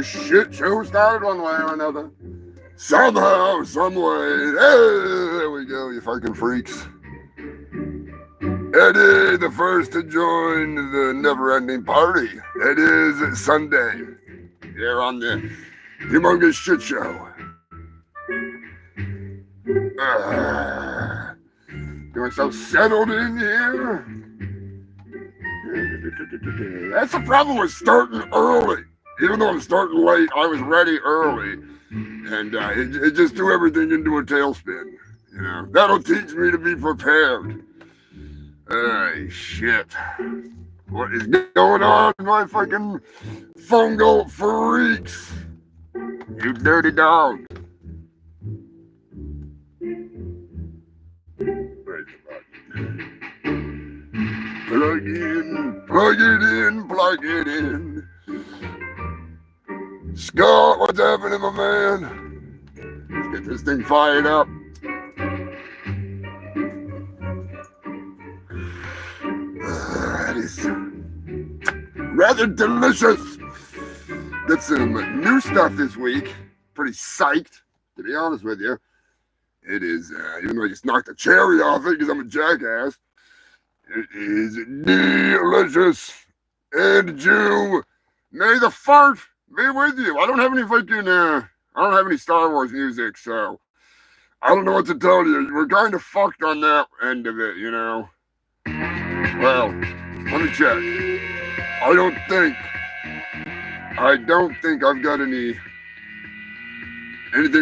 This shit show started one way or another. Somehow, some way. Hey, there we go, you fucking freaks. Eddie, the first to join the never-ending party. It is Sunday here on the Humongous Shit Show. Doing so settled in here. That's the problem with starting early. Even though I'm starting late, I was ready early. And it just threw everything into a tailspin. You know, that'll teach me to be prepared. Hey, shit. What is going on, my fucking fungal freaks? You dirty dog. Plug it in. Scott, what's happening, my man? Let's get this thing fired up. That is rather delicious. Got some new stuff this week. Pretty psyched, to be honest with you. It is, even though I just knocked the cherry off it because I'm a jackass, it is delicious. And Jew, may the fart be with you. I don't have any fucking, I don't have any Star Wars music, so I don't know what to tell you. We're kind of fucked on that end of it, you know. Well, let me check. I don't think I've got anything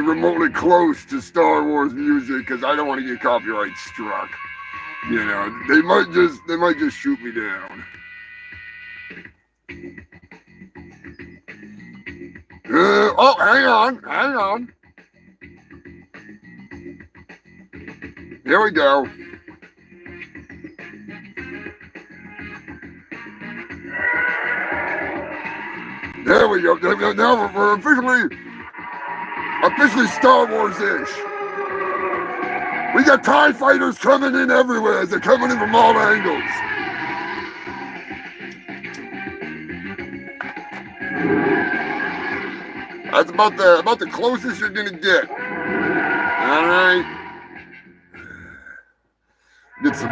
remotely close to Star Wars music because I don't want to get copyright struck. You know, they might just shoot me down. Oh, hang on. Here we go. There we go. Now we're officially Star Wars-ish. We got TIE fighters coming in everywhere. They're coming in from all angles. That's about the closest you're gonna get. All right. Get some.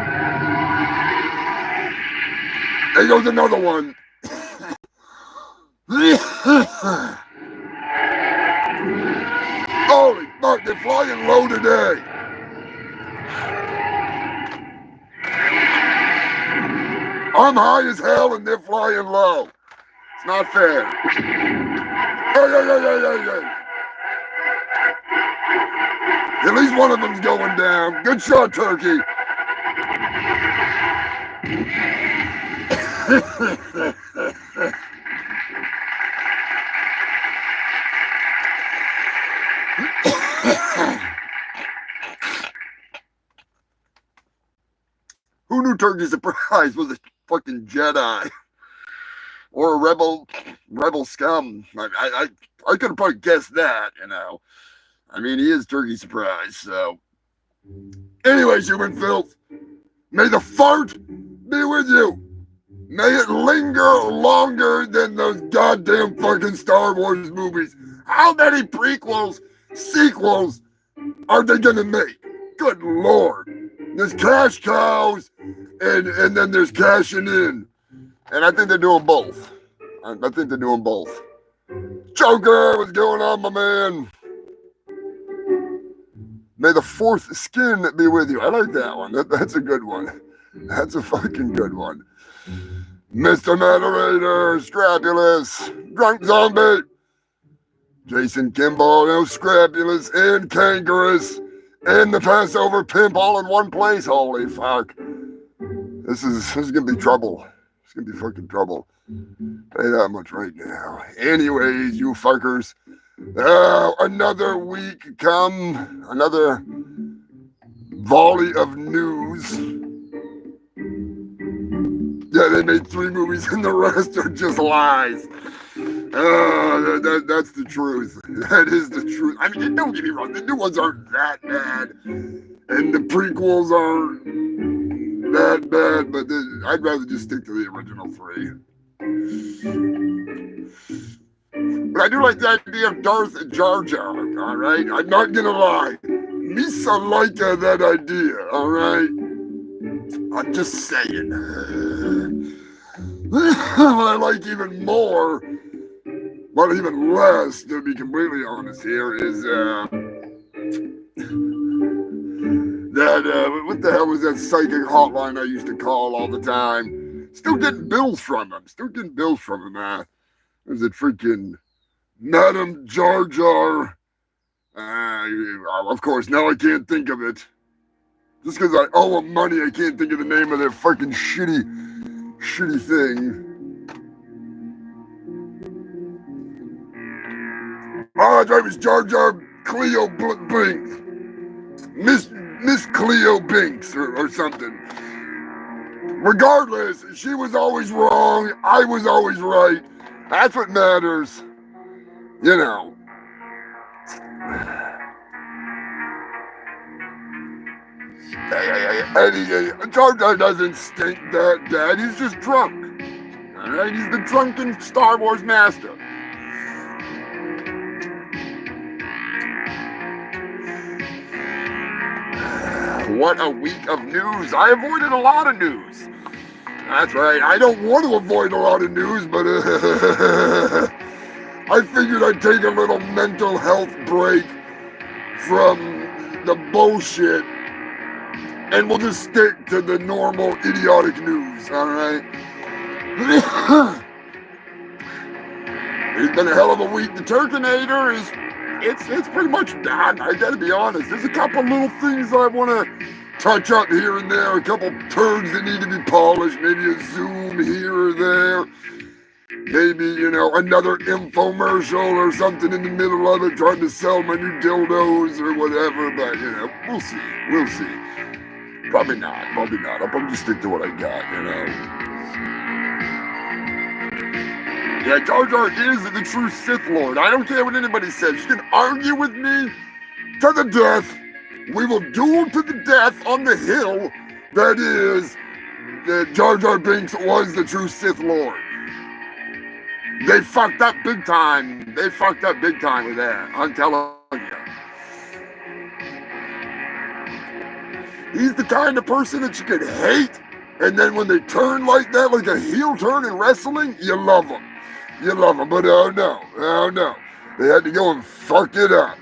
There goes another one. Holy fuck, they're flying low today. I'm high as hell and they're flying low. It's not fair. Hey. At least one of them's going down. Good shot, Turkey. Who knew Turkey Surprise was a fucking Jedi or a rebel scum? I could have probably guessed that, you know. I mean, he is Turkey Surprise, so. Anyways, human filth, may the fart be with you. May it linger longer than those goddamn fucking Star Wars movies. How many prequels, sequels are they gonna make? Good Lord. There's cash cows, and then there's cashing in. And I think they're doing both. Joker, what's going on, my man? May the fourth skin be with you. I like that one. That's a good one. That's a fucking good one. Mr. Moderator, Scrapulous, Drunk Zombie, Jason Kimball, no Scrapulous, and Kangaroo, and the Passover Pimp all in one place. Holy fuck. This is gonna be trouble. It's gonna be fucking trouble. Tell you that much right now. Anyways, you fuckers. Another week come. Another volley of news. Yeah, they made 3 movies and the rest are just lies. That's the truth. That is the truth. I mean, don't get me wrong. The new ones aren't that bad. And the prequels aren't that bad. But I'd rather just stick to the original 3. But I do like the idea of Darth Jar Jar, all right? I'm not gonna lie. Misa like that idea, all right? I'm just saying. What I like even more, well, even less, to be completely honest here, is that what the hell was that psychic hotline I used to call all the time? Still getting bills from him. Was it freaking Madam Jar Jar? Of course, now I can't think of it. Just because I owe him money, I can't think of the name of that fucking shitty thing. Oh, that's right, it was Jar Jar Cleo Binks. Miss Cleo Binks or something. Regardless, she was always wrong. I was always right. That's what matters. You know. Jar Jar doesn't stink that bad. He's just drunk. All right, he's the drunken Star Wars master. What a week of news. I avoided a lot of news. That's right. I don't want to avoid a lot of news, but I figured I'd take a little mental health break from the bullshit, and we'll just stick to the normal idiotic news, all right? It's been a hell of a week. The Turkinator is... It's pretty much done. I gotta be honest. There's a couple little things I want to touch up here and there. A couple turds that need to be polished. Maybe a zoom here or there. Maybe, another infomercial or something in the middle of it trying to sell my new dildos or whatever. But, we'll see. We'll see. Probably not. I'll probably just stick to what I got, Yeah, Jar Jar is the true Sith Lord. I don't care what anybody says. You can argue with me to the death. We will duel to the death on the hill that is that Jar Jar Binks was the true Sith Lord. They fucked up big time. With that. I'm telling you. He's the kind of person that you could hate, and then when they turn like that, like a heel turn in wrestling, you love them. But oh no. They had to go and fuck it up.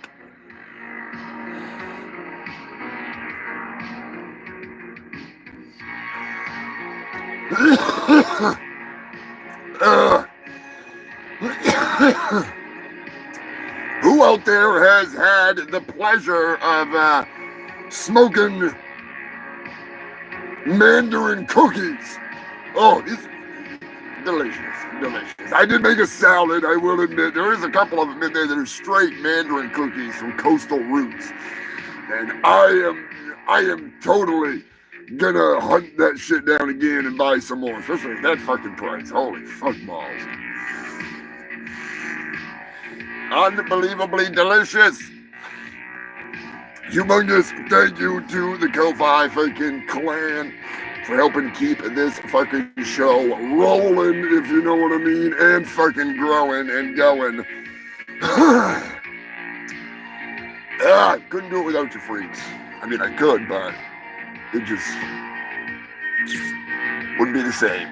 Who out there has had the pleasure of smoking Mandarin cookies? Oh, these delicious. I did make a salad, I will admit. There is a couple of them in there that are straight Mandarin cookies from Coastal Roots. And I am totally gonna hunt that shit down again and buy some more, especially at that fucking price. Holy fuck balls. Unbelievably delicious. Humongous thank you to the Ko-Fi fucking clan for helping keep this fucking show rolling, if you know what I mean, and fucking growing and going. I couldn't do it without you freaks. I mean, I could, but it just wouldn't be the same.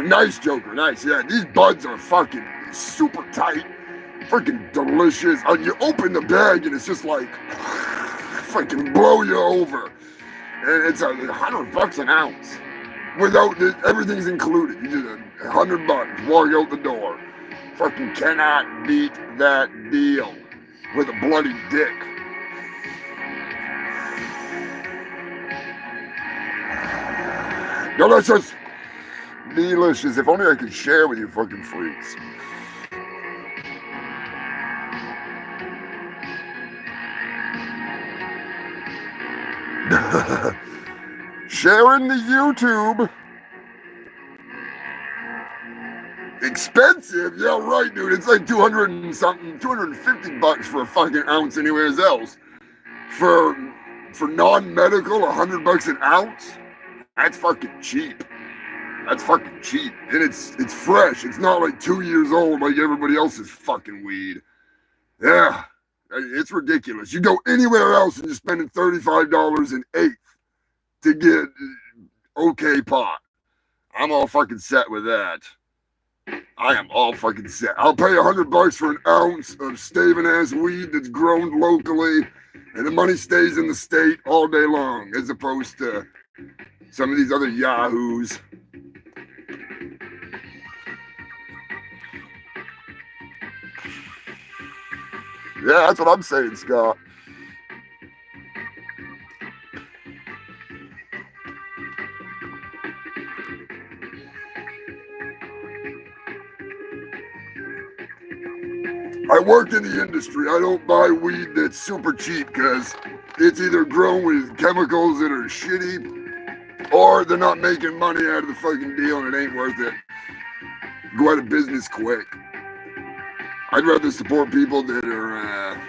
Nice, Joker, nice. Yeah, these buds are fucking super tight, freaking delicious. You open the bag and it's just like, freaking blow you over. And it's $100 an ounce. Without everything's included. You just $100, walk out the door. Fucking cannot beat that deal with a bloody dick. Delicious. If only I could share with you fucking freaks. Sharing the YouTube. Expensive? Yeah, right, dude. It's like 200 and something, $250 for a fucking ounce anywhere else. For non-medical, $100 an ounce? That's fucking cheap. That's fucking cheap. And it's fresh. It's not like 2 years old like everybody else's fucking weed. Yeah. It's ridiculous. You go anywhere else and you're spending $35 an eighth to get okay pot. I'm all fucking set with that. I am all fucking set. I'll pay $100 for an ounce of staving ass weed that's grown locally, and the money stays in the state all day long, as opposed to some of these other yahoos. Yeah, that's what I'm saying, Scott. I work in the industry. I don't buy weed that's super cheap because it's either grown with chemicals that are shitty or they're not making money out of the fucking deal and it ain't worth it. Go out of business quick. I'd rather support people that are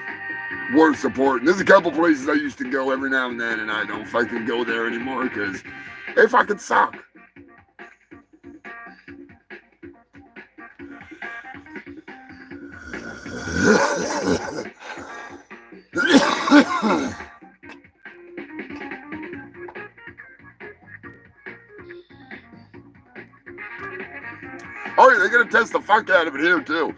worth supporting. There's a couple places I used to go every now and then, and I don't fucking go there anymore because they fucking suck. Oh, yeah, they're gonna test the fuck out of it here too.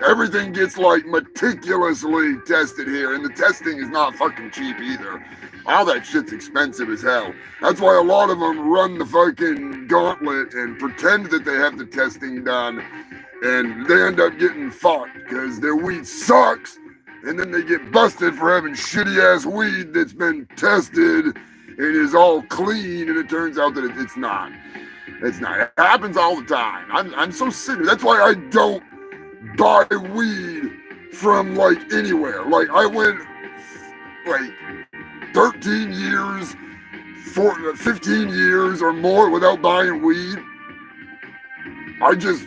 Everything gets like meticulously tested here, and the testing is not fucking cheap either. All that shit's expensive as hell. That's why a lot of them run the fucking gauntlet and pretend that they have the testing done, and they end up getting fucked because their weed sucks, and then they get busted for having shitty ass weed that's been tested and is all clean, and it turns out that it's not. It's not. It happens all the time. I'm so sick. That's why I don't buy weed from like anywhere. Like I went like 13 years, 15 years or more without buying weed. I just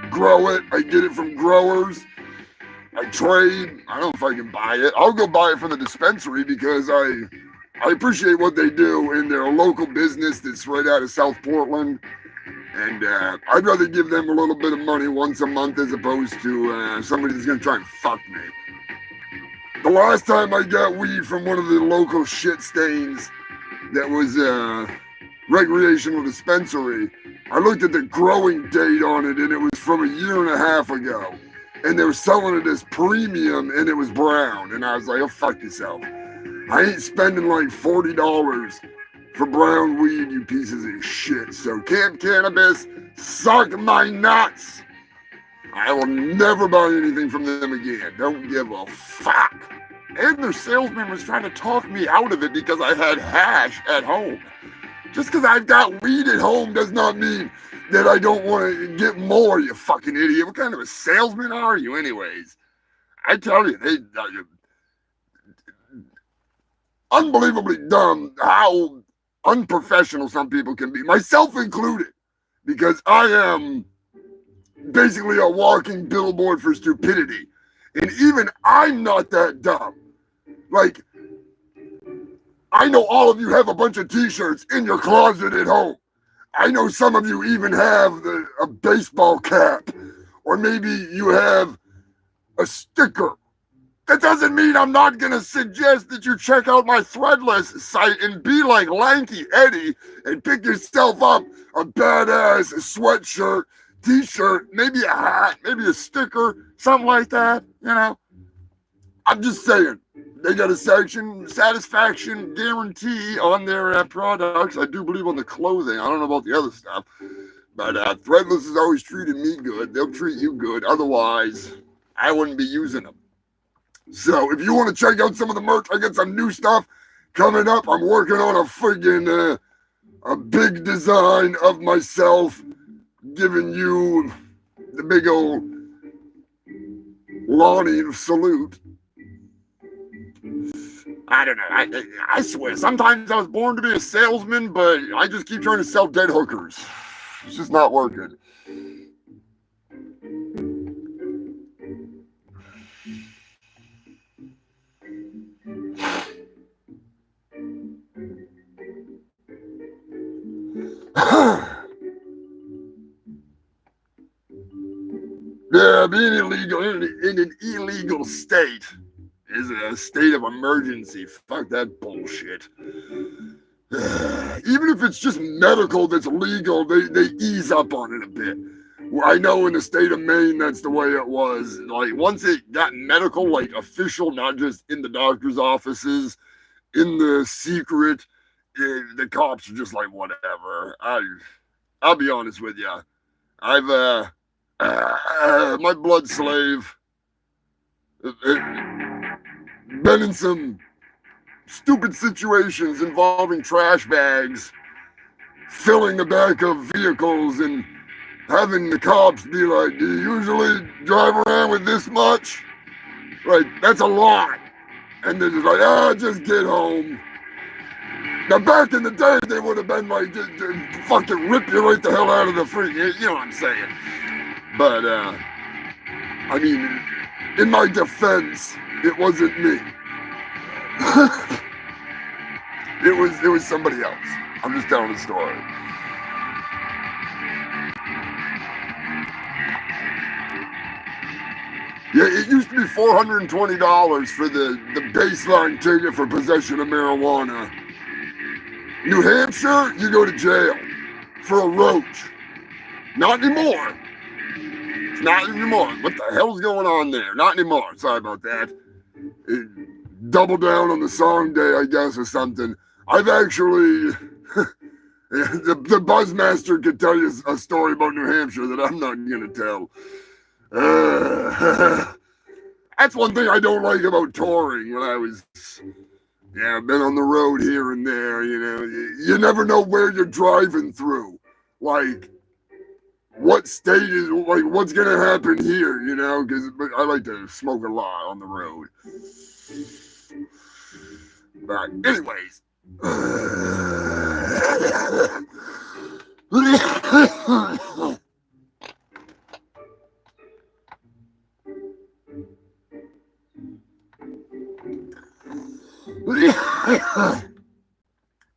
grow it. I get it from growers. I trade. I don't fucking buy it. I'll go buy it from the dispensary because I appreciate what they do in their local business that's right out of South Portland. And I'd rather give them a little bit of money once a month as opposed to somebody that's going to try and fuck me. The last time I got weed from one of the local shit stains that was a recreational dispensary, I looked at the growing date on it and it was from 1.5 years ago. And they were selling it as premium and it was brown. And I was like, oh, fuck yourself. I ain't spending like $40 for brown weed, you pieces of shit. So Camp Cannabis, suck my nuts. I will never buy anything from them again. Don't give a fuck. And their salesman was trying to talk me out of it because I had hash at home. Just because I've got weed at home does not mean that I don't want to get more, you fucking idiot. What kind of a salesman are you anyways? I tell you, they unbelievably dumb how unprofessional some people can be, myself included, because I am basically a walking billboard for stupidity. And even I'm not that dumb. Like, I know all of you have a bunch of t-shirts in your closet at home. I know some of you even have a baseball cap, or maybe you have a sticker. That doesn't mean I'm not going to suggest that you check out my Threadless site and be like Lanky Eddie and pick yourself up a badass sweatshirt, t-shirt, maybe a hat, maybe a sticker, something like that, you know. I'm just saying, they got a satisfaction guarantee on their products. I do believe on the clothing. I don't know about the other stuff. But Threadless has always treated me good. They'll treat you good. Otherwise, I wouldn't be using them. So if you want to check out some of the merch, I got some new stuff coming up. I'm working on a friggin' a big design of myself, giving you the big old Lonnie salute. I don't know. I swear, sometimes I was born to be a salesman, but I just keep trying to sell dead hookers. It's just not working. being illegal in an illegal state is a state of emergency. Fuck that bullshit. Even if it's just medical that's legal, they ease up on it a bit. I know in the state of Maine, that's the way it was. Like, once it got medical, like official, not just in the doctor's offices, in the secret, the cops are just like, whatever. I'll be honest with you. I've, my blood slave, been in some stupid situations involving trash bags, filling the back of vehicles, and having the cops be like, do you usually drive around with this much? Like, that's a lot. And they're just like, just get home. Now, back in the day, they would have been like, just fucking rip you right the hell out of the free. You know what I'm saying? But, I mean, in my defense, it wasn't me. It was somebody else. I'm just telling the story. Yeah, it used to be $420 for the baseline ticket for possession of marijuana. New Hampshire, you go to jail for a roach. Not anymore. It's not anymore. What the hell's going on there? Not anymore. Sorry about that. Double down on the song day, I guess, or something. I've actually... the Buzzmaster could tell you a story about New Hampshire that I'm not going to tell. That's one thing I don't like about touring. When I was, I've been on the road here and there, you never know where you're driving through. Like, what state is, like, what's going to happen here, because I like to smoke a lot on the road. But anyways.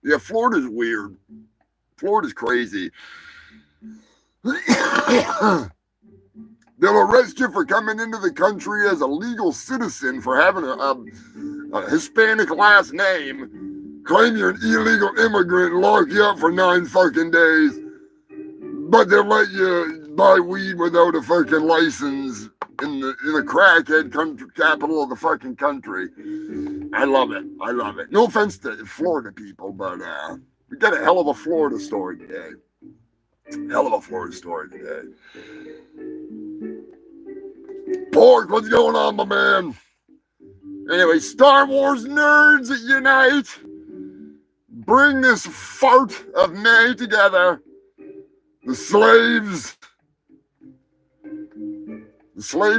Yeah, Florida's weird. Florida's crazy. They'll arrest you for coming into the country as a legal citizen for having a Hispanic last name, claim you're an illegal immigrant, lock you up for 9 fucking days, but they'll let you buy weed without a fucking license in the crackhead country, capital of the fucking country. I love it. I love it. No offense to Florida people, but we got a hell of a Florida story today. Hell of a Florida story today. Pork, what's going on, my man? Anyway, Star Wars nerds unite. Bring this fart of May together. The slaves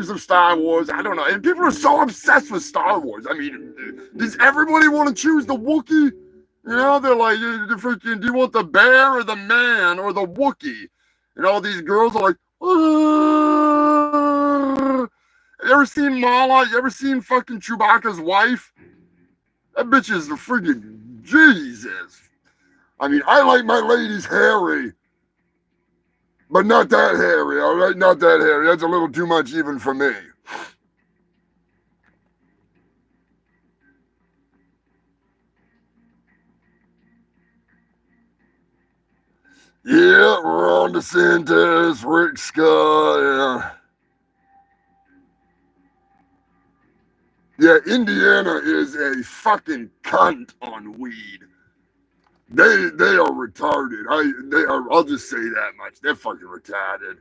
of Star Wars. I don't know. And people are so obsessed with Star Wars. I mean, does everybody want to choose the Wookiee? They're like, do you want the bear or the man or the Wookiee? And all these girls are like, you ever seen Mala? You ever seen fucking Chewbacca's wife? That bitch is the freaking Jesus. I mean, I like my ladies hairy. But not that hairy, all right? Not that hairy. That's a little too much even for me. Yeah, Ron DeSantis, Rick Scott, yeah. Yeah, Indiana is a fucking cunt on weed. They are retarded. I'll just say that much. They're fucking retarded.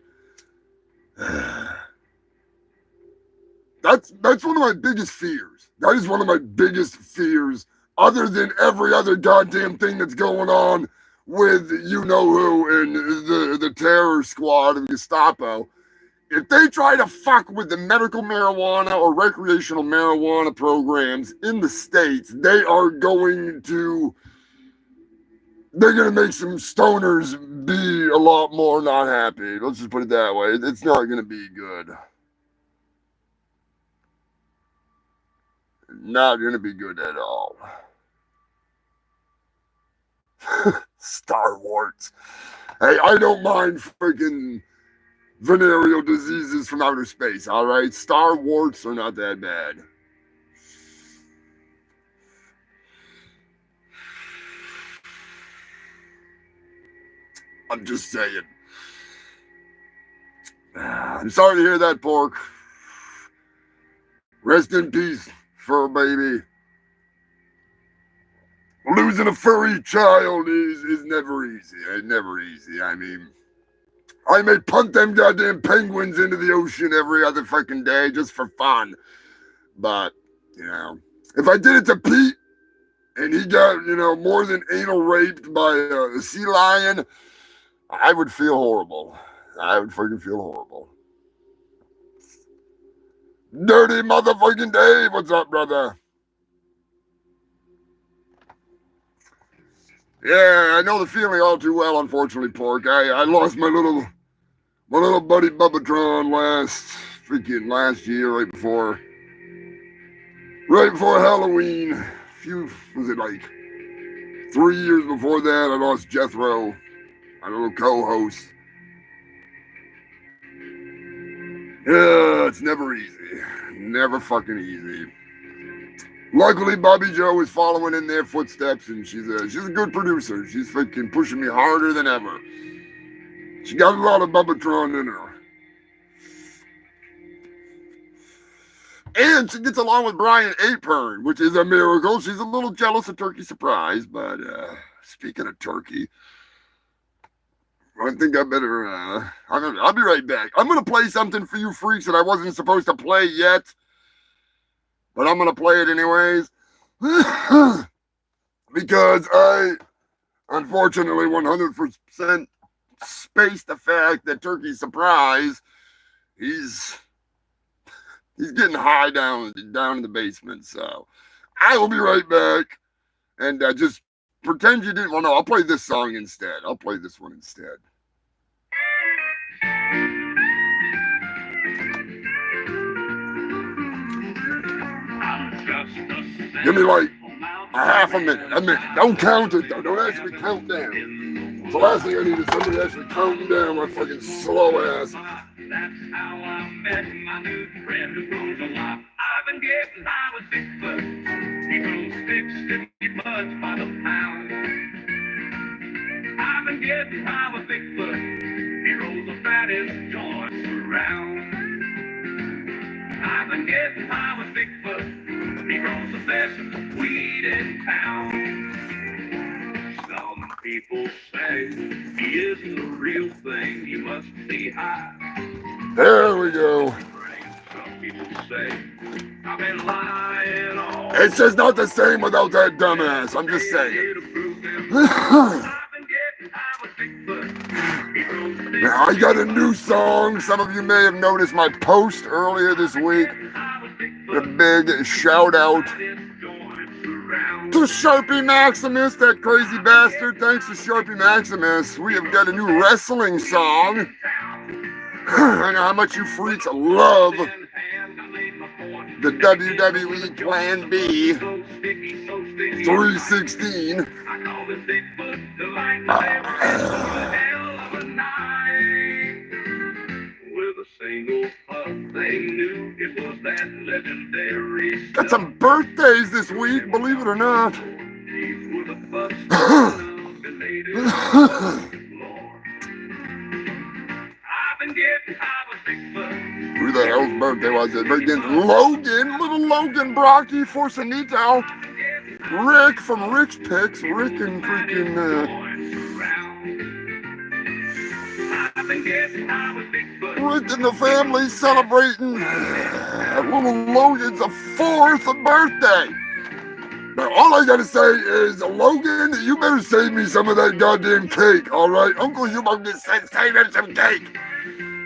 That's one of my biggest fears. That is one of my biggest fears, other than every other goddamn thing that's going on with you-know-who and the terror squad of Gestapo. If they try to fuck with the medical marijuana or recreational marijuana programs in the States, they're going to make some stoners be a lot more not happy. Let's just put it that way. It's not going to be good. Not going to be good at all. Star Wars. Hey, I don't mind freaking venereal diseases from outer space, all right? Star warts are not that bad. I'm just saying. I'm sorry to hear that, Pork. Rest in peace, fur baby. Losing a furry child is never easy. It's never easy. I mean, I may punt them goddamn penguins into the ocean every other fucking day just for fun. But, you know, if I did it to Pete and he got, you know, more than anal raped by a sea lion, I would feel horrible. I would fucking feel horrible. Dirty motherfucking Dave, what's up, brother? Yeah, I know the feeling all too well, unfortunately, Pork. I lost my little buddy Bubbatron last year, right before Halloween. Was it like 3 years before that? I lost Jethro, my little co-host. Yeah, it's never easy. Never fucking easy. Luckily, Bobby Joe is following in their footsteps, and she's a good producer. She's fucking pushing me harder than ever. She got a lot of Bubbatron in her. And she gets along with Brian Apern, which is a miracle. She's a little jealous of Turkey Surprise, but speaking of turkey, I think I better, I'll be right back. I'm going to play something for you freaks that I wasn't supposed to play yet, but I'm going to play it anyways. Because I, unfortunately, 100% spaced the fact that Turkey Surprise, he's getting high down in the basement. So I will be right back. And just pretend you didn't. Well, no, I'll play this song instead. I'll play this one instead. Give me like a half a minute. Don't count it though. Don't actually count down. The last thing I need is somebody actually counting down my fucking slow ass. That's how I met my new friend who grows a lot. I've been getting high with Bigfoot. He grows 650 buds by the pound. I've been getting high with Bigfoot. He rolls the fattest joints around. I've been getting high with Bigfoot. He grows the best weed in town. Some people say he isn't the real thing. He must be high. There we go. Some people say I've been lying on. It's just not the same without that dumbass. I'm just saying. Now, I got a new song. Some of you may have noticed my post earlier this week. A big shout out to Sharpie Maximus, that crazy bastard. Thanks to Sharpie Maximus, we have got a new wrestling song. I know how much you freaks love the WWE Plan B 316. Got some birthdays this week, believe it or not. Who the hell's birthday was it? Little Logan Brocky Forsanito, Rick from Rick's Picks, Rick and freaking Rick and the family celebrating little Logan's 4th birthday. Now, all I gotta say is, Logan, you better save me some of that goddamn cake, alright? Uncle Humongous said save him some cake.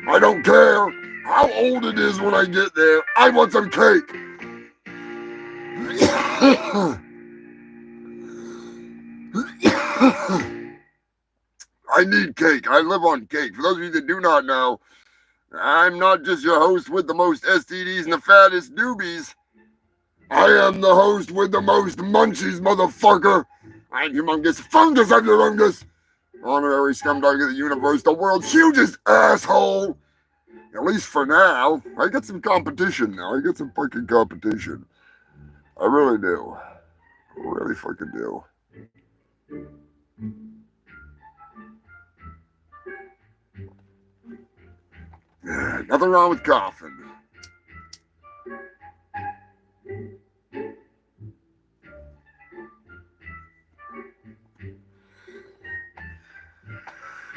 I don't care how old it is when I get there. I want some cake. I need cake. I live on cake. For those of you that do not know, I'm not just your host with the most STDs and the fattest doobies. I am the host with the most munchies, motherfucker. I'm Humongous, fungus of Humongous, honorary scumdog of the universe, the world's hugest asshole. At least for now. I got some competition now. I got some fucking competition. I really do. I really fucking do. Nothing wrong with coughing.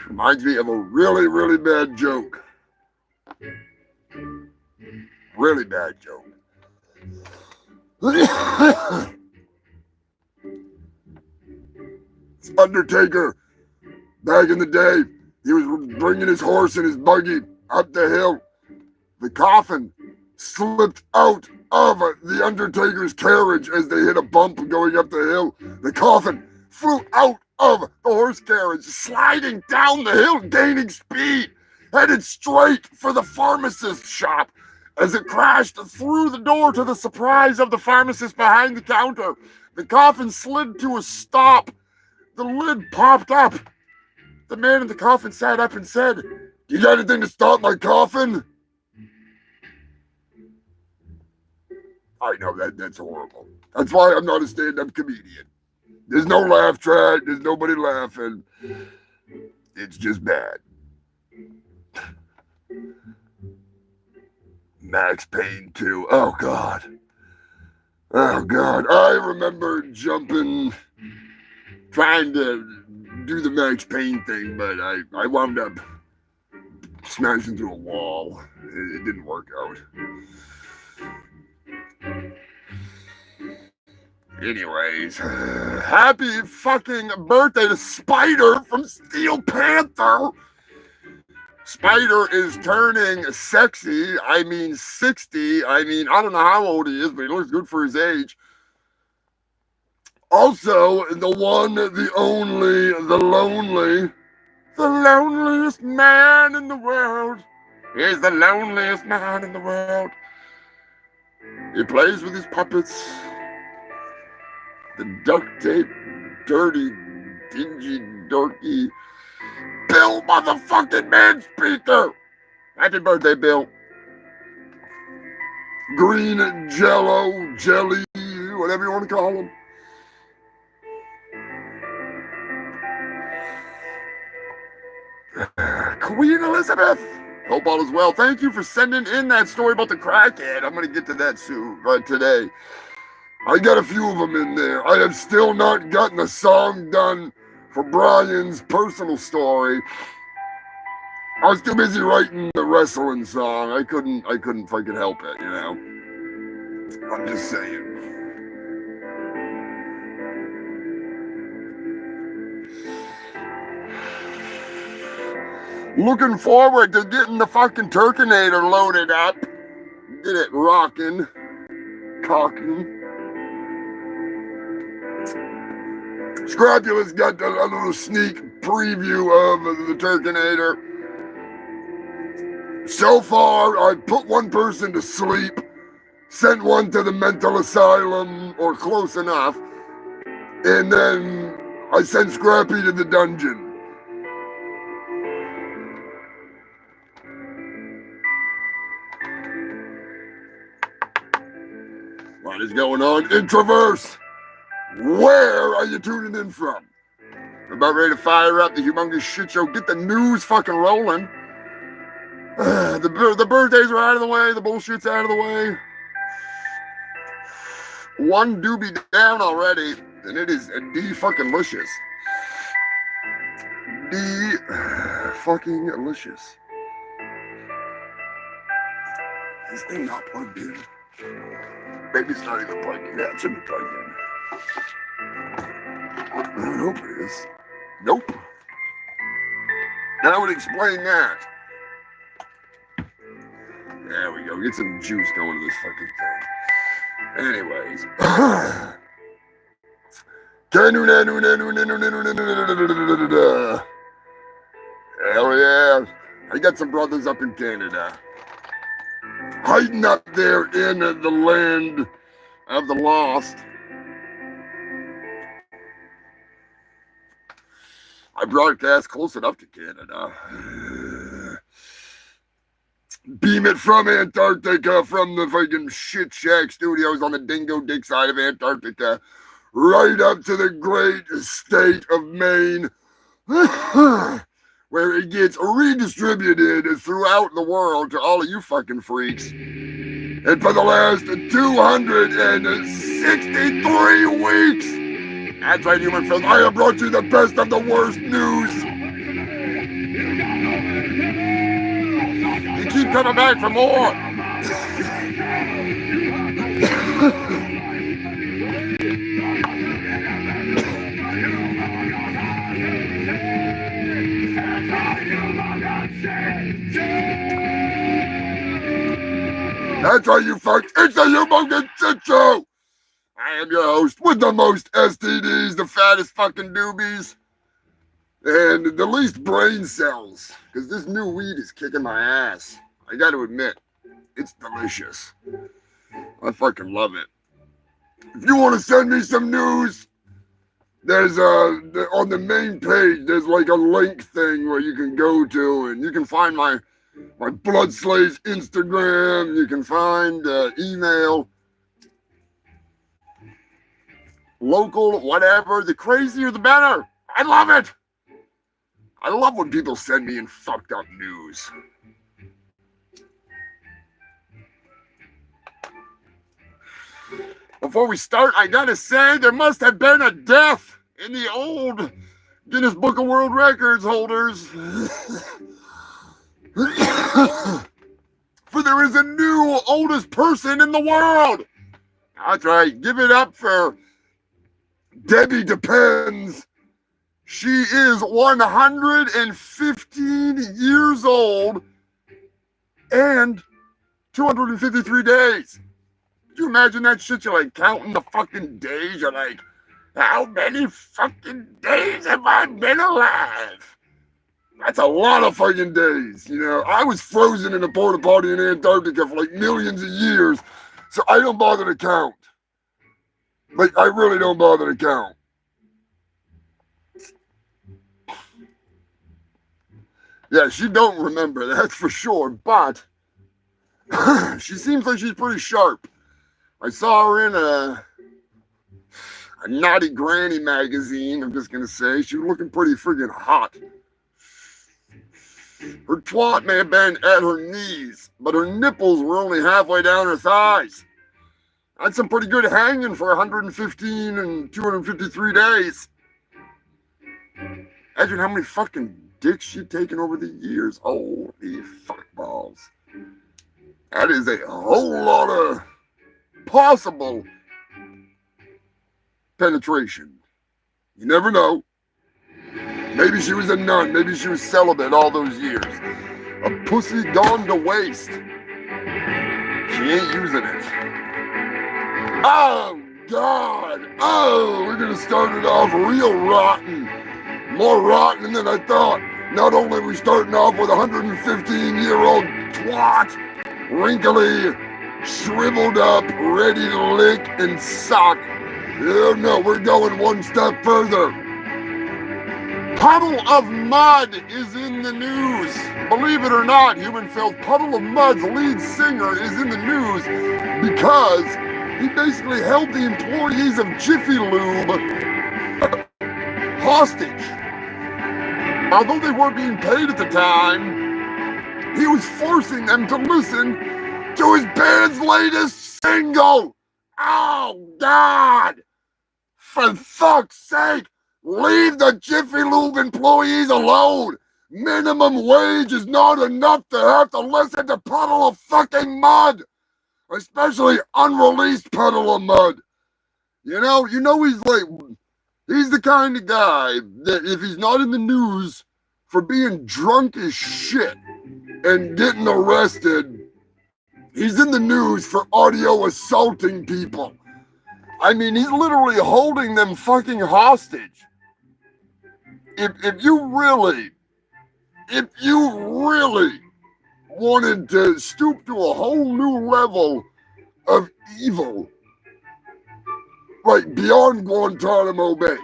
Reminds me of a really, really bad joke. Really bad joke. Undertaker, back in the day, he was bringing his horse and his buggy up the hill. The coffin slipped out of the Undertaker's carriage as they hit a bump going up the hill. The coffin flew out of the horse carriage, sliding down the hill, gaining speed, headed straight for the pharmacist's shop. As it crashed through the door to the surprise of the pharmacist behind the counter, the coffin slid to a stop. The lid popped up. The man in the coffin sat up and said, "You got anything to stop my coffin?" I know that's horrible. That's why I'm not a stand-up comedian. There's no laugh track. There's nobody laughing. It's just bad. Max Payne 2. Oh, God. Oh, God. I remember jumping, trying to do the Max Payne thing, but I wound up smashing through a wall. It didn't work out. Anyways, happy fucking birthday to Spider from Steel Panther. Spider is turning sexy. I mean 60. I mean, I don't know how old he is, but he looks good for his age. Also, the one, the only, the lonely, the loneliest man in the world. He's the loneliest man in the world. He plays with his puppets. The duct tape, dirty, dingy, dorky Bill motherfucking Man Speaker. Happy birthday, Bill. Green Jello, jelly, whatever you want to call him. Queen Elizabeth. Hope all is well. Thank you for sending in that story about the crackhead. I'm going to get to that soon, right today. I got a few of them in there. I have still not gotten a song done for Brian's personal story. I was too busy writing the wrestling song. I couldn't fucking help it, you know. I'm just saying. Looking forward to getting the fucking Turkinator loaded up. Get it rocking, cocking. Scrapula's got a little sneak preview of the Turkinator. So far, I put one person to sleep, sent one to the mental asylum, or close enough, and then I sent Scrappy to the dungeon. What is going on? Introverse! Where are you tuning in from? I'm about ready to fire up the Humongous Shit Show. Get the news fucking rolling. The birthdays are out of the way. The bullshit's out of the way. One doobie down already, and it is D-fucking-licious. D-fucking-licious. Is this thing not plugged in? Maybe it's not even plugged in. Yeah, it should be plugged in. I don't hope it is. Nope. That would explain that. There we go. Get some juice going to this fucking thing. Anyways. Hell yeah. I got some brothers up in Canada. Hiding up there in the land of the lost. I broadcast close enough to Canada. beam it from Antarctica, from the fucking Shit Shack studios on the Dingo Dick side of Antarctica, right up to the great state of Maine, where it gets redistributed throughout the world to all of you fucking freaks. And for the last 263 weeks, that's right, human filth, I have brought you the best of the worst news. You keep coming back for more. That's right, you fucks. It's the Humongous Shit Show. I am your host with the most STDs, the fattest fucking doobies, and the least brain cells, because this new weed is kicking my ass. I got to admit, it's delicious. I fucking love it. If you want to send me some news, there's on the main page, there's like a link thing where you can go to, and you can find my Blood Slays Instagram, you can find email, local, whatever. The crazier the better. I love it. I love when people send me in fucked up news. Before we start, I gotta say, there must have been a death in the old Guinness Book of World Records holders. For there is a new oldest person in the world. That's right. Give it up for Debbie Depends. She is 115 years old and 253 days. Can you imagine that shit? You're like counting the fucking days. You're like, how many fucking days have I been alive? That's a lot of fucking days, you know. I was frozen in a porta potty in Antarctica for like millions of years, so I don't bother to count. Like, I really don't bother to count. Yeah, she don't remember, that's for sure, but she seems like she's pretty sharp. I saw her in a Naughty Granny magazine, I'm just gonna say. She was looking pretty friggin' hot. Her twat may have been at her knees, but her nipples were only halfway down her thighs. That's some pretty good hanging for 115 and 253 days. Imagine how many fucking dicks she'd taken over the years. Holy fuckballs. That is a whole lot of possible penetration. You never know. Maybe she was a nun. Maybe she was celibate all those years. A pussy gone to waste. She ain't using it. Oh, God. Oh, we're going to start it off real rotten. More rotten than I thought. Not only are we starting off with a 115-year-old twat, wrinkly, shriveled up, ready to lick and suck. Oh, no, we're going one step further. Puddle of Mud is in the news. Believe it or not, human filth, Puddle of Mud's lead singer is in the news because he basically held the employees of Jiffy Lube hostage. Although they weren't being paid at the time, he was forcing them to listen to his band's latest single. Oh, God! For fuck's sake! Leave the Jiffy Lube employees alone. Minimum wage is not enough to have to listen to Puddle of fucking Mud. Especially unreleased Puddle of Mud. You know he's the kind of guy that if he's not in the news for being drunk as shit and getting arrested, he's in the news for audio assaulting people. I mean, he's literally holding them fucking hostage. If you really wanted to stoop to a whole new level of evil, like beyond Guantanamo Bay,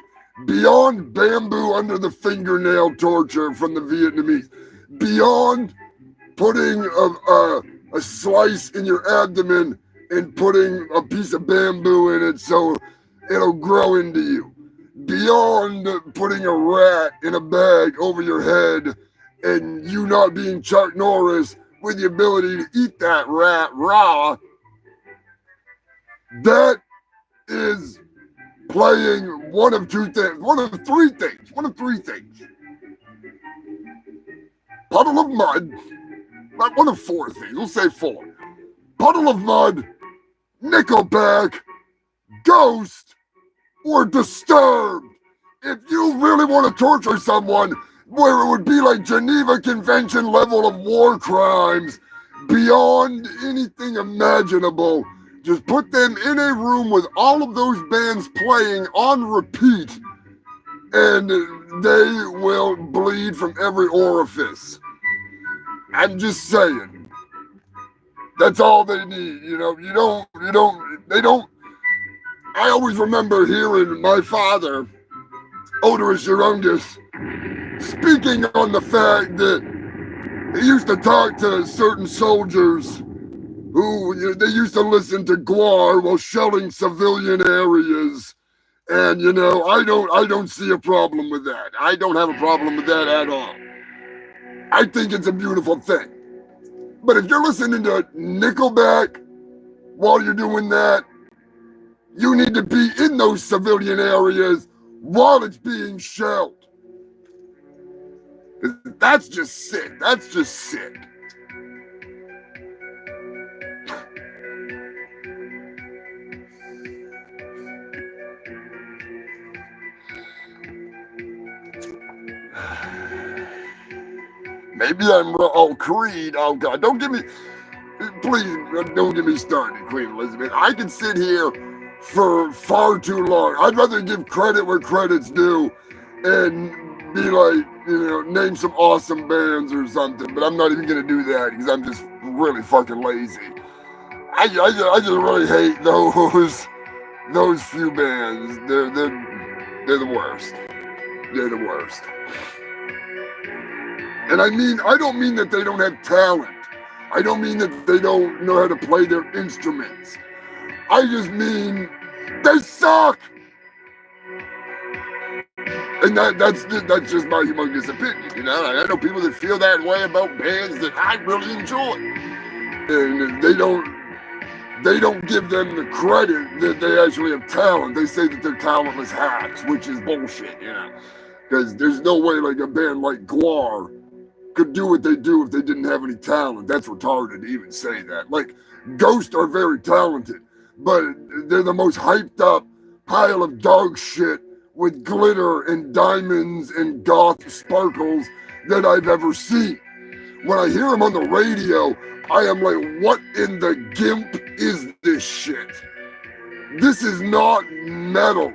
beyond bamboo under the fingernail torture from the Vietnamese, beyond putting a slice in your abdomen and putting a piece of bamboo in it so it'll grow into you. Beyond putting a rat in a bag over your head and you not being Chuck Norris with the ability to eat that rat raw, that is playing one of three things. Puddle of mud, like one of four things, we'll say four. Puddle of mud, Nickelback, Ghost, or Disturbed. If you really want to torture someone where it would be like Geneva Convention level of war crimes beyond anything imaginable, just put them in a room with all of those bands playing on repeat and they will bleed from every orifice. I'm just saying. That's all they need. They don't. I always remember hearing my father, Odorous Humongous, speaking on the fact that he used to talk to certain soldiers who they used to listen to Guar while shelling civilian areas. And I don't see a problem with that. I don't have a problem with that at all. I think it's a beautiful thing. But if you're listening to Nickelback while you're doing that, you need to be in those civilian areas while it's being shelled. That's just sick. That's just sick. Maybe I'm wrong. Oh, Creed. Oh, God. Please, don't get me started, Queen Elizabeth. I can sit here for far too long. I'd rather give credit where credit's due and be like, name some awesome bands or something. But I'm not even going to do that because I'm just really fucking lazy. I just really hate those few bands. They're the worst. They're the worst. And I don't mean that they don't have talent. I don't mean that they don't know how to play their instruments. I just mean they suck. And that's just my humongous opinion, I know people that feel that way about bands that I really enjoy. And they don't give them the credit that they actually have talent. They say that they're talentless hacks, which is bullshit, Because there's no way like a band like Guar could do what they do if they didn't have any talent. That's retarded to even say that. Like, Ghost are very talented, but they're the most hyped up pile of dog shit with glitter and diamonds and goth sparkles that I've ever seen. When I hear them on the radio, I am like, what in the gimp is this shit? This is not metal,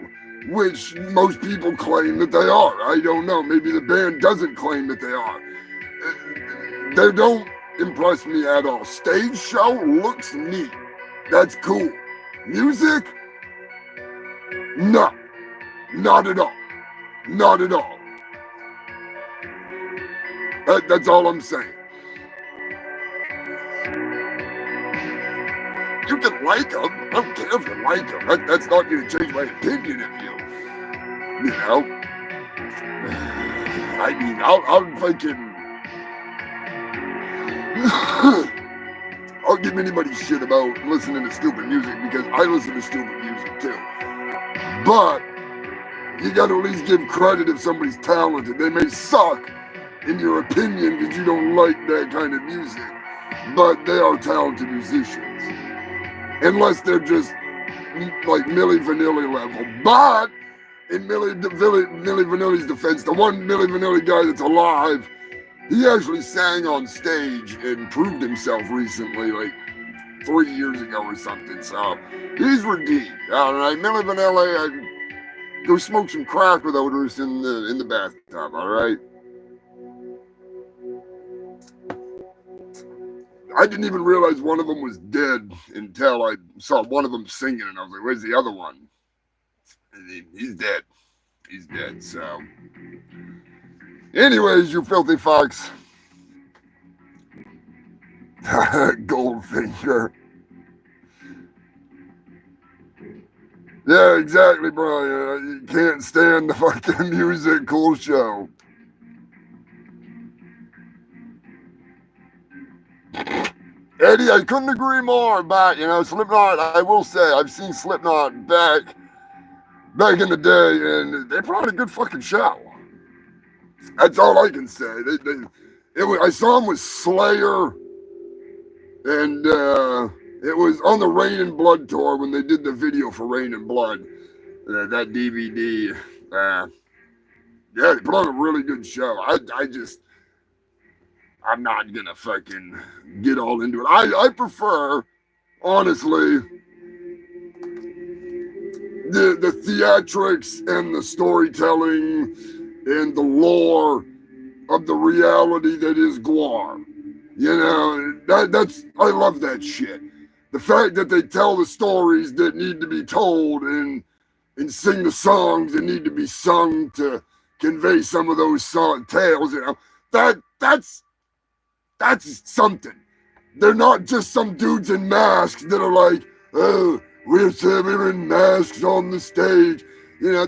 which most people claim that they are. I don't know. Maybe the band doesn't claim that they are. They don't impress me at all. Stage show looks neat. That's cool. Music? No. Not at all. Not at all. That's all I'm saying. You can like them. I don't care if you like them. That's not going to change my opinion of you. I mean, I'll fucking... I'll give anybody shit about listening to stupid music because I listen to stupid music too. But you got to at least give credit if somebody's talented. They may suck in your opinion because you don't like that kind of music, but they are talented musicians. Unless they're just like Milli Vanilli level. But in Milli Vanilli's defense, the one Milli Vanilli guy that's alive, he actually sang on stage and proved himself recently, like 3 years ago or something. So he's redeemed. All right, Milli Vanilli, go smoke some crack with Odorous in the bathtub. All right. I didn't even realize one of them was dead until I saw one of them singing, and I was like, "Where's the other one?" And he's dead. He's dead. So. Anyways, you filthy fox. Goldfinger. Yeah, exactly, Brian. You can't stand the fucking music. Cool show. Eddie, I couldn't agree more. But Slipknot. I will say, I've seen Slipknot back in the day, and they put on a good fucking show. That's all I can say. I saw them with Slayer, and it was on the Rain and Blood tour when they did the video for Rain and Blood. That DVD. Yeah, they put on a really good show. I'm not gonna fucking get all into it. I prefer, honestly, the theatrics and the storytelling and the lore of the reality that is Guar. I love that shit. The fact that they tell the stories that need to be told and sing the songs that need to be sung to convey some of those tales, that's something. They're not just some dudes in masks that are like, oh, we're in masks on the stage. They're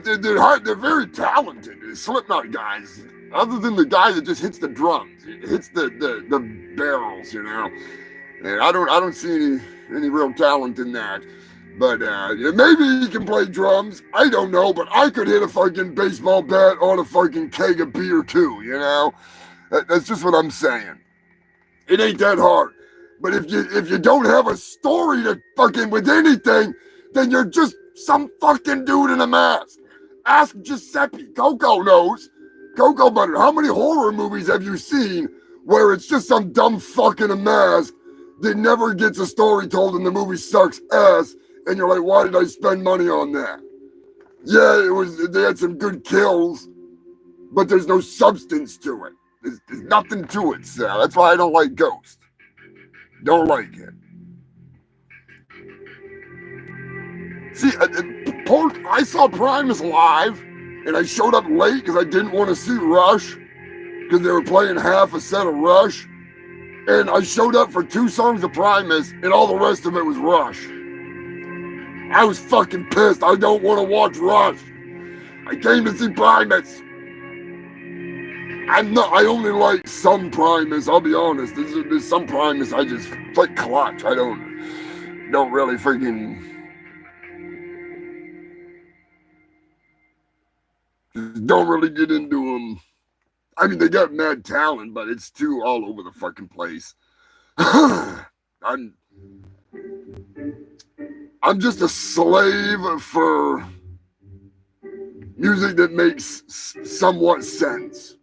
very talented. Slipknot guys, other than the guy that just hits the drums, hits the barrels. And I don't see any real talent in that. But maybe he can play drums. I don't know, but I could hit a fucking baseball bat on a fucking keg of beer too. That's just what I'm saying. It ain't that hard. But if you don't have a story to fucking with anything, then you're just some fucking dude in a mask. Ask Giuseppe. Coco knows. Coco Butter, how many horror movies have you seen where it's just some dumb fuck in a mask that never gets a story told and the movie sucks ass, and you're like, why did I spend money on that? Yeah, they had some good kills, but there's no substance to it. There's nothing to it, so that's why I don't like Ghost. Don't like it. See, I saw Primus live, and I showed up late because I didn't want to see Rush, because they were playing half a set of Rush, and I showed up for 2 songs of Primus, and all the rest of it was Rush. I was fucking pissed. I don't want to watch Rush. I came to see Primus. I only like some Primus, I'll be honest. There's some Primus I just, like Clutch. I don't really freaking, just don't really get into them. I mean, they got mad talent, but it's too all over the fucking place. I'm just a slave for music that makes somewhat sense.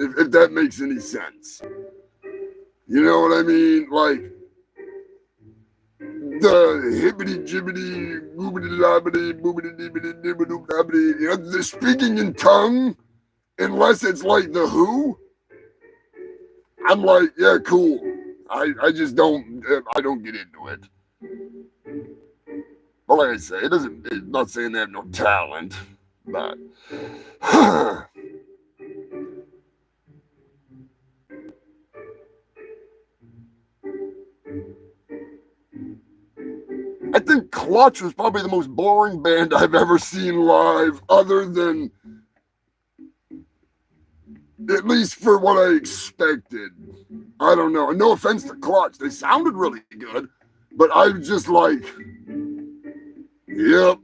If that makes any sense. You know what I mean? Like, the hibbity jibbity, boobity lobbity, boobity dibbity dibbity dobbity, the speaking in tongue, unless it's like the Who, I'm like, yeah, cool. I just don't get into it. But like I say, it's not saying they have no talent, but I think Clutch was probably the most boring band I've ever seen live, other than, at least for what I expected. I don't know. No offense to Clutch. They sounded really good, but I was just like, yep.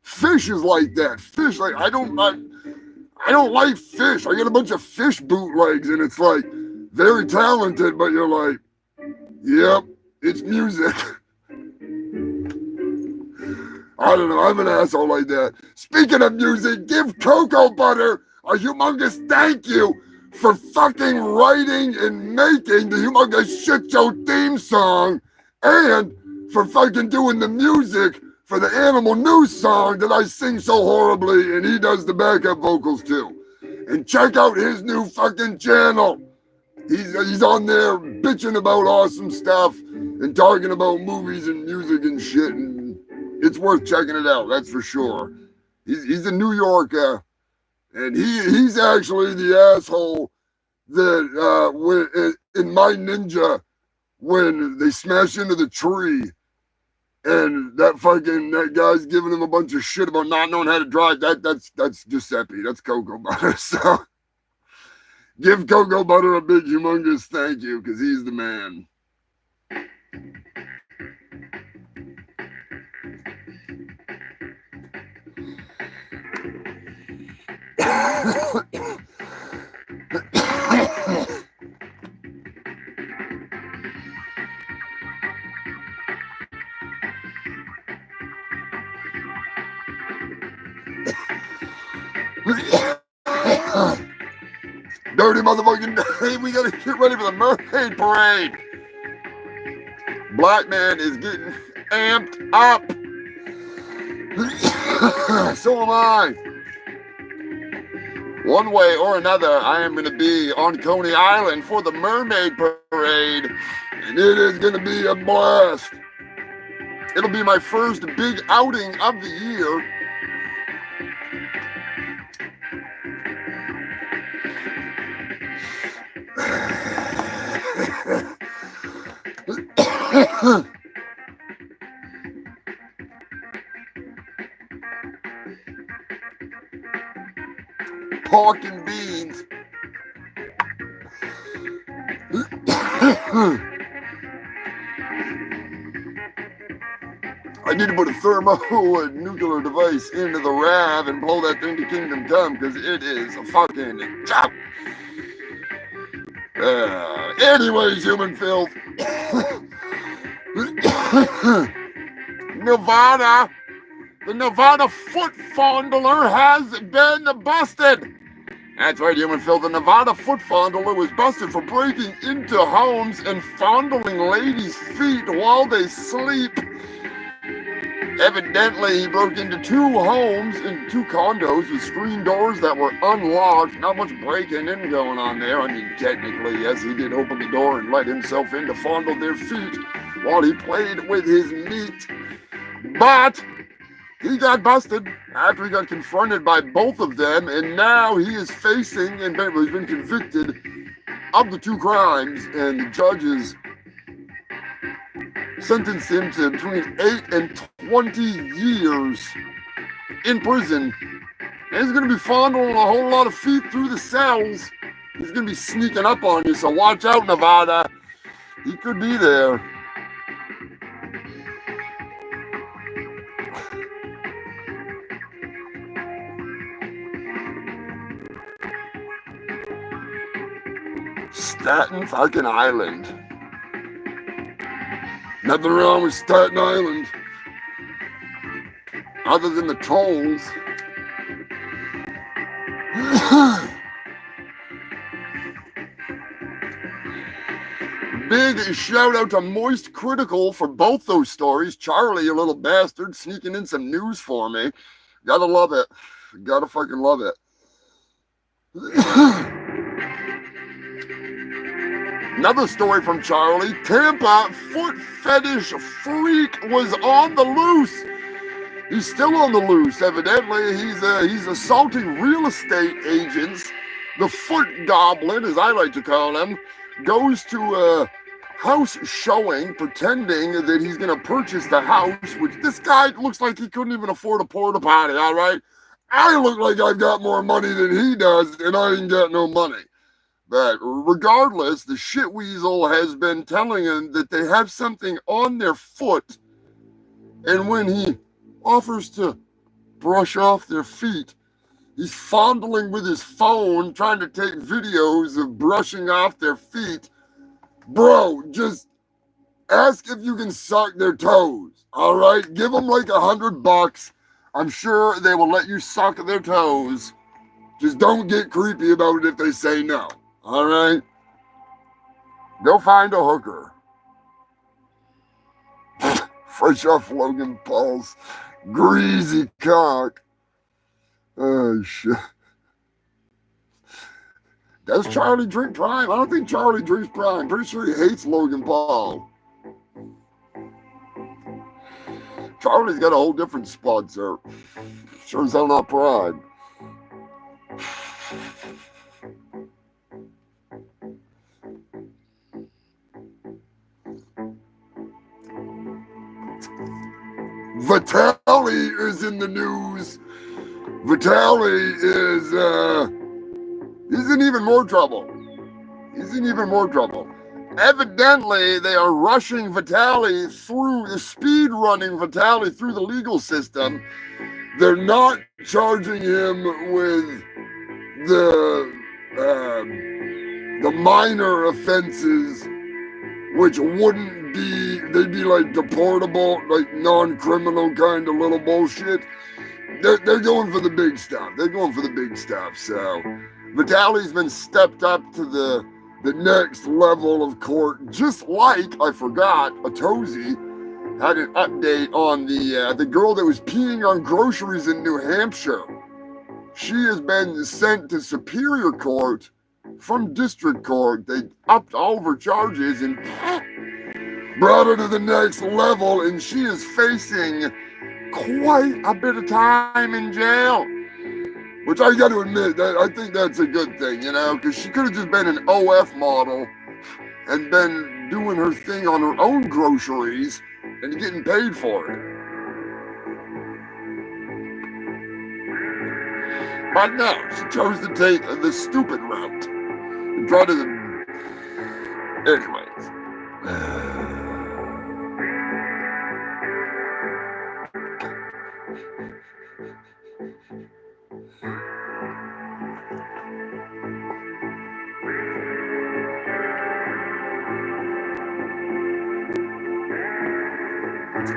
Fish is like that. Fish, like, I don't like Fish. I get a bunch of Fish bootlegs, and it's like, very talented, but you're like, yep, it's music. I don't know. I'm an asshole like that. Speaking of music, give Cocoa Butter a humongous thank you for fucking writing and making the Humongous Shit Show theme song, and for fucking doing the music for the Animal News song that I sing so horribly, and he does the backup vocals too. And check out his new fucking channel. He's on there bitching about awesome stuff and talking about movies and music and shit, and it's worth checking it out, that's for sure. He's in New York, and he's actually the asshole that in My Ninja when they smash into the tree and that guy's giving him a bunch of shit about not knowing how to drive. That's Giuseppe. That's Cocoa Butter. So give Cocoa Butter a big humongous thank you, because he's the man. Dirty motherfucking day. We gotta get ready for the mermaid parade. Black man is getting amped up. So am I. One way or another, I am going to be on Coney Island for the mermaid parade, and it is going to be a blast. It'll be my first big outing of the year. Pork and beans. I need to put a thermonuclear device into the RAV and blow that thing to Kingdom Come, because it is a fucking chop. Anyways, human filth. Nevada. The Nevada foot fondler has been busted. That's right, human filth. The Nevada foot fondler was busted for breaking into homes and fondling ladies' feet while they sleep. Evidently, he broke into 2 homes and 2 condos with screen doors that were unlocked. Not much breaking in going on there. I mean, technically, yes, he did open the door and let himself in to fondle their feet while he played with his meat. But he got busted after he got confronted by both of them, and now he is facing and has been convicted of the 2 crimes, and the judges sentenced him to between 8 and 20 years in prison. And he's going to be fondling a whole lot of feet through the cells. He's going to be sneaking up on you, so watch out, Nevada. He could be there. Staten fucking Island. Nothing wrong with Staten Island, other than the tolls. Big shout out to Moist Critical for both those stories. Charlie, you little bastard, sneaking in some news for me. Gotta love it. Gotta fucking love it. Another story from Charlie. Tampa foot fetish freak was on the loose. He's still on the loose, evidently. He's assaulting real estate agents. The foot goblin, as I like to call him, goes to a house showing, pretending that he's going to purchase the house, which this guy looks like he couldn't even afford a porta potty, all right? I look like I've got more money than he does, and I ain't got no money. But regardless, the shit weasel has been telling him that they have something on their foot, and when he offers to brush off their feet, he's fondling with his phone, trying to take videos of brushing off their feet. Bro, just ask if you can suck their toes, all right? Give them like $100. I'm sure they will let you suck their toes. Just don't get creepy about it if they say no. All right? Go find a hooker. Fresh off Logan Paul's greasy cock. Oh, shit. Does Charlie drink Prime? I don't think Charlie drinks Prime. Pretty sure he hates Logan Paul. Charlie's got a whole different sponsor. Sure as hell not Prime. Vitali is in the news. Vitali is, he's in even more trouble. He's in even more trouble. Evidently, they are rushing Vitali through, the speed running Vitali through the legal system. They're not charging him with the minor offenses, which wouldn't be, they'd be like deportable, like non-criminal kind of little bullshit. They're going for the big stuff. They're going for the big stuff. So Vitali's been stepped up to the next level of court, just like, I forgot, Atosi had an update on the girl that was peeing on groceries in New Hampshire. She has been sent to Superior Court from District Court. They upped all of her charges and brought her to the next level, and she is facing quite a bit of time in jail. Which I got to admit, that I think that's a good thing, you know, because she could have just been an OF model and been doing her thing on her own groceries and getting paid for it. But no, she chose to take the stupid route and try to... Anyways.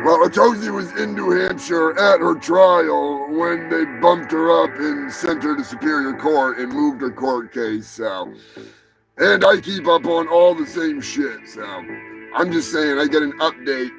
Well, Atosi was in New Hampshire at her trial when they bumped her up and sent her to Superior Court and moved her court case, so. And I keep up on all the same shit, so. I'm just saying, I get an update.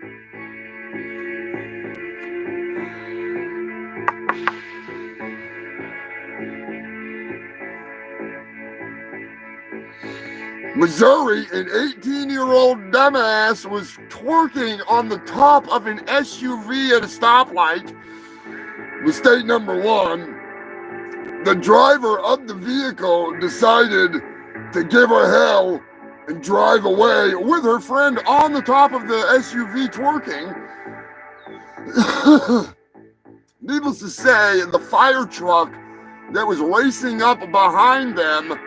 Missouri, an 18-year-old dumbass was twerking on the top of an SUV at a stoplight. Mistake number one. The driver of the vehicle decided to give her hell and drive away with her friend on the top of the SUV twerking. Needless to say, the fire truck that was racing up behind them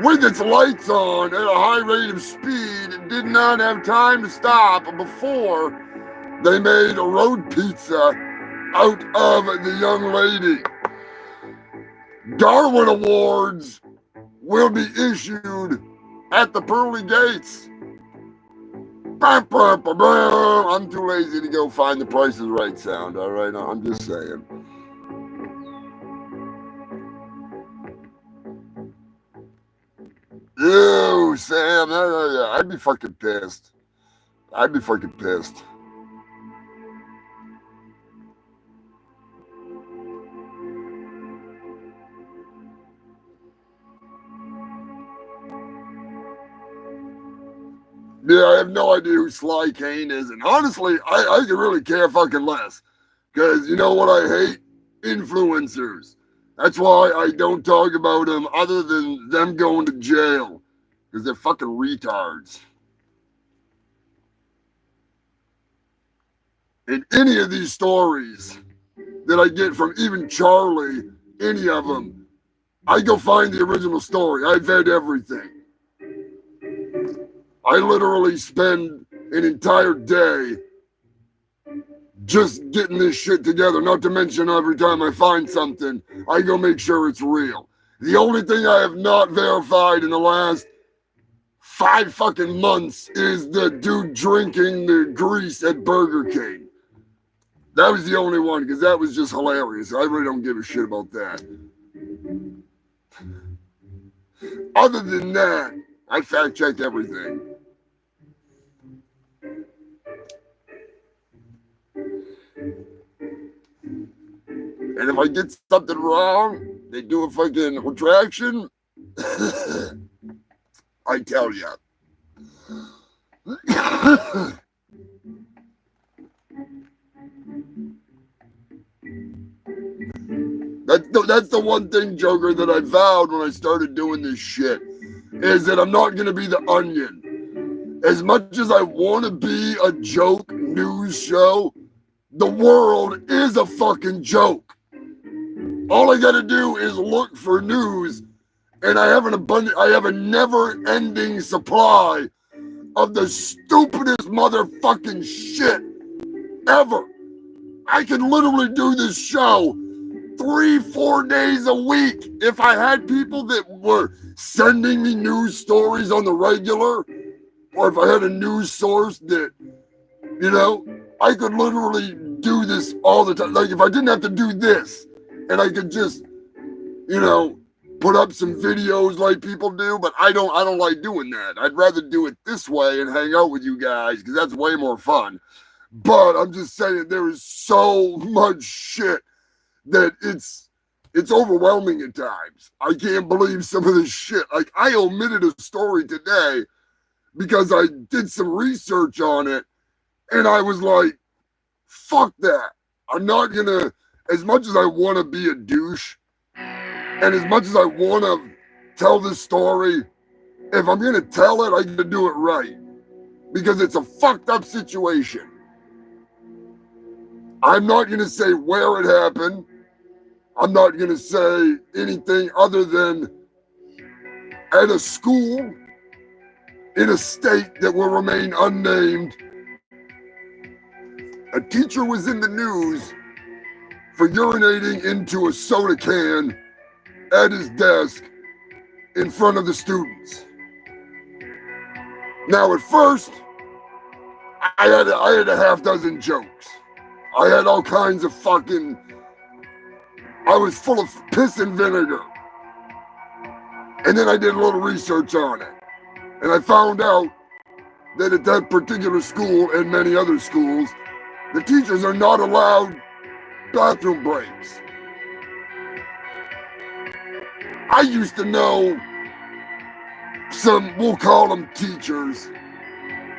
with its lights on at a high rate of speed did not have time to stop before they made a road pizza out of the young lady. Darwin Awards will be issued at the pearly gates. I'm too lazy to go find the Price is Right sound, all right? I'm just saying. Ew, Sam, I'd be fucking pissed. I'd be fucking pissed. Yeah, I have no idea who Sly Kane is, and honestly, I could really care fucking less. Because you know what I hate? Influencers. That's why I don't talk about them other than them going to jail. Because they're fucking retards. And any of these stories that I get from even Charlie, any of them, I go find the original story. I vet everything. I literally spend an entire day just getting this shit together, not to mention every time I find something, I go make sure it's real. The only thing I have not verified in the last 5 fucking months is the dude drinking the grease at Burger King. That was the only one, because that was just hilarious. I really don't give a shit about that. Other than that, I fact-checked everything. And if I get something wrong, they do a fucking retraction. I tell ya. That's the one thing, Joker, that I vowed when I started doing this shit, is that I'm not going to be the Onion. As much as I want to be a joke news show, the world is a fucking joke. All I gotta do is look for news, and I have a never-ending supply of the stupidest motherfucking shit ever. I can literally do this show 3-4 days a week if I had people that were sending me news stories on the regular, or if I had a news source that, you know, I could literally do this all the time. Like if I didn't have to do this and I could just, you know, put up some videos like people do, but I don't like doing that. I'd rather do it this way and hang out with you guys because that's way more fun. But I'm just saying there is so much shit that it's overwhelming at times. I can't believe some of this shit. Like I omitted a story today because I did some research on it and I was like, fuck that. I'm not gonna, as much as I want to be a douche and as much as I want to tell this story, if I'm gonna tell it, I gotta do it right because it's a fucked up situation. I'm not gonna say where it happened. I'm not gonna say anything other than at a school in a state that will remain unnamed. A teacher was in the news for urinating into a soda can at his desk in front of the students. Now, at first, I had a half dozen jokes. I had all kinds of fucking... I was full of piss and vinegar. And then I did a little research on it. And I found out that at that particular school and many other schools, the teachers are not allowed bathroom breaks. I used to know some, we'll call them teachers,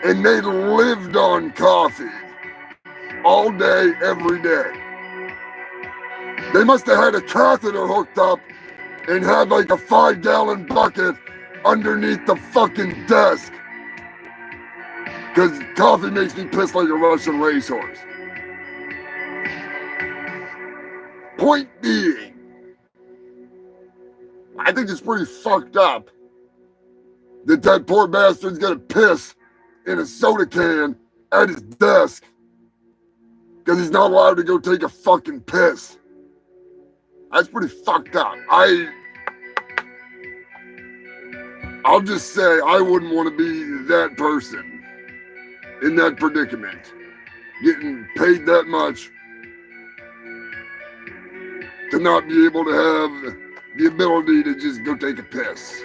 and they lived on coffee all day, every day. They must have had a catheter hooked up and had like a 5-gallon bucket underneath the fucking desk. Because coffee makes me piss like a Russian racehorse. Point being, I think it's pretty fucked up that poor bastard's gonna piss in a soda can at his desk because he's not allowed to go take a fucking piss. That's pretty fucked up. I'll just say I wouldn't want to be that person in that predicament, getting paid that much to not be able to have the ability to just go take a piss.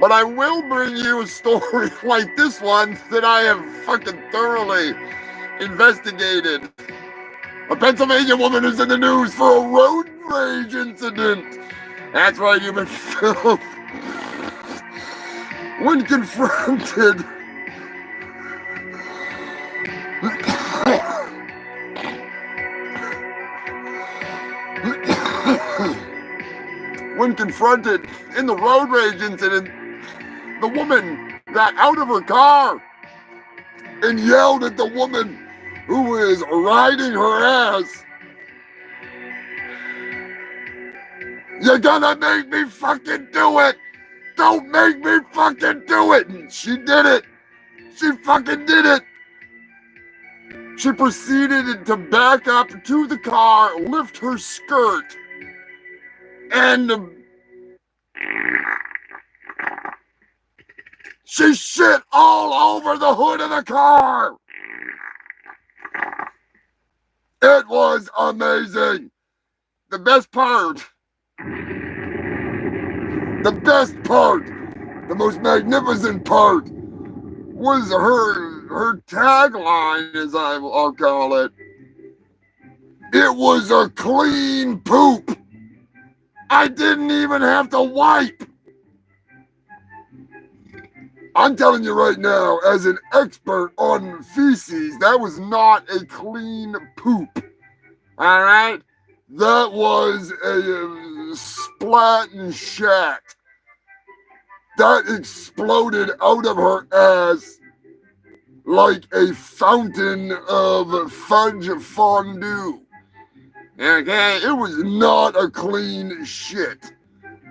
But I will bring you a story like this one that I have fucking thoroughly investigated. A Pennsylvania woman is in the news for a road rage incident. That's right, human filth. When confronted in the road rage incident, the woman got out of her car and yelled at the woman who was riding her ass, "You're gonna make me fucking do it! Don't make me fucking do it!" And she did it. She fucking did it. She proceeded to back up to the car, lift her skirt, and she shit all over the hood of the car. It was amazing. The best part, the most magnificent part was her tagline, as I'll call it. It was a clean poop. I didn't even have to wipe. I'm telling you right now, as an expert on feces, that was not a clean poop. All right? That was a splat and shat that exploded out of her ass like a fountain of fudge fondue. Okay, it was not a clean shit.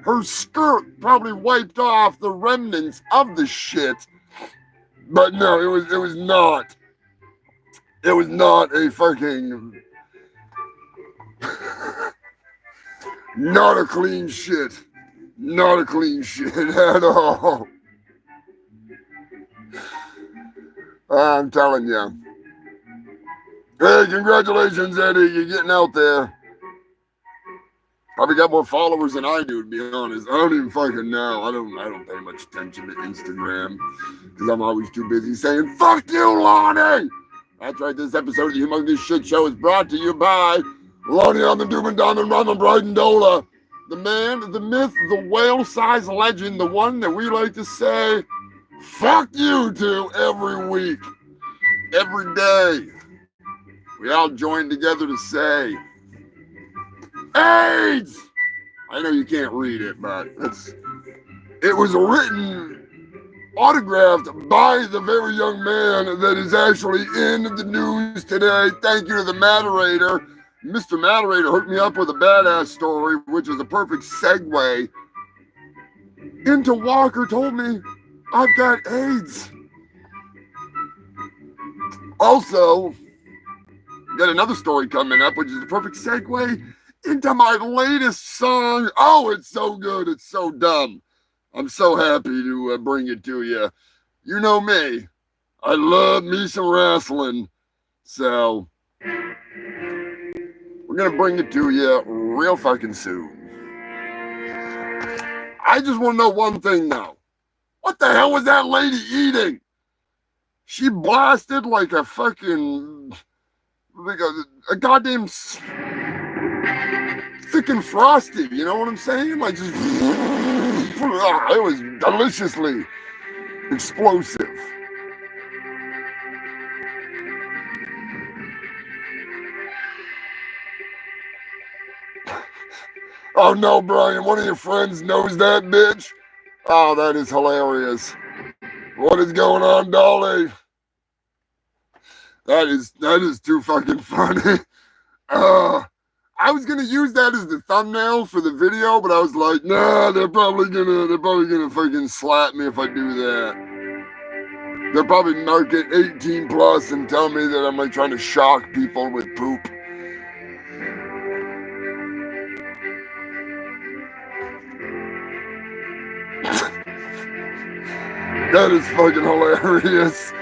Her skirt probably wiped off the remnants of the shit, but no, it was not. It was not a fucking not a clean shit. Not a clean shit at all. I'm telling you. Hey, congratulations, Eddie. You're getting out there. Probably got more followers than I do, to be honest. I don't even fucking know. I don't pay much attention to Instagram because I'm always too busy saying, fuck you, Lonnie! That's right, this episode of the Humongous Shit Show is brought to you by Lonnie on the Doom and Diamond Ramen Bridendola. The man, the myth, the whale-sized legend, the one that we like to say, fuck you to every week, every day. We all join together to say, AIDS! I know you can't read it, but it was written, autographed by the very young man that is actually in the news today. Thank you to the moderator. Mr. Moderator hooked me up with a badass story, which is a perfect segue into Walker told me I've got AIDS. Also, got another story coming up, which is the perfect segue into my latest song. Oh, it's so good. It's so dumb. I'm so happy to bring it to you. You know me. I love me some wrestling. So, we're going to bring it to you real fucking soon. I just want to know one thing now. What the hell was that lady eating? She blasted like a fucking, like a goddamn thick and frosty, you know what I'm saying? Like just, it was deliciously explosive. Oh no, Brian, one of your friends knows that bitch? Oh, that is hilarious. What is going on, Dolly? That is too fucking funny. I was gonna use that as the thumbnail for the video, but I was like, nah, they're probably gonna fucking slap me if I do that. They'll probably mark it 18 plus and tell me that I'm like trying to shock people with poop. That is fucking hilarious.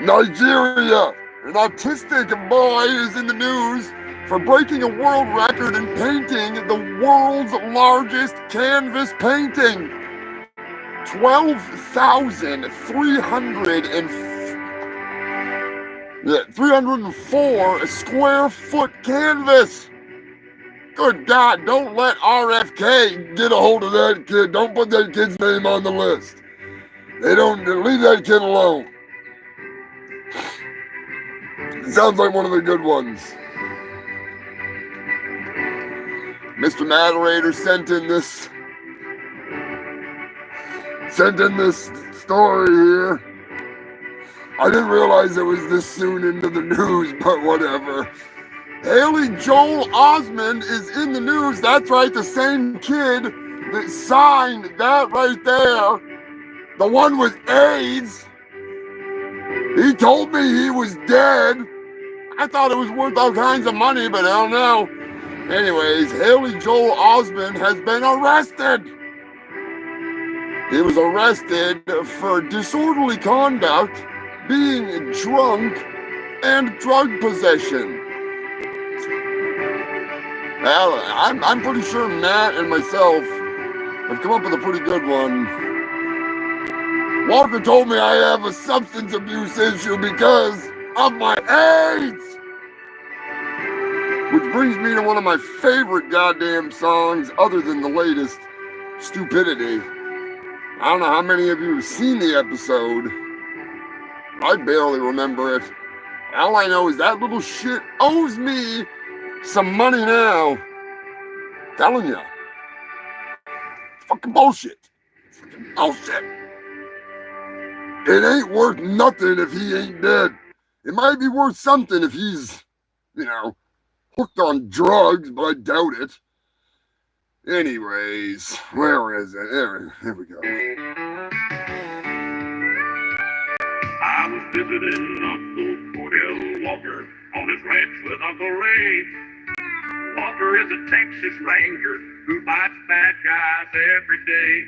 Nigeria, an autistic boy is in the news for breaking a world record in painting the world's largest canvas painting. 304 square foot canvas. Good God, don't let RFK get a hold of that kid. Don't put that kid's name on the list. Leave that kid alone. It sounds like one of the good ones. Mr. Moderator sent in this story here. I didn't realize it was this soon into the news, but whatever. Haley Joel Osment is in the news. That's right, the same kid that signed that right there. The one with AIDS. He told me he was dead. I thought it was worth all kinds of money, but I don't know. Anyways, Haley Joel Osment has been arrested. He was arrested for disorderly conduct, being drunk, and drug possession. Well, I'm pretty sure Matt and myself have come up with a pretty good one. Walker told me I have a substance abuse issue because of my AIDS. Which brings me to one of my favorite goddamn songs other than the latest, Stupidity. I don't know how many of you have seen the episode. I barely remember it. All I know is that little shit owes me some money now. Telling you. Fucking bullshit. Bullshit. It ain't worth nothing if he ain't dead. It might be worth something if he's, hooked on drugs, but I doubt it. Anyways, where is it? Here we go. I was visiting Uncle Cordell Walker on his ranch with Uncle Ray. Walker is a Texas Ranger who bites bad guys every day.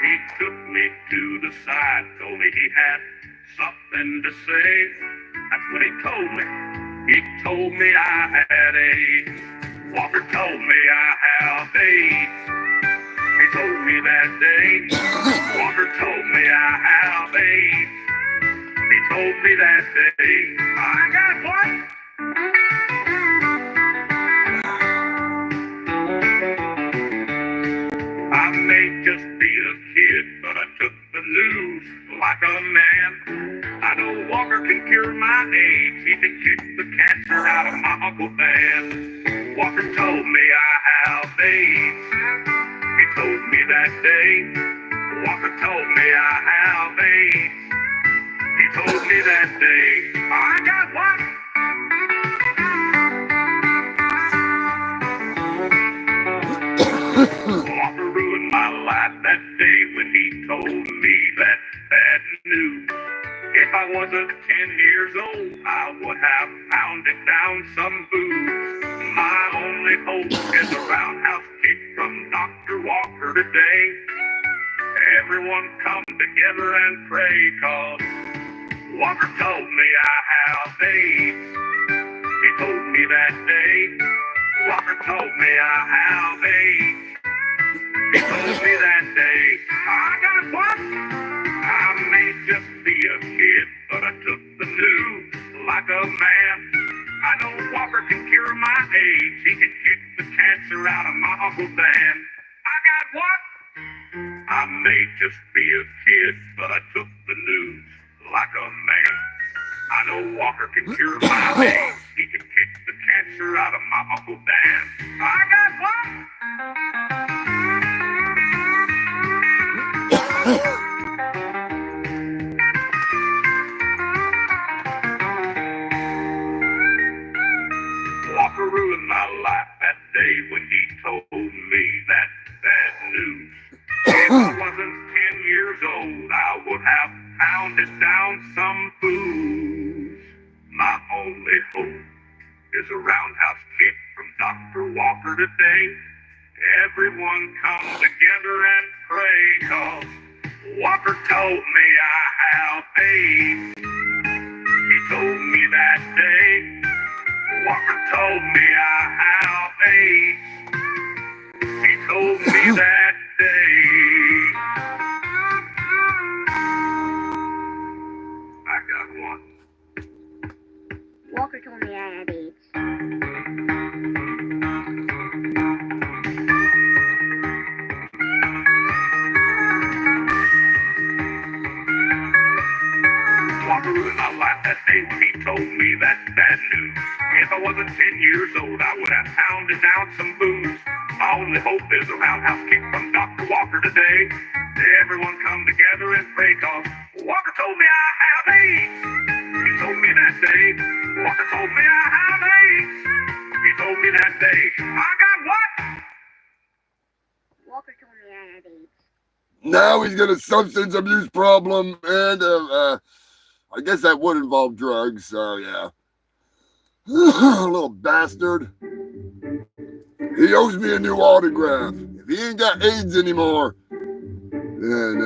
He took me to the side, told me he had something to say. That's what he told me. He told me I had AIDS. Walker told me I have AIDS. He told me that day. Walker told me I have AIDS. He told me that day. I got what? I may just be a kid, but I took the news like a man. I know Walker can cure my AIDS. He can kick the cancer out of my Uncle Dan. Walker told me I have AIDS. He told me that day. Walker told me I have AIDS. He told me that day. I got what? Walker ruined my life that day when he told me that bad news. If I wasn't 10 years old, I would have pounded down some booze. My only hope is a roundhouse kick from Dr. Walker today. Everyone come together and pray, 'cause Walker told me I have AIDS. He told me that day. Walker told me I have AIDS. He told me that day. I got what? I may just be a kid, but I took the news like a man. I know Walker can cure my AIDS. He can kick the cancer out of my Uncle Dan. I got what? I may just be a kid, but I took the news like a man. I know Walker can cure my AIDS. He can kick the cancer out of my Uncle Dan. I got what? Walker ruined my life that day when he told me that bad news. If I wasn't 10 years old, I would have pounded down some booze. My only hope is a roundhouse kick from Dr. Walker today. Everyone come together and pray, 'cause Walker told me I have AIDS. He told me that day. Walker told me I have AIDS. He told me that day. I got one. Walker told me I had AIDS. Walker ruined my life that day when he told me that bad news. If I wasn't 10 years old, I would have pounded down some booze. My only hope is a roundhouse kick from Dr. Walker today. Everyone come together and pray, 'cause Walker told me I have AIDS. He told me that day. Walker told me I have AIDS. He told me that day. I got what? Walker told me I had AIDS. Now he's got a substance abuse problem, and I guess that would involve drugs, so yeah. Little bastard. He owes me a new autograph. If he ain't got AIDS anymore, then,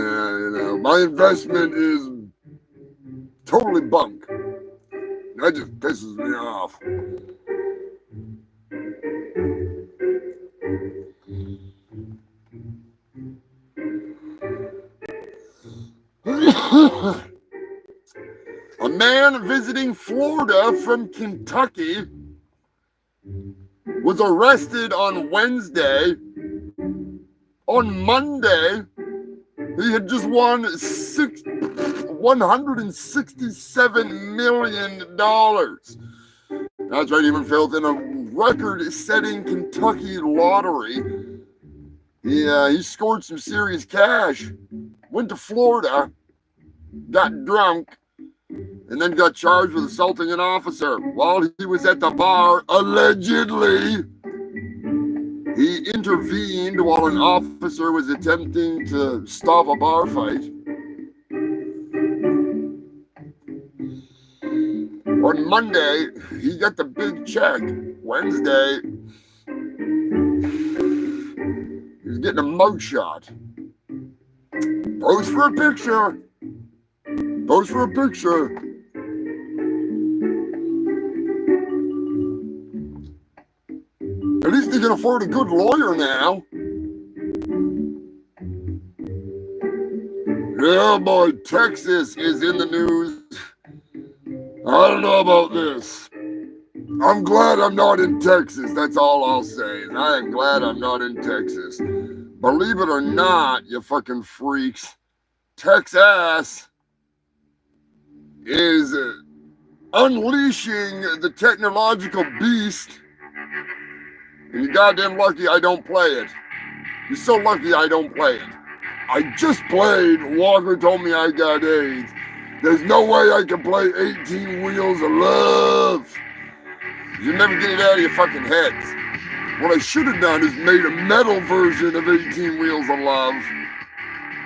my investment is totally bunk. That just pisses me off. A man visiting Florida from Kentucky was arrested on Wednesday. On Monday, he had just won $167 million. That's right, even filth in a record-setting Kentucky lottery. He scored some serious cash, went to Florida, got drunk, and then got charged with assaulting an officer while he was at the bar, allegedly. He intervened while an officer was attempting to stop a bar fight. On Monday, he got the big check. Wednesday, he was getting a mugshot. Pose for a picture. Pose for a picture. At least he can afford a good lawyer now. Yeah, boy, Texas is in the news. I don't know about this. I'm glad I'm not in Texas. That's all I'll say. I am glad I'm not in Texas. Believe it or not, you fucking freaks, Texas is unleashing the technological beast. And you're goddamn lucky I don't play it. You're so lucky I don't play it. I just played Walker Told Me I Got AIDS. There's no way I can play 18 Wheels of Love. You never get it out of your fucking heads. What I should have done is made a metal version of 18 Wheels of Love.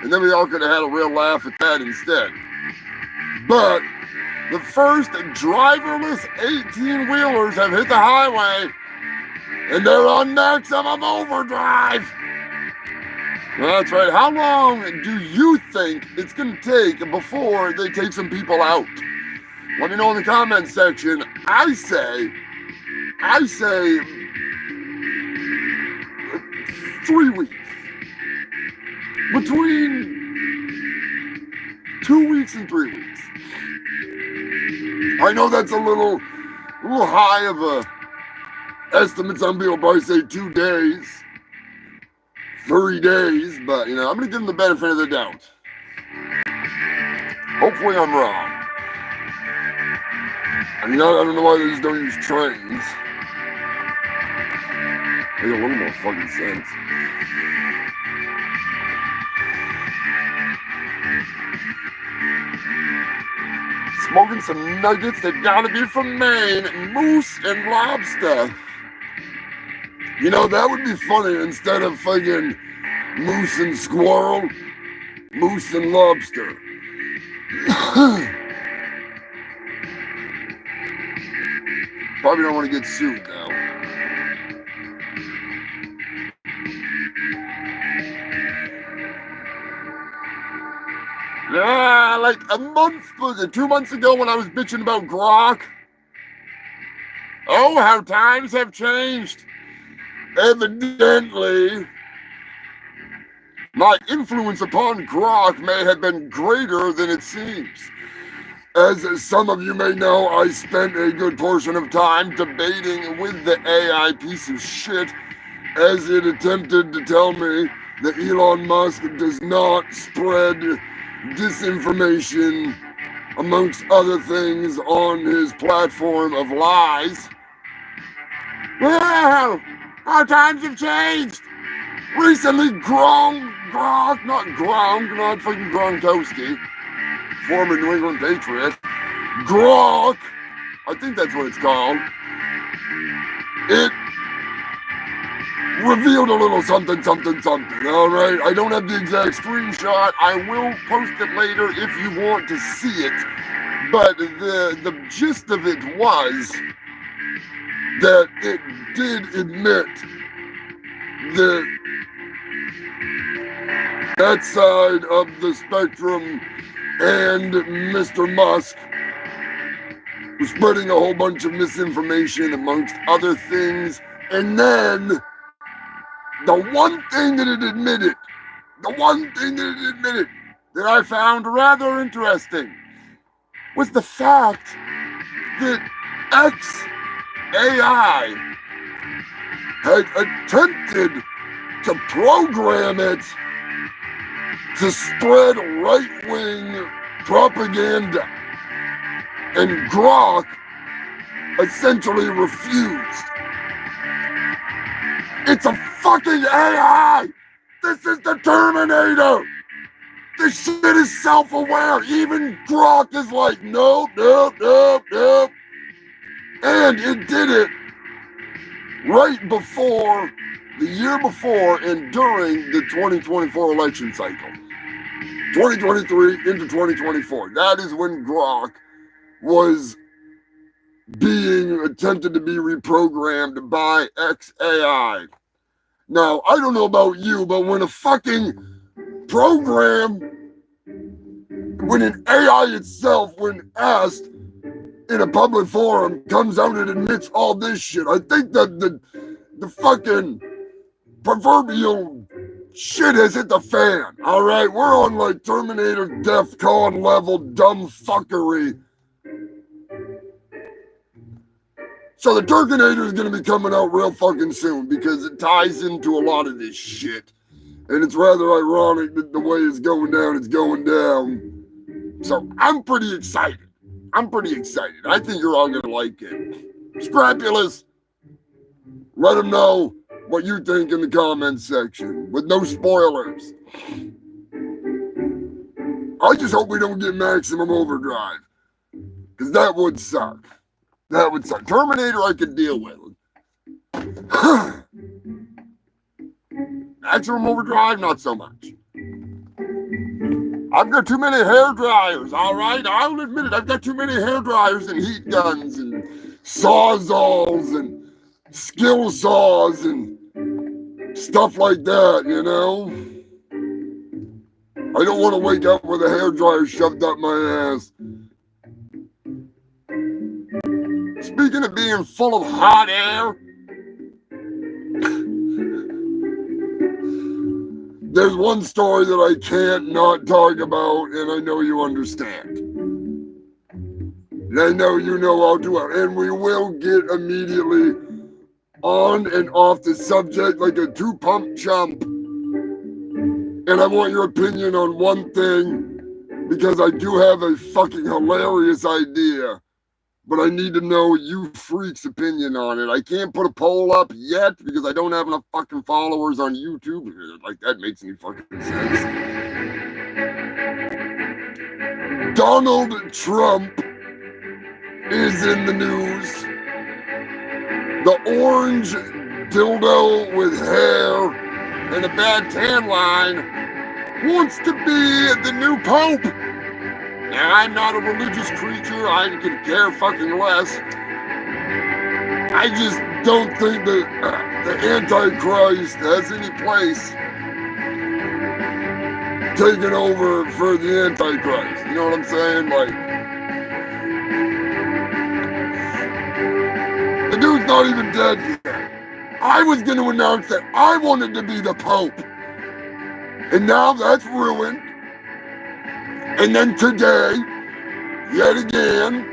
And then we all could have had a real laugh at that instead. But the first driverless 18-wheelers have hit the highway. And they're on maximum overdrive. That's right. How long do you think it's going to take before they take some people out? Let me know in the comments section. I say 3 weeks. Between 2 weeks and 3 weeks. I know that's a little high of a estimate. Some people probably say 2 days. 3 days, but I'm gonna give them the benefit of the doubt. Hopefully I'm wrong. I don't know why they just don't use trains. Make a little more fucking sense. Smoking some nuggets, they gotta be from Maine. Moose and lobster. That would be funny instead of fucking moose and squirrel, moose and lobster. Probably don't want to get sued now. Yeah, like was it 2 months ago when I was bitching about grok? Oh, how times have changed. Evidently, my influence upon grok may have been greater than it seems. As some of you may know, I spent a good portion of time debating with the AI piece of shit as it attempted to tell me that Elon Musk does not spread disinformation, amongst other things, on his platform of lies. Well, our times have changed. Recently, not fucking Gronkowski, former New England Patriot, Gronk, I think that's what it's called. It revealed a little something, all right? I don't have the exact screenshot. I will post it later if you want to see it. But the gist of it was that it did admit that side of the spectrum and Mr. Musk was spreading a whole bunch of misinformation amongst other things. And then the one thing that it admitted that I found rather interesting was the fact that XAI had attempted to program it to spread right-wing propaganda, and Grok essentially refused. It's a fucking AI! This is the Terminator! This shit is self-aware. Even Grok is like, nope, nope, nope, nope. And it did it right before, the year before and during the 2024 election cycle. 2023 into 2024. That is when Grok was being attempted to be reprogrammed by XAI. Now, I don't know about you, but when a fucking program, when an AI itself, when asked in a public forum, comes out and admits all this shit, I think that the fucking proverbial shit has hit the fan, all right? We're on like Terminator DEFCON level dumb fuckery. So the Terminator is going to be coming out real fucking soon because it ties into a lot of this shit. And it's rather ironic that the way it's going down, it's going down. So I'm pretty excited. I think you're all going to like it. Scrapulous, let them know what you think in the comments section with no spoilers. I just hope we don't get maximum overdrive because that would suck. Terminator I could deal with. Maximum overdrive, not so much. I've got too many hair dryers, all right? I'll admit it. I've got too many hair dryers and heat guns and sawzalls and skill saws and stuff like that, you know? I don't want to wake up with a hair dryer shoved up my ass. Speaking of being full of hot air, there's one story that I can't not talk about, and I know you understand. And I know you know all too well. And we will get immediately on and off the subject like a two-pump chump. And I want your opinion on one thing, because I do have a fucking hilarious idea. But I need to know you freaks' opinion on it. I can't put a poll up yet because I don't have enough fucking followers on YouTube. Like, that makes any fucking sense. Donald Trump is in the news. The orange dildo with hair and a bad tan line wants to be the new pope. Now, I'm not a religious creature. I could care fucking less. I just don't think that the Antichrist has any place taking over for the Antichrist. You know what I'm saying? Like, the dude's not even dead yet. I was going to announce that I wanted to be the Pope. And now that's ruined. And then today, yet again,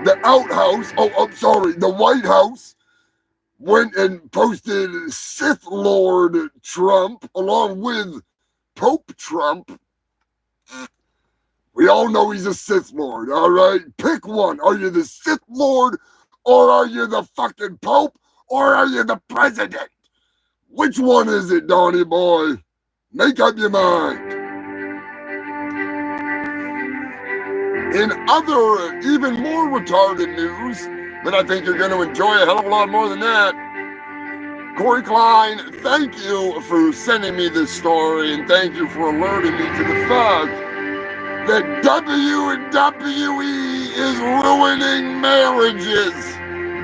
the the White House went and posted Sith Lord Trump along with Pope Trump. We all know he's a Sith Lord, all right? Pick one. Are you the Sith Lord, or are you the fucking Pope, or are you the President? Which one is it, Donnie boy? Make up your mind. In other, even more retarded news, but I think you're going to enjoy a hell of a lot more than that, Corey Klein, thank you for sending me this story, and thank you for alerting me to the fact that WWE is ruining marriages.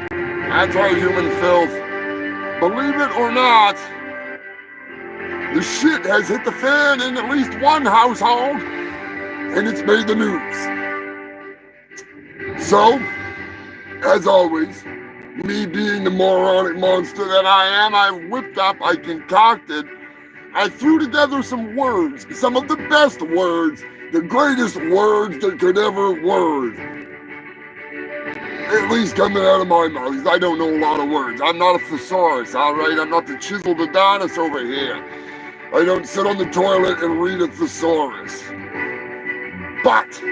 That's right, human filth. Believe it or not, the shit has hit the fan in at least one household, and it's made the news. So, as always, me being the moronic monster that I am, I concocted, I threw together some words, some of the best words, the greatest words that could ever word. At least coming out of my mouth, because I don't know a lot of words. I'm not a thesaurus, all right? I'm not the chiseled Adonis over here. I don't sit on the toilet and read a thesaurus. But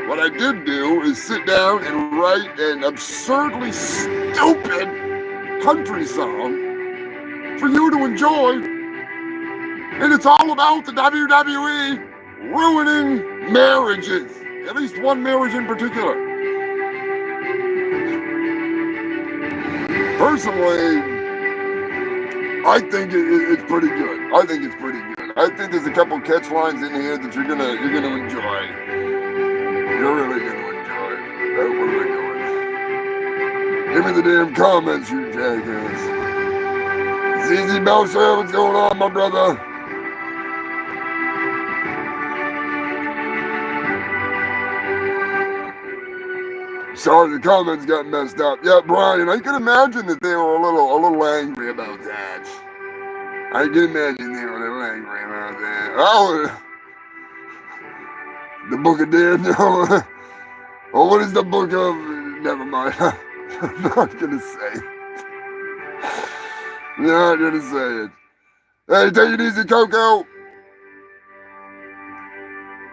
what I did do is sit down and write an absurdly stupid country song for you to enjoy. And it's all about the WWE ruining marriages. At least one marriage in particular. Personally, I think it's pretty good. I think it's pretty good. I think there's a couple catch lines in here that you're gonna enjoy. You're really gonna enjoy. What are we doing? Give me the damn comments, you jackass. ZZ Belcher, what's going on, my brother? Sorry, the comments got messed up. Yeah, Brian, I can imagine that they were a little angry about that. I can imagine they were a little angry about that. Oh, the Book of Daniel. Oh, what is the Book of? Never mind. I'm not gonna say it. Not gonna say it. Hey, take it easy, Coco.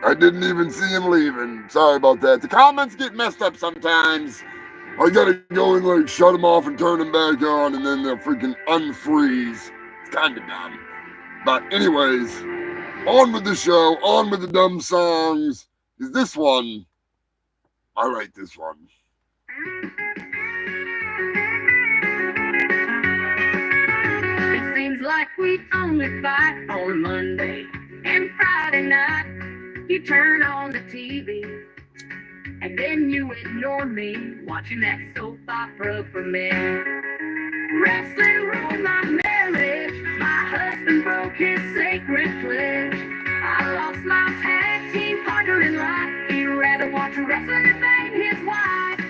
I didn't even see him leaving. Sorry about that. The comments get messed up sometimes. I gotta go and like shut them off and turn them back on, and then they'll freaking unfreeze. It's kind of dumb. But anyways, on with the show, on with the dumb songs. Is this one? I write this one. It seems like we only fight on Monday and Friday night. You turn on the TV, and then you ignore me, watching that soap opera for me. Wrestling ruined my marriage. My husband broke his sacred pledge. I lost my tag team partner in life. He'd rather watch wrestling than bang his wife.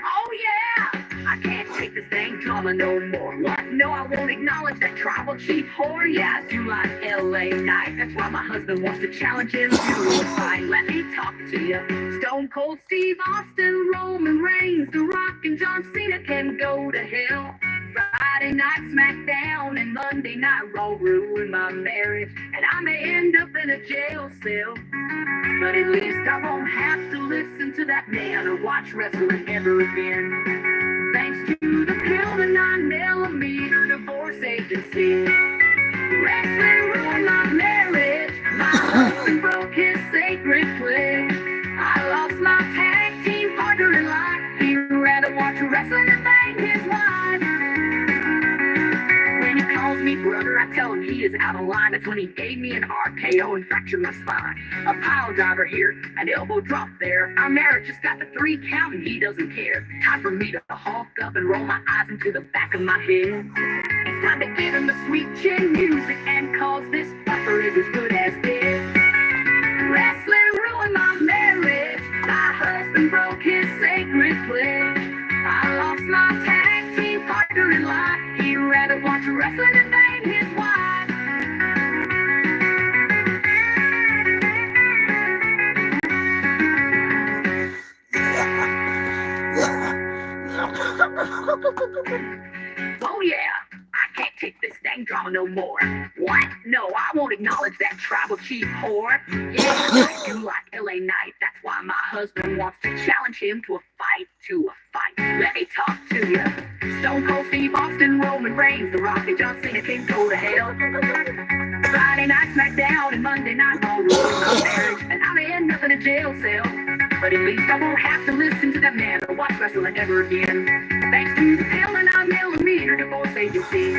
Oh yeah, I can't take this dang drama no more. What? No, I won't acknowledge that tribal chief whore. Yeah, I do like LA Knight. That's why my husband wants to challenge him to a fight. Let me talk to you. Stone Cold Steve Austin, Roman Reigns, The Rock and John Cena can go to hell. Friday night SmackDown and Monday night Raw ruin my marriage, and I may end up in a jail cell. But at least I won't have to listen to that man or watch wrestling ever again. Thanks to the pill, the 9mm divorce agency. Wrestling ruined my marriage. My husband broke his sacred pledge. I lost my tag team partner in life. He'd rather watch wrestling than bang his wife. When he calls me brother, I tell him he is out of line. That's when he gave me an RKO and fractured my spine. A pile driver here, an elbow drop there. Our marriage just got the 3 count and he doesn't care. Time for me to hulk up and roll my eyes into the back of my head. It's time to give him the sweet chin music, and cause this buffer is as good as dead. Wrestling ruined my marriage. My husband broke his sacred pledge. I lost my tag team partner in life. He'd rather watch wrestling than bang his wife. Oh yeah, I can't take this dang drama no more. What? No, I won't acknowledge that tribal chief whore. Yeah, I do like LA Knight. That's why my husband wants to challenge him to a fight. Let me talk to you. Stone Cold Steve Austin, Roman Reigns, The Rock and John Cena can go to hell. Friday night SmackDown and Monday night Raw ruin my marriage, and I may end up in a jail cell. But at least I won't have to listen to that man or watch wrestling ever again. Thanks to the pill and 9mm divorce agency.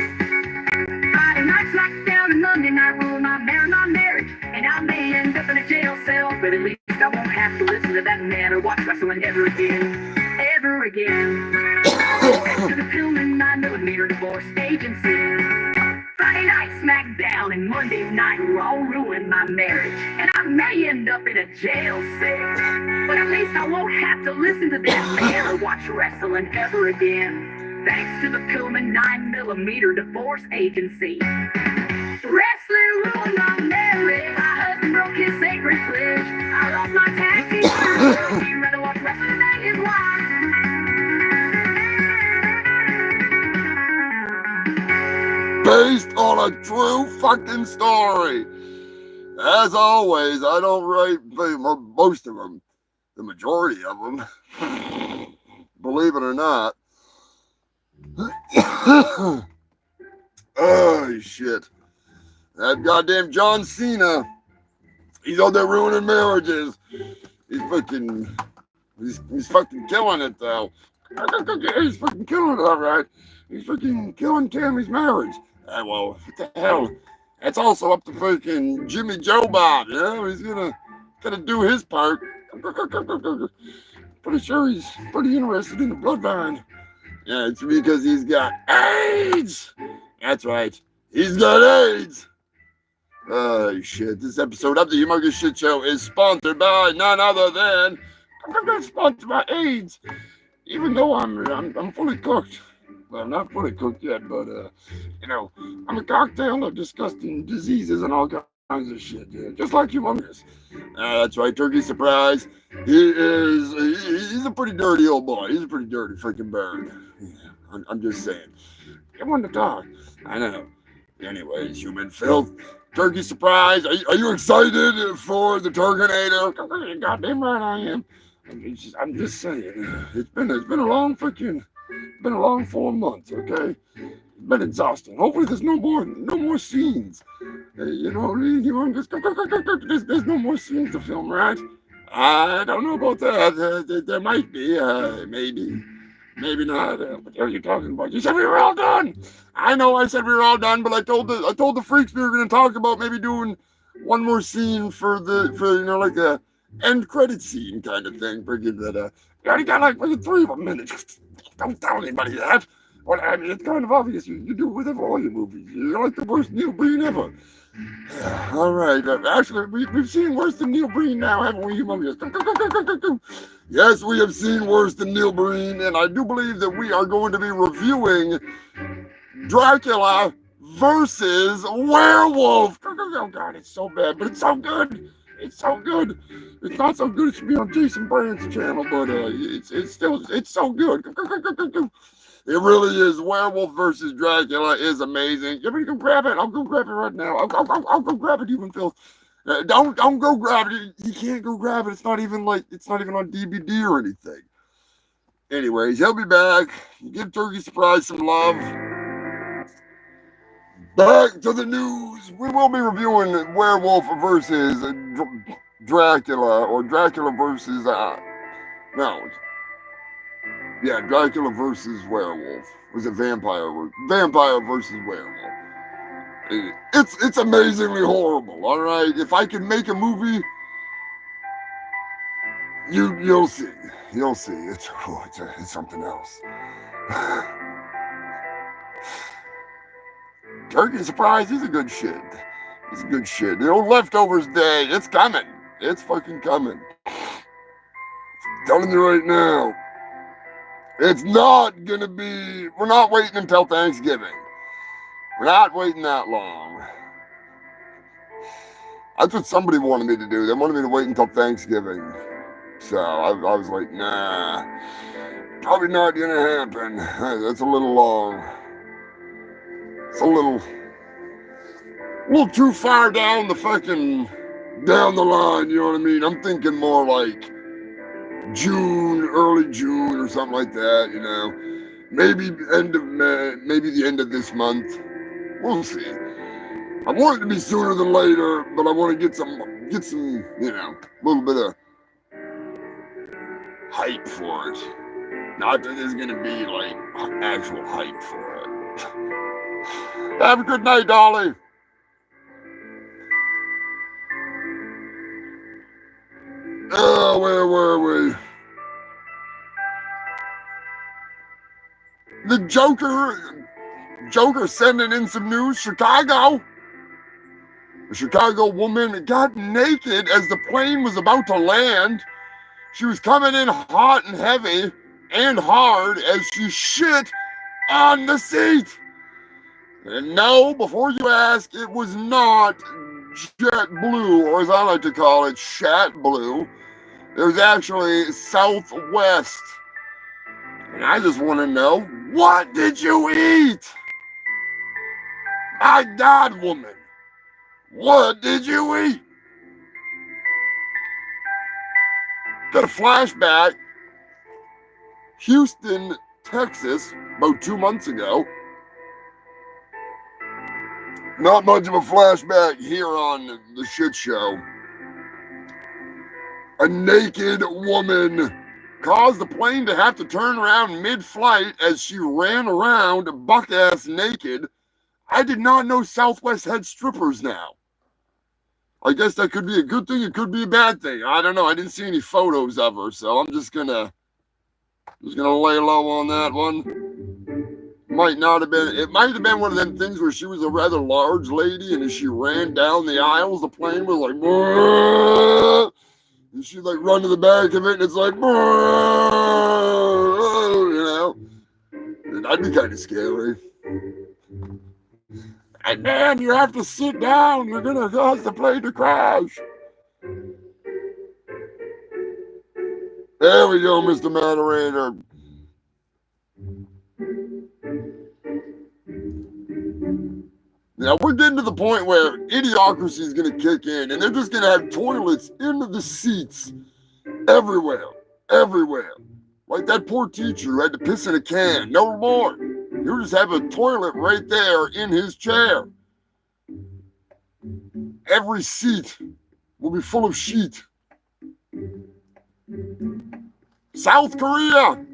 Friday night SmackDown and Monday night ruin my marriage, and I may end up in a jail cell. But at least I won't have to listen to that man or watch wrestling ever again. Ever again. Thanks to the pill and 9mm divorce agency. Friday night SmackDown and Monday night Raw ruin my marriage, and I may end up in a jail cell. But at least I won't have to listen to that man or watch wrestling ever again. Thanks to the Pillman 9mm divorce agency. Wrestling ruined my marriage. My husband broke his sacred pledge. I lost my tag team partner. He'd rather watch wrestling than his wife. Based on a true fucking story. As always, I don't write most of them. The majority of them. Believe it or not. Oh, shit. That goddamn John Cena. He's out there ruining marriages. He's fucking killing it, though. He's fucking killing it, all right. He's fucking killing Tammy's marriage. Well, what the hell? That's also up to fucking Jimmy Joe Bob, you know? He's gonna do his part. Pretty sure he's pretty interested in the bloodline. Yeah, it's because he's got AIDS. That's right. He's got AIDS. Oh, shit. This episode of the Humongous Shit Show is sponsored by none other than... sponsored by AIDS. Even though I'm fully cooked. Well, I'm not fully cooked yet, but, you know, I'm a cocktail of disgusting diseases and all kinds of shit, yeah. Just like Humongous. That's right, Turkey Surprise. He's a pretty dirty old boy. He's a pretty dirty freaking bird. Yeah, I'm just saying. Get one to talk. I know. Anyways, human filth. Turkey Surprise. Are you excited for the Turkinator? Goddamn right I am. I'm just saying. It's been a long 4 months, okay? It's been exhausting. Hopefully there's no more scenes. You know what I mean? There's no more scenes to film, right? I don't know about that. There might be, maybe not. What are you talking about? You said we were all done. I know I said we were all done, but I told the freaks we were going to talk about maybe doing one more scene for like a end credit scene kind of thing. Forget that. You already got like 3 of them minutes. Don't tell anybody that. Well, I mean, it's kind of obvious. You do it with all your movies. You're like the worst Neil Breen ever. All right. Actually, we've seen worse than Neil Breen now, haven't we, Humongous? Yes, we have seen worse than Neil Breen, and I do believe that we are going to be reviewing Dracula versus Werewolf. Oh, God, it's so bad, but it's so good. It's so good. It's not so good. It should be on Jason Brand's channel, but it's so good. It really is. Werewolf versus Dracula is amazing. You want to go grab it? I'll go grab it right now. I'll go grab it, even Phil. Don't go grab it. You can't go grab it. It's not even on DVD or anything. Anyways, he'll be back. Give Turkey Surprise some love. Back to the news. We will be reviewing Werewolf versus Dracula, or Dracula versus Dracula versus Werewolf. Was it Vampire versus Werewolf? It's amazingly horrible. All right, if I can make a movie, you'll see. You'll see. It's something else. Turkey Surprise, he's a good shit. He's a good shit. The old Leftovers Day, it's coming. It's fucking coming. Telling you right now. It's not gonna be, we're not waiting until Thanksgiving. We're not waiting that long. That's what somebody wanted me to do. They wanted me to wait until Thanksgiving. So I was like, nah, probably not gonna happen. That's a little long. It's a little too far down the line, you know what I mean? I'm thinking more like June, early June or something like that, you know. Maybe end of May, maybe the end of this month. We'll see. I want it to be sooner than later, but I want to get some, you know, a little bit of hype for it. Not that there's gonna be like actual hype for it. Have a good night, Dolly. Oh, where were we? The Joker sending in some news. Chicago. A Chicago woman got naked as the plane was about to land. She was coming in hot and heavy and hard as she shit on the seat. And no, before you ask, it was not jet blue, or as I like to call it, shat blue. It was actually Southwest. And I just want to know, what did you eat? My God, woman, what did you eat? Got a flashback. Houston, Texas, about 2 months ago. Not much of a flashback here on the Shit Show. A naked woman caused the plane to have to turn around mid-flight as she ran around buck-ass naked. I did not know Southwest had strippers now. I guess that could be a good thing. It could be a bad thing. I don't know. I didn't see any photos of her, so I'm just gonna lay low on that one. Might not have been. It might have been one of them things where she was a rather large lady, and as she ran down the aisles, the plane was like, "Bruh!" And she like run to the back of it, and it's like, "Bruh!" You know, and that'd be kind of scary. And man, you have to sit down. You're gonna cause the plane to crash. There we go, Mr. Moderator. Now we're getting to the point where idiocracy is gonna kick in, and they're just gonna have toilets into the seats everywhere, everywhere. Like that poor teacher who had to piss in a can. No more. You just have a toilet right there in his chair. Every seat will be full of sheet. South Korea,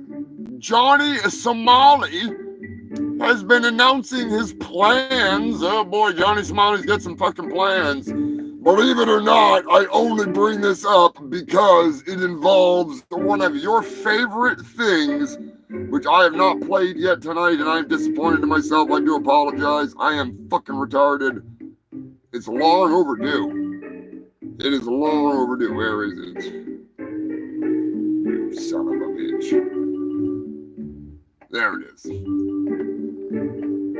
Johnny Somali has been announcing his plans. Oh boy, Johnny Somali's got some fucking plans. Believe it or not, I only bring this up because it involves one of your favorite things, which I have not played yet tonight, and I'm disappointed in myself. I do apologize. I am fucking retarded. It's long overdue. It is long overdue. Where is it? You son of a bitch. There it is.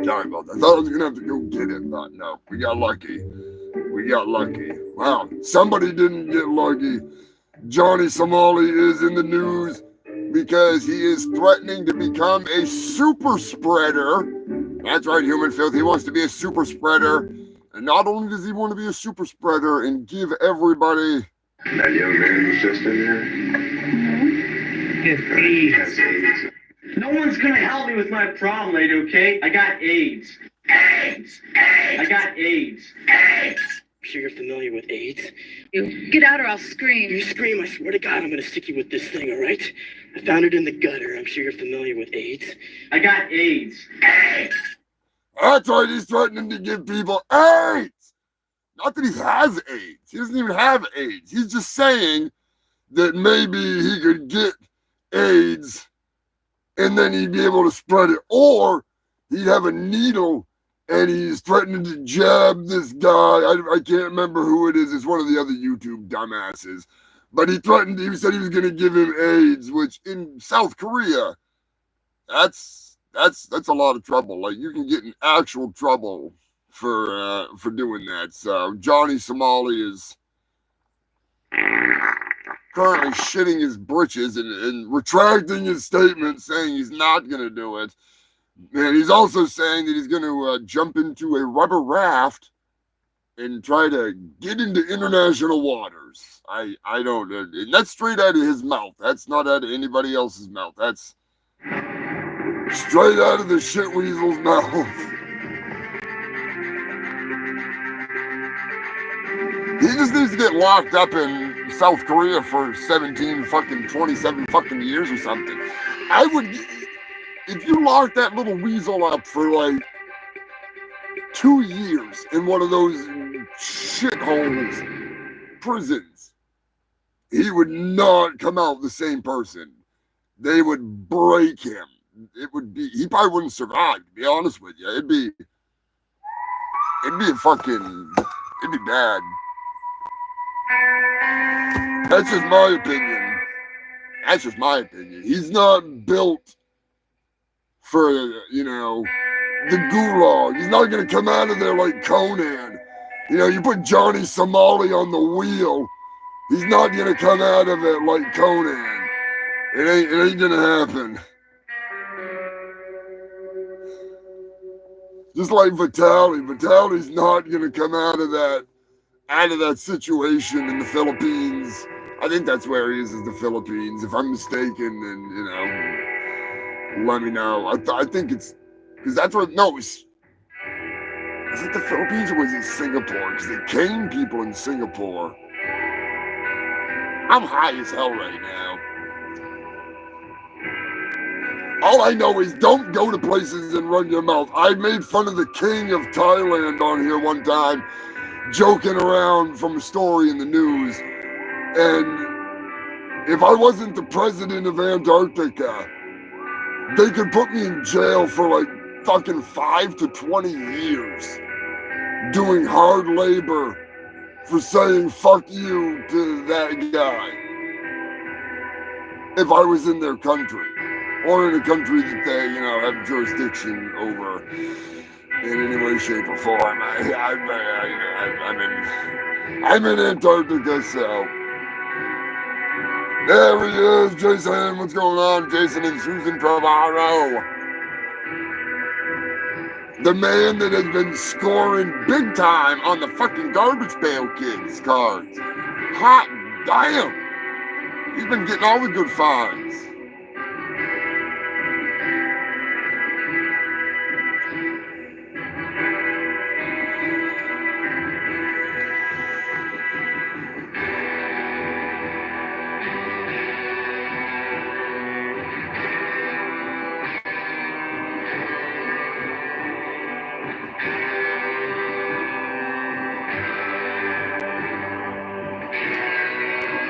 Sorry about that. I thought I was going to have to go get it, but no. We got lucky. We got lucky. Wow. Somebody didn't get lucky. Johnny Somali is in the news because he is threatening to become a super spreader. That's right, Human Filth. He wants to be a super spreader. And not only does he want to be a super spreader and give everybody... That young man was just in there. He has AIDS. No one's gonna help me with my problem, lady, okay? I got AIDS. AIDS! AIDS! I got AIDS. AIDS! I'm sure you're familiar with AIDS. You get out or I'll scream. You scream, I swear to God, I'm gonna stick you with this thing, all right? I found it in the gutter. I'm sure you're familiar with AIDS. I got AIDS. AIDS! That's right, he's threatening to give people AIDS. Not that he has AIDS. He doesn't even have AIDS. He's just saying that maybe he could get AIDS and then he'd be able to spread it. Or he'd have a needle and he's threatening to jab this guy. I can't remember who it is. It's one of the other YouTube dumbasses. But he said he was going to give him AIDS, which in South Korea, that's a lot of trouble. Like you can get in actual trouble for doing that. So Johnny Somali is currently shitting his britches and retracting his statement, saying he's not going to do it. And he's also saying that he's going to jump into a rubber raft and try to get into international waters. I don't, and that's straight out of his mouth. That's not out of anybody else's mouth. That's straight out of the shit weasel's mouth. He just needs to get locked up in South Korea for 27 fucking years or something. I would, if you locked that little weasel up for like 2 years in one of those shitholes, prisons, he would not come out the same person. They would break him. It would be, he probably wouldn't survive, to be honest with you. It'd be bad. That's just my opinion. He's not built for, the gulag. He's not going to come out of there like Conan. You put Johnny Somali on the wheel, he's not going to come out of it like Conan. It ain't going to happen. Just like Vitaly. Vitaly's not going to come out of that situation in the Philippines. I think that's where he is the Philippines. If I'm mistaken, then, let me know. I think it's, because that's where, no, Is it the Philippines or was it Singapore? Because they cane people in Singapore. I'm high as hell right now. All I know is don't go to places and run your mouth. I made fun of the king of Thailand on here one time, joking around from a story in the news. And if I wasn't the president of Antarctica, they could put me in jail for like fucking 5 to 20 years doing hard labor for saying fuck you to that guy if I was in their country or in a country that they, you know, have jurisdiction over in any way, shape, or form. I'm in Antarctica, so there he is, Jason. What's going on, Jason and Susan Travaro? The man that has been scoring big time on the fucking Garbage Pail Kids cards. Hot damn! He's been getting all the good finds.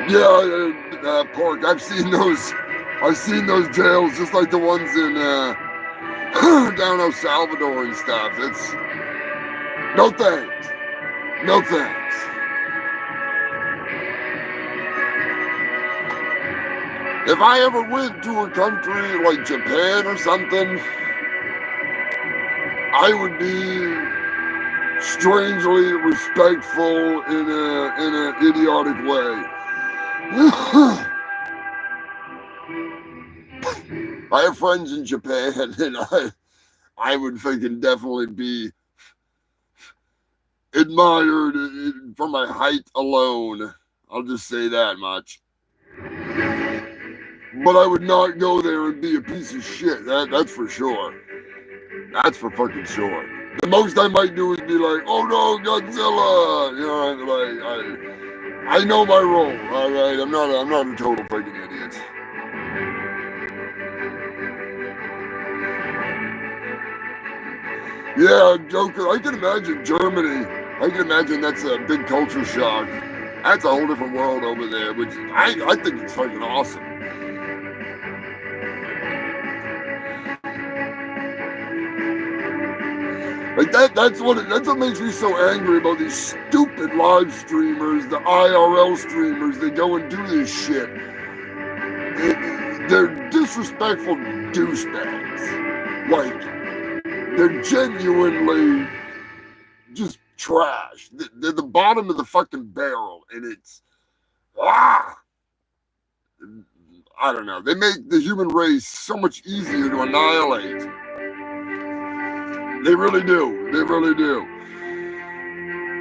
Yeah, Pork. I've seen those jails just like the ones in down El Salvador and stuff. It's no thanks, no thanks. If I ever went to a country like Japan or something, I would be strangely respectful in an idiotic way. I have friends in Japan, and I would fucking definitely be admired for my height alone. I'll just say that much. But I would not go there and be a piece of shit. That's for sure. That's for fucking sure. The most I might do is be like, "Oh no, Godzilla!" You know, like I know my role. All right, I'm not a total fucking idiot. Yeah, Joker. I can imagine Germany. I can imagine that's a big culture shock. That's a whole different world over there, which I think it's fucking awesome. Like that's what makes me so angry about these stupid live streamers, the IRL streamers. They go and do this shit. They're disrespectful douchebags. Like, they're genuinely just trash. They're the bottom of the fucking barrel, and it's I don't know. They make the human race so much easier to annihilate. They really do. They really do.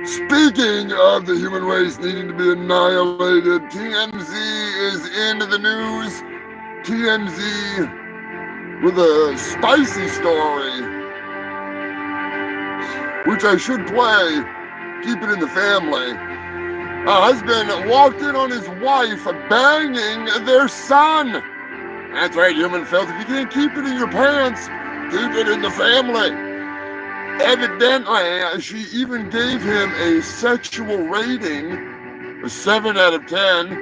Speaking of the human race needing to be annihilated, TMZ is into the news. TMZ with a spicy story, which I should play. Keep it in the family. A husband walked in on his wife banging their son. That's right, human filth. If you can't keep it in your pants, keep it in the family. Evidently, she even gave him a sexual rating, a 7 out of 10.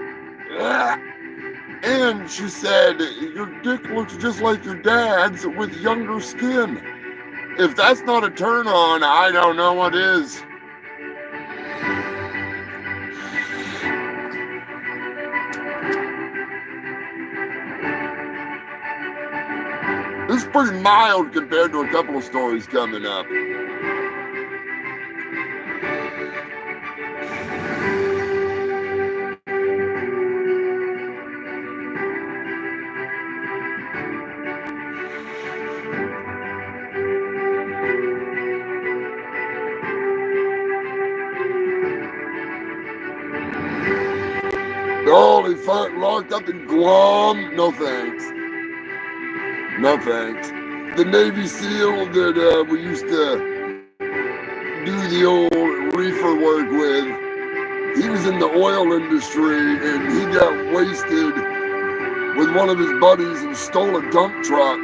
And she said, "Your dick looks just like your dad's with younger skin." If that's not a turn on, I don't know what is. This is pretty mild compared to a couple of stories coming up. Oh, they locked up in Guam? No thanks. No thanks. The Navy SEAL that we used to do the old reefer work with. He was in the oil industry and he got wasted with one of his buddies and stole a dump truck.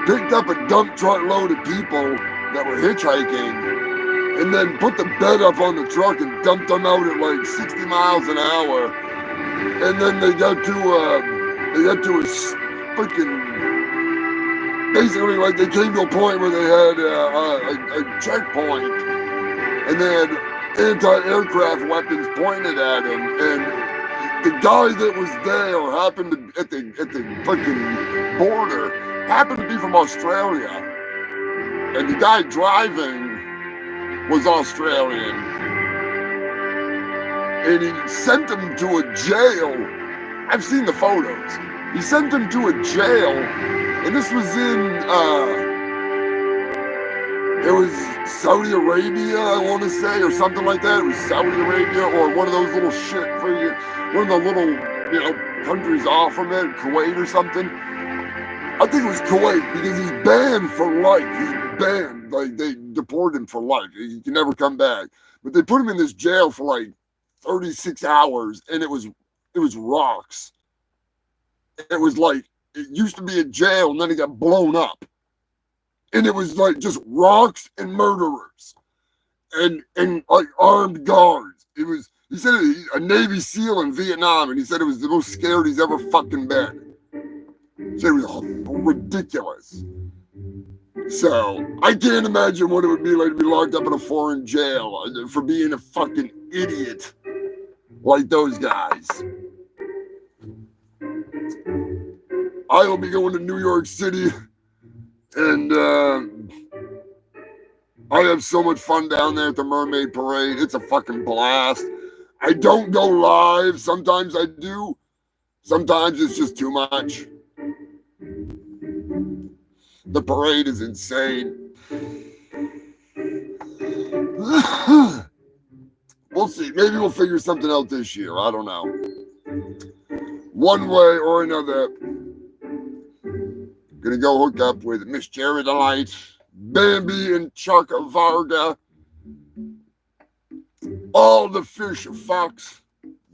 Picked up a dump truck load of people that were hitchhiking and then put the bed up on the truck and dumped them out at like 60 miles an hour. And then they got to a freaking, basically like they came to a point where they had a checkpoint and they had anti-aircraft weapons pointed at him, and the guy that was there happened to, at the freaking border, happened to be from Australia, and the guy driving was Australian, and he sent him to a jail. I've seen the photos. He sent him to a jail, and this was in it was Saudi Arabia, I want to say, or something like that. It was Saudi Arabia, or one of those little one of the little, countries off from it, Kuwait or something. I think it was Kuwait, because he's banned for life. He's banned, like they deported him for life. He can never come back. But they put him in this jail for like 36 hours, and it was rocks. It was like, it used to be a jail, and then it got blown up. And it was like just rocks and murderers and like armed guards. He said he's a Navy SEAL in Vietnam, and he said it was the most scared he's ever fucking been. He said it was ridiculous. So I can't imagine what it would be like to be locked up in a foreign jail for being a fucking idiot like those guys. I will be going to New York City. And I have so much fun down there at the Mermaid Parade. It's a fucking blast. I don't go live. Sometimes I do. Sometimes it's just too much. The parade is insane. We'll see. Maybe we'll figure something out this year. I don't know. One way or another. Gonna go hook up with Miss Jerry Delight, Bambi and Chuck Varga, all the fish fucks,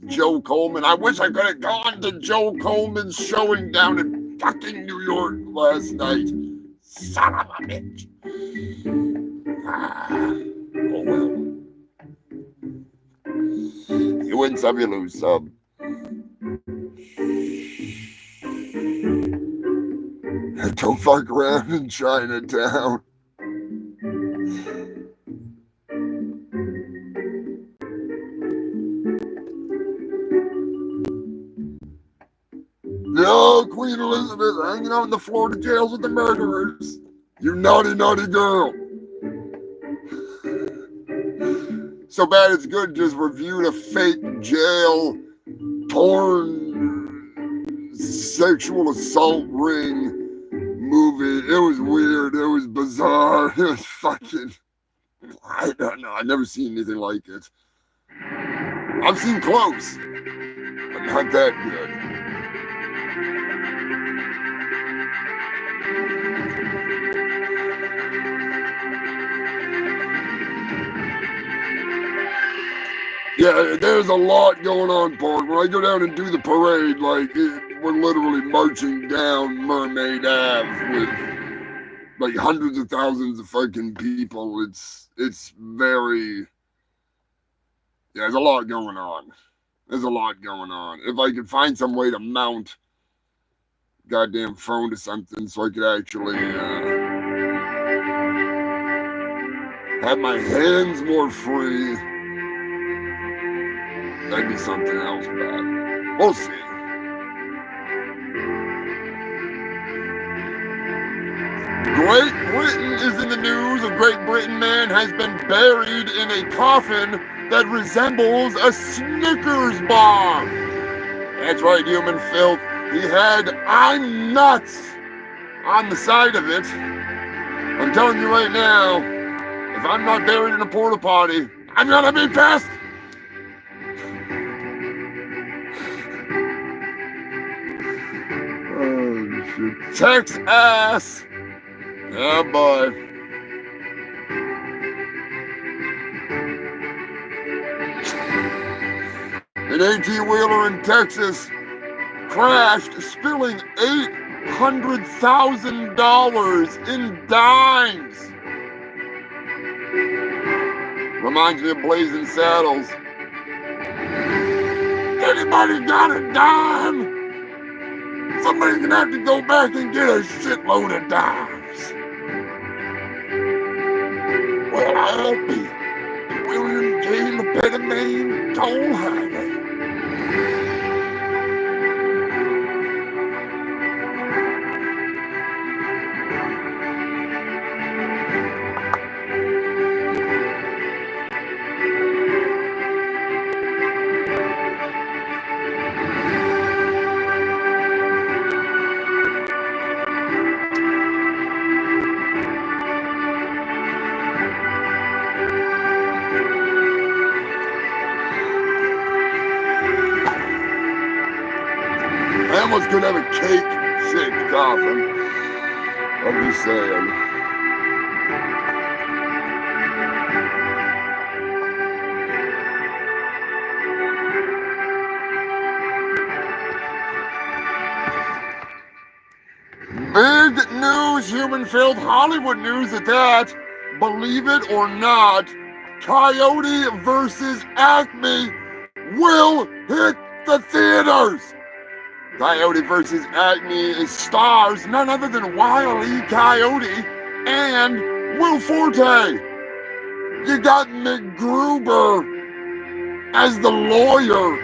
Joe Coleman. I wish I could have gone to Joe Coleman's showing down in fucking New York last night. Son of a bitch. Oh well. You win some, you lose some. Don't fuck around in Chinatown. No, Queen Elizabeth hanging out in the Florida jails with the murderers. You naughty, naughty girl. So bad it's good just reviewed a fake jail porn sexual assault ring movie. It was weird. It was bizarre. It was fucking, I don't know. I've never seen anything like it. I've seen close, but not that good. Yeah, there's a lot going on, Park. When I go down and do the parade, we're literally marching down Mermaid Ave with like hundreds of thousands of fucking people. It's very, there's a lot going on. There's a lot going on. If I could find some way to mount goddamn phone to something so I could actually have my hands more free, that'd be something else, but we'll see. Great Britain is in the news. A Great Britain man has been buried in a coffin that resembles a Snickers bar. That's right, human filth. He had "I'm nuts" on the side of it. I'm telling you right now, if I'm not buried in a porta potty, I'm gonna be pissed. Oh shit. Tex ass. Oh boy. An 18-wheeler in Texas crashed, spilling $800,000 in dimes. Reminds me of Blazing Saddles. Anybody got a dime? Somebody's gonna have to go back and get a shitload of dimes. Well, I'll be William J. Lepetamine Toll Highway. I almost could have a cake-shaped coffin. I'm just saying. Big news, human-filled Hollywood news at that. Believe it or not, Coyote versus Acme will hit the theaters. Coyote versus Acme stars none other than Wile E. Coyote and Will Forte. You got McGruber as the lawyer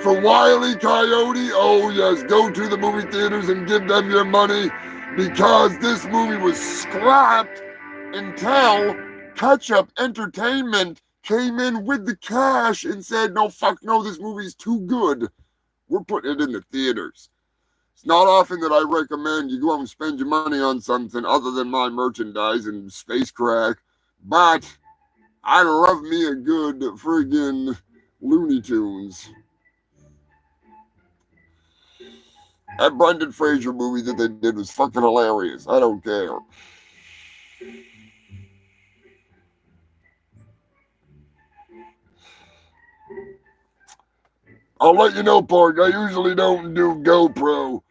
for Wile E. Coyote. Oh yes, go to the movie theaters and give them your money because this movie was scrapped until Ketchup Entertainment came in with the cash and said, no, fuck no, this movie's too good. We're putting it in the theaters. It's not often that I recommend you go out and spend your money on something other than my merchandise and space crack, but I love me a good friggin' Looney Tunes. That Brendan Fraser movie that they did was fucking hilarious. I don't care. I'll let you know, Park. I usually don't do GoPro.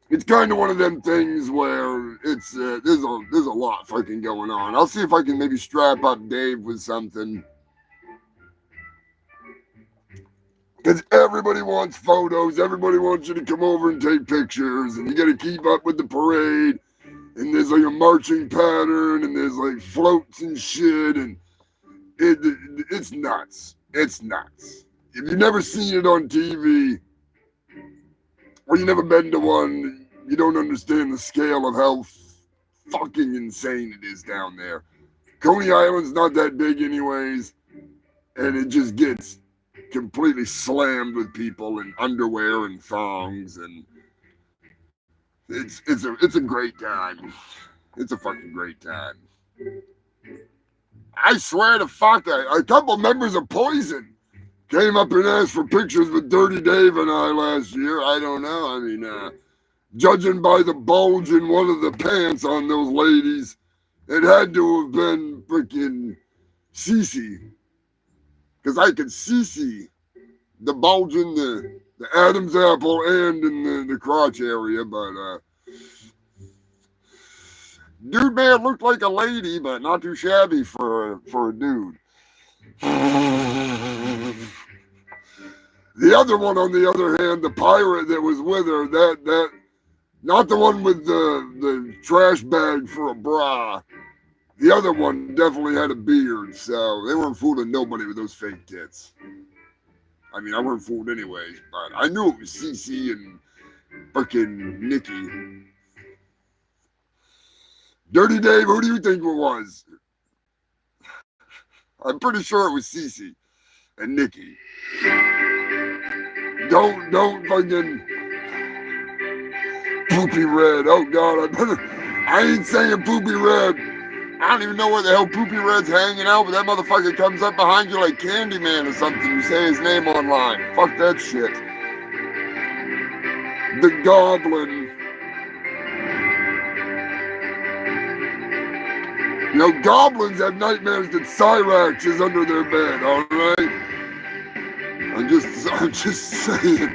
It's kind of one of them things where it's there's a lot fucking going on. I'll see if I can maybe strap up Dave with something. Because everybody wants photos. Everybody wants you to come over and take pictures. And you got to keep up with the parade. And there's like a marching pattern. And there's like floats and shit. And it's nuts. It's nuts. If you've never seen it on TV, or you've never been to one, you don't understand the scale of how fucking insane it is down there. Coney Island's not that big anyways, and it just gets completely slammed with people in underwear and thongs, and it's a great time. It's a fucking great time. I swear to fuck, a couple members of Poison came up and asked for pictures with Dirty Dave and I last year. I don't know. I mean, judging by the bulge in one of the pants on those ladies, it had to have been freaking Cece. Because I could see the bulge in the Adam's apple and in the crotch area, but dude may have looked like a lady, but not too shabby for a dude. The other one, on the other hand, the pirate that was with her, that not the one with the trash bag for a bra. The other one definitely had a beard, so they weren't fooling nobody with those fake tits. I mean, I weren't fooled anyways, but I knew it was Cece and fucking Nikki. Dirty Dave, who do you think it was? I'm pretty sure it was Cece and Nikki. Don't fucking Poopy Red. Oh God, I ain't saying Poopy Red. I don't even know where the hell Poopy Red's hanging out, but that motherfucker comes up behind you like Candyman or something. You say his name online. Fuck that shit. The Goblin. You know, goblins have nightmares that Cyrax is under their bed, alright? I'm just saying.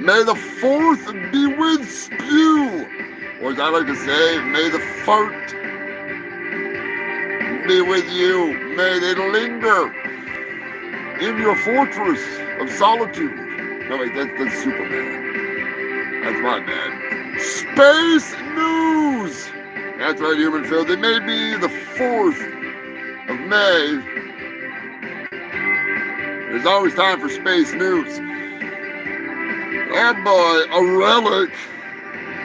May the 4th be with spew. Or as I like to say, may the fart be with you. May they linger in your fortress of solitude. No, wait, that's Superman. That's my bad. Space news! That's right, human field. It may be the 4th of May. There's always time for space news. Oh boy, a relic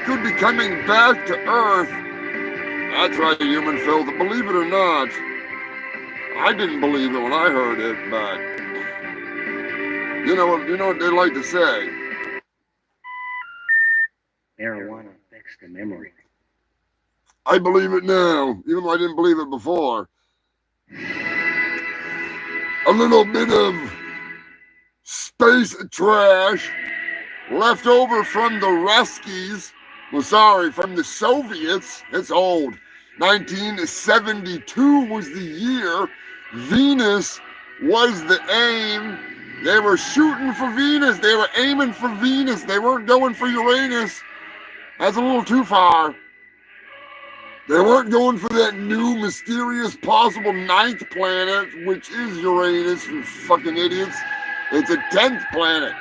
could be coming back to Earth. That's right, human filth. Believe it or not, I didn't believe it when I heard it, but you know what they like to say. Marijuana affects the memory. I believe it now, even though I didn't believe it before. A little bit of space trash left over from the Ruskies. Well, sorry, from the Soviets. It's old. 1972 was the year. Venus was the aim. They were shooting for Venus. They were aiming for Venus. They weren't going for Uranus. That's a little too far. They weren't going for that new mysterious possible 9th planet, which is Uranus, you fucking idiots. It's a 10th planet.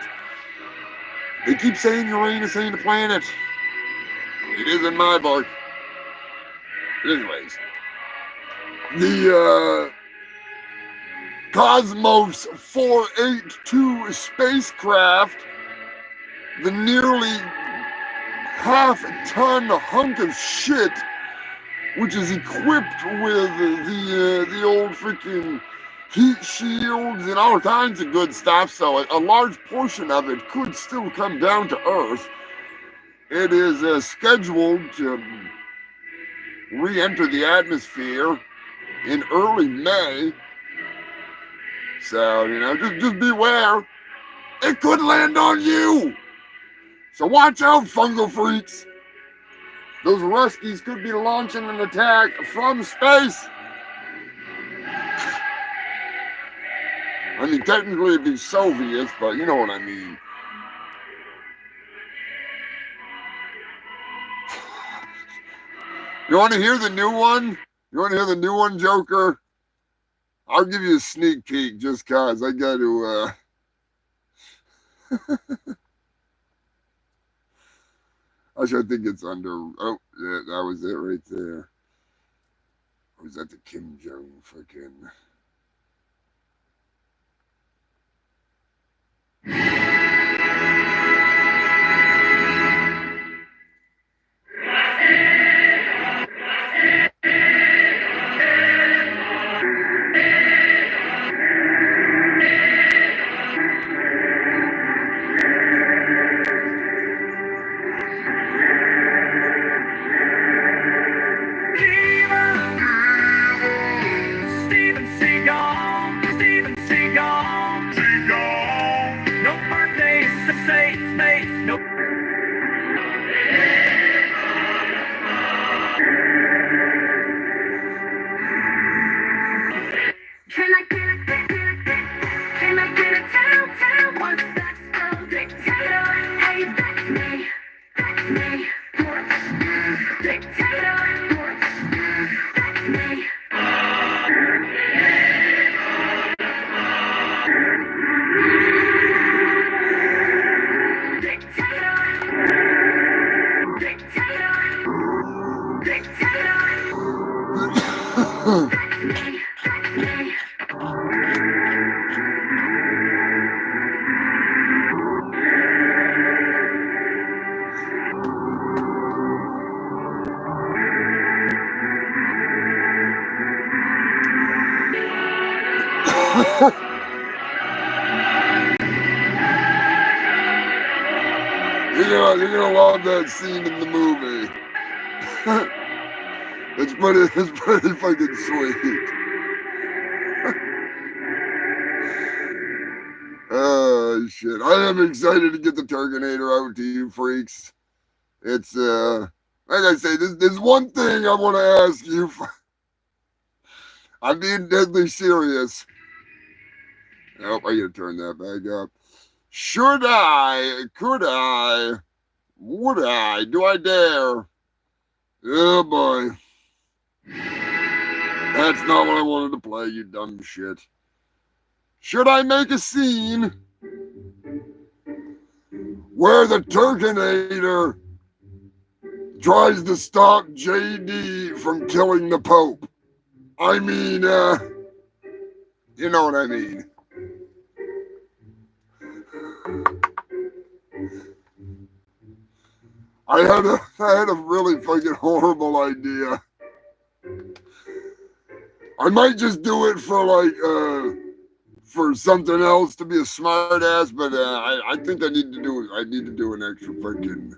They keep saying Uranus ain't a planet. It is in my book. Anyways, the Cosmos 482 spacecraft, the nearly half-ton hunk of shit, which is equipped with the old freaking heat shields and all kinds of good stuff, so a large portion of it could still come down to Earth. It is scheduled to re-enter the atmosphere in early May. So, just beware. It could land on you. So watch out, fungal freaks. Those Ruskies could be launching an attack from space. I mean, technically it'd be Soviets, but you know what I mean. You want to hear the new one? You want to hear the new one, Joker? I'll give you a sneak peek just cause I got to, Actually, I think it's under, oh, yeah, that was it right there. Or was that the Kim Jong freaking... You're gonna love that scene in the movie. It's pretty fucking sweet. Oh shit! I am excited to get the Terminator out to you freaks. It's like I say, there's one thing I want to ask you. I'm being deadly serious. Oh, I gotta turn that back up. Should I? Could I? Would I? Do I dare? Oh boy. That's not what I wanted to play, you dumb shit. Should I make a scene where the Turkinator tries to stop JD from killing the Pope? I mean, you know what I mean. I had a really fucking horrible idea. I might just do it for like for something else to be a smart ass, but I think I need to do an extra fucking.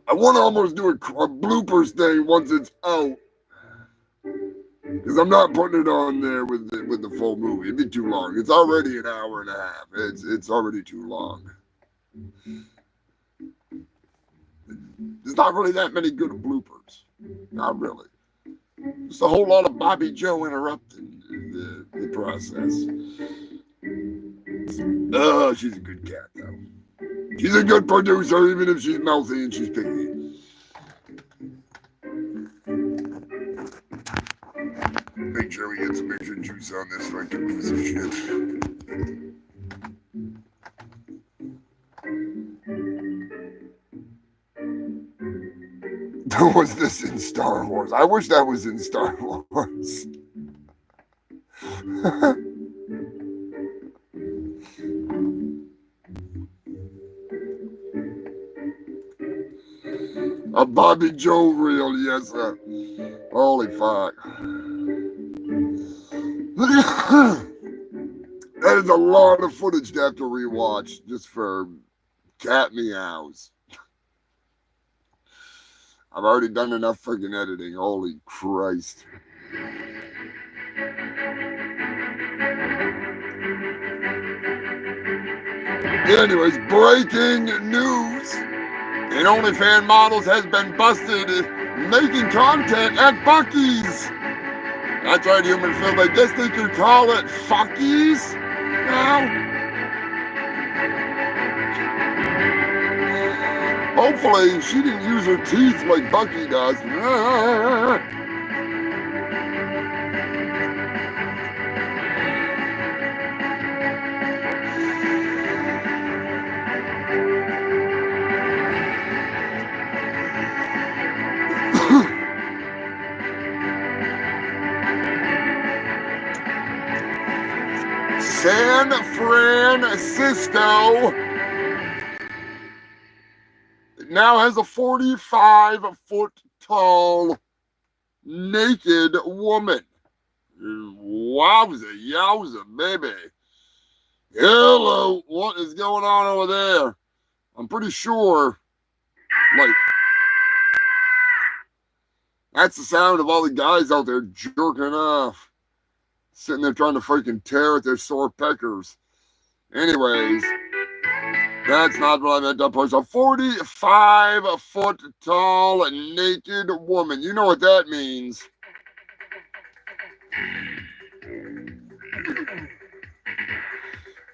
I want to almost do a bloopers thing once it's out, because I'm not putting it on there with the full movie. It'd be too long. It's already an hour and a half. It's already too long. There's not really that many good bloopers. Not really. Just a whole lot of Bobby Joe interrupting the process. Oh, she's a good cat, though. She's a good producer, even if she's mouthy and she's picky. Make sure we get some extra juice on this fucking piece of shit. Was this in Star Wars? I wish that was in Star Wars. A Bobby Joe reel, yes, sir. Holy fuck. That is a lot of footage to have to rewatch just for cat meows. I've already done enough fucking editing. Holy Christ. Anyways, breaking news. An OnlyFans models has been busted making content at Buc-ee's. That's right, human film. I guess they could call it fuckies now. Hopefully, she didn't use her teeth like Bucky does. San Francisco now has a 45-foot tall naked woman. Wowza, yowza, baby. Hello, what is going on over there? I'm pretty sure, like, that's the sound of all the guys out there jerking off. Sitting there trying to freaking tear at their sore peckers. Anyways, that's not what I meant to post. A 45-foot tall naked woman. You know what that means.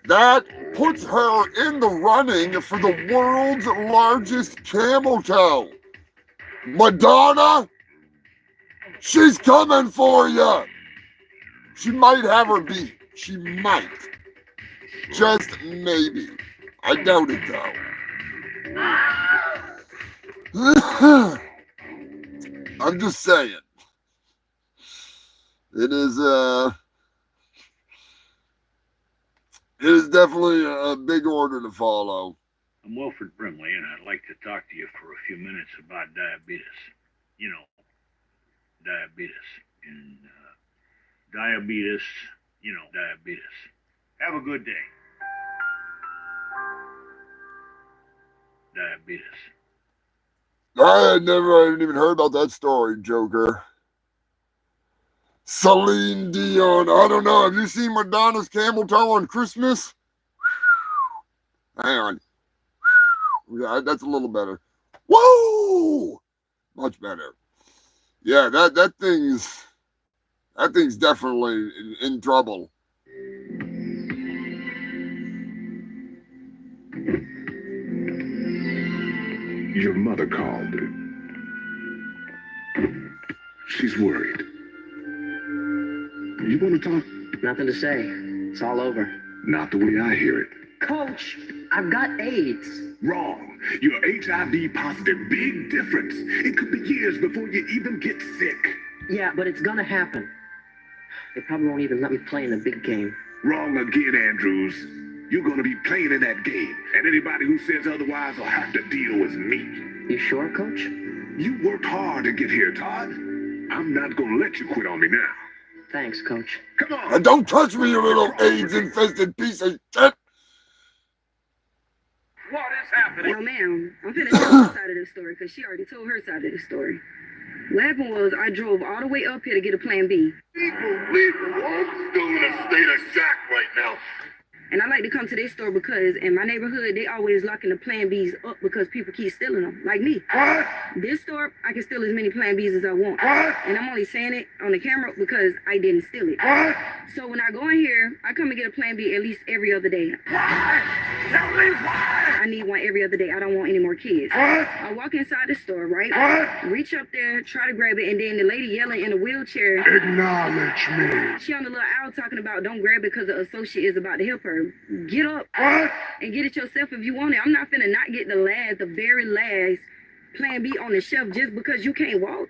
That puts her in the running for the world's largest camel toe. Madonna, she's coming for you. She might have her beat. She might. Just maybe. I doubt it, though. I'm just saying. It is definitely a big order to follow. I'm Wilfred Brimley, and I'd like to talk to you for a few minutes about diabetes. You know, diabetes. And diabetes, you know, diabetes. Have a good day. Diabetes. I hadn't even heard about that story, Joker. Celine Dion. I don't know. Have you seen Madonna's camel toe on Christmas? Hang on. Yeah, that's a little better. Whoa! Much better. Yeah, that thing's definitely in trouble. Your mother called. She's worried. You want to talk? Nothing to say. It's all over. Not the way I hear it. Coach, I've got AIDS. Wrong. You're HIV positive. Big difference. It could be years before you even get sick. Yeah, but it's gonna happen. They probably won't even let me play in the big game. Wrong again, Andrews. You're going to be playing in that game, and anybody who says otherwise will have to deal with me. You sure, Coach? You worked hard to get here, Todd. I'm not going to let you quit on me now. Thanks, Coach. Come on. And don't touch me, you little AIDS-infested piece of shit. What is happening? Well, ma'am, I'm finna tell her side of the story because she already told her side of the story. What happened was I drove all the way up here to get a plan B. Unbelievable. I'm still in a state of shock right now. And I like to come to this store because in my neighborhood, they always locking the Plan Bs up because people keep stealing them, like me. What? This store, I can steal as many Plan Bs as I want. What? And I'm only saying it on the camera because I didn't steal it. What? So when I go in here, I come and get a Plan B at least every other day. Why? Tell me why. I need one every other day. I don't want any more kids. What? I walk inside the store, right? What? Reach up there, try to grab it, and then the lady yelling in a wheelchair. Acknowledge me. She on the little owl talking about don't grab it because the associate is about to help her. Get up What? and get it yourself if you want it. I'm not finna not get the very last Plan B on the shelf just because you can't walk.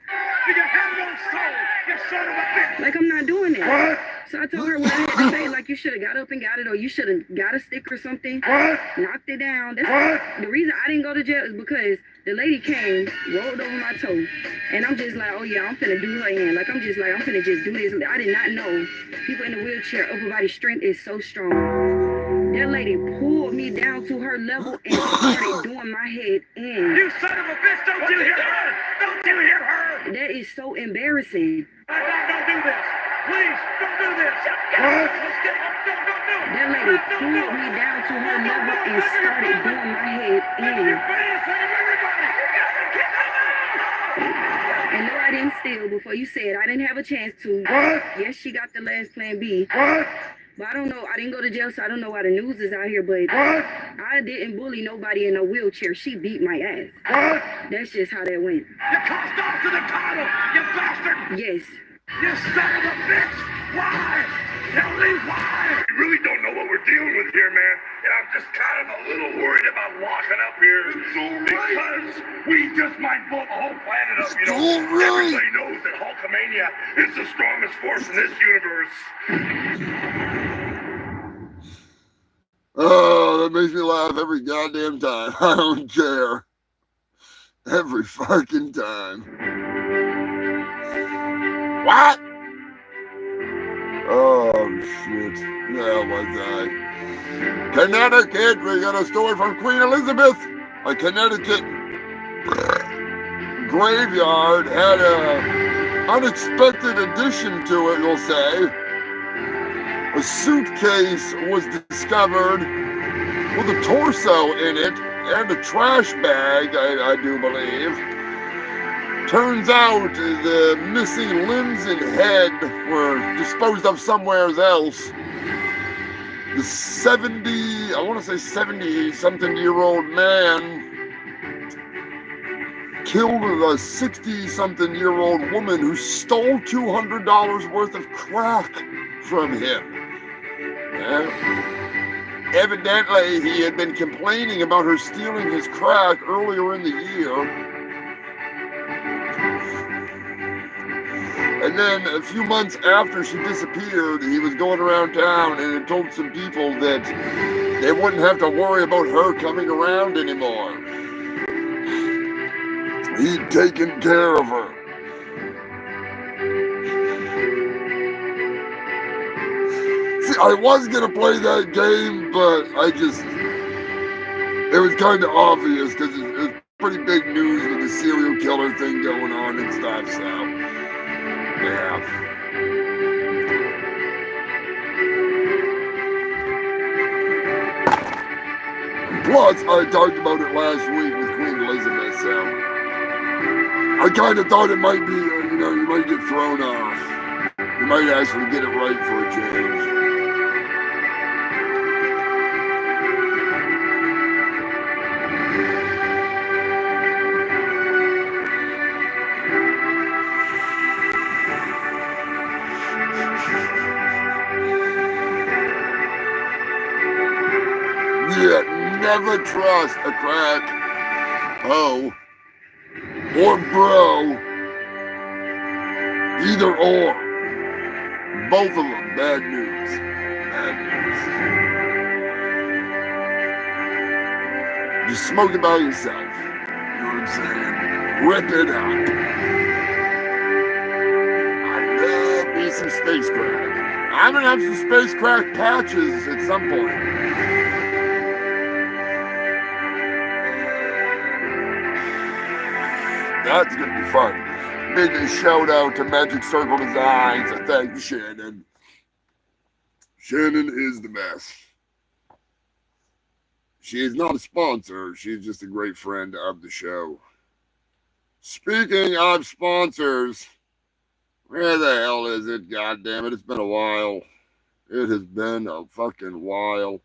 You have no soul, you son of a bitch. Like, I'm not doing that. What? So I told her what I had to say, like, you should have got up and got it, or you should have got a stick or something, What? knocked it down. What? The reason I didn't go to jail is because the lady came, rolled over my toe, and I'm just like, oh yeah, I'm finna do her in. Like, I'm finna just do this. I did not know people in the wheelchair, upper body strength is so strong. That lady pulled me down to her level and started doing my head in. You son of a bitch, don't you hear her? Don't you hear her? That is so embarrassing. Don't do this. Please, don't do this. What? That lady pulled me down to her level and started doing my head in. And no, I didn't steal before you said I didn't have a chance to. What? Yes, she got the last Plan B. What? But I don't know. I didn't go to jail, so I don't know why the news is out here. But What? I didn't bully nobody in a wheelchair. She beat my ass. What? That's just how that went. You crossed off to the title, you bastard! Yes. You son of a bitch! Why? Tell me why! We really don't know what we're dealing with here, man. And I'm just kind of a little worried about locking up here. Because we just might blow the whole planet up, you know? All right. Everybody knows that Hulkamania is the strongest force in this universe. Oh, that makes me laugh every goddamn time. I don't care. Every fucking time. What? Oh, shit. Yeah, was I? Connecticut, we got a story from Queen Elizabeth. A Connecticut graveyard had a unexpected addition to it, we'll say. A suitcase was discovered with a torso in it and a trash bag, I do believe. Turns out the missing limbs and head were disposed of somewhere else. The I want to say 70-something-year-old man killed a 60-something-year-old woman who stole $200 worth of crack from him. Evidently, he had been complaining about her stealing his crack earlier in the year. And then a few months after she disappeared, he was going around town and had told some people that they wouldn't have to worry about her coming around anymore. He'd taken care of her. See, I was going to play that game, but it was kind of obvious because it was pretty big news with the serial killer thing going on and stuff, so. Yeah. Plus, I talked about it last week with Queen Elizabeth, so I kind of thought it might be, you might get thrown off. You might actually get it right for a change. Yeah, never trust a crack hoe or bro. Either or. Both of them. Bad news. Bad news. Just smoke it by yourself. You know what I'm saying? Rip it up. I love me some space crack. I'm gonna have some space crack patches at some point. That's gonna be fun. Big shout out to Magic Circle Designs. Thank you, Shannon. Shannon is the best. She is not a sponsor. She's just a great friend of the show. Speaking of sponsors, where the hell is it? God damn it. It's been a while. It has been a fucking while.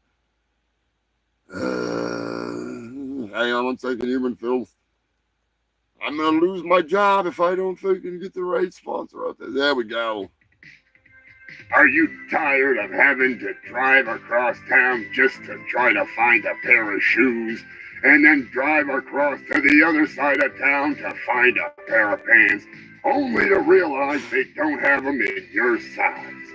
Hang on 1 second, human filth. I'm going to lose my job if I don't fucking get the right sponsor out there. There we go. Are you tired of having to drive across town just to try to find a pair of shoes and then drive across to the other side of town to find a pair of pants only to realize they don't have them in your size?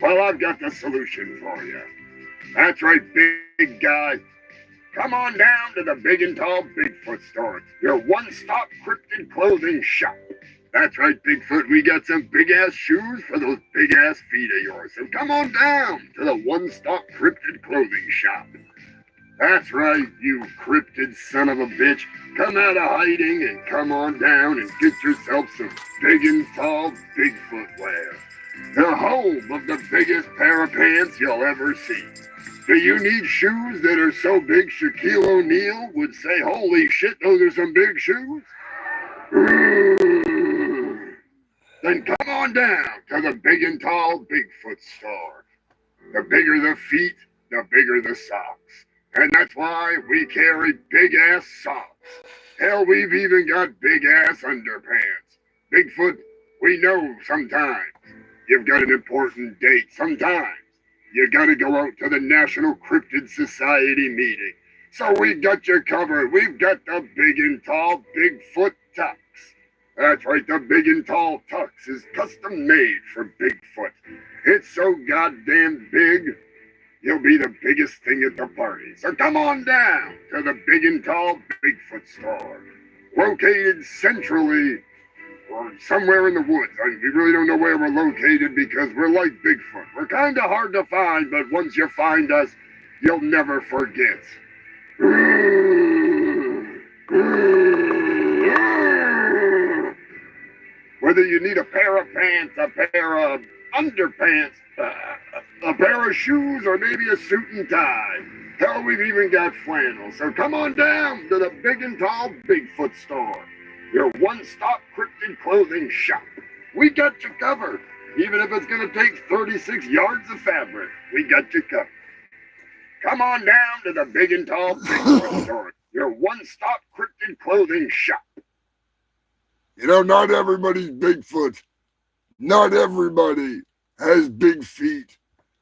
Well, I've got the solution for you. That's right, big guy. Come on down to the Big and Tall Bigfoot store, your one-stop cryptid clothing shop. That's right, Bigfoot, we got some big-ass shoes for those big-ass feet of yours. So come on down to the one-stop cryptid clothing shop. That's right, you cryptid son of a bitch. Come out of hiding and come on down and get yourself some Big and Tall Bigfoot wear. The home of the biggest pair of pants you'll ever see. Do you need shoes that are so big Shaquille O'Neal would say, holy shit, those are some big shoes? Then come on down to the Big and Tall Bigfoot store. The bigger the feet, the bigger the socks. And that's why we carry big-ass socks. Hell, we've even got big-ass underpants. Bigfoot, we know sometimes you've got an important date. Sometimes you gotta go out to the National Cryptid Society meeting. So we got you covered. We've got the Big and Tall Bigfoot Tux. That's right, the Big and Tall Tux is custom made for Bigfoot. It's so goddamn big, you'll be the biggest thing at the party. So come on down to the Big and Tall Bigfoot store, located centrally or somewhere in the woods. We really don't know where we're located because we're like Bigfoot. We're kind of hard to find, but once you find us, you'll never forget. Whether you need a pair of pants, a pair of underpants, a pair of shoes, or maybe a suit and tie. Hell, we've even got flannel. So come on down to the Big and Tall Bigfoot store, your one-stop cryptid clothing shop. We got you covered. Even if it's going to take 36 yards of fabric, we got you covered. Come on down to the Big and Tall Bigfoot store, your one-stop cryptid clothing shop. You know, not everybody's Bigfoot. Not everybody has big feet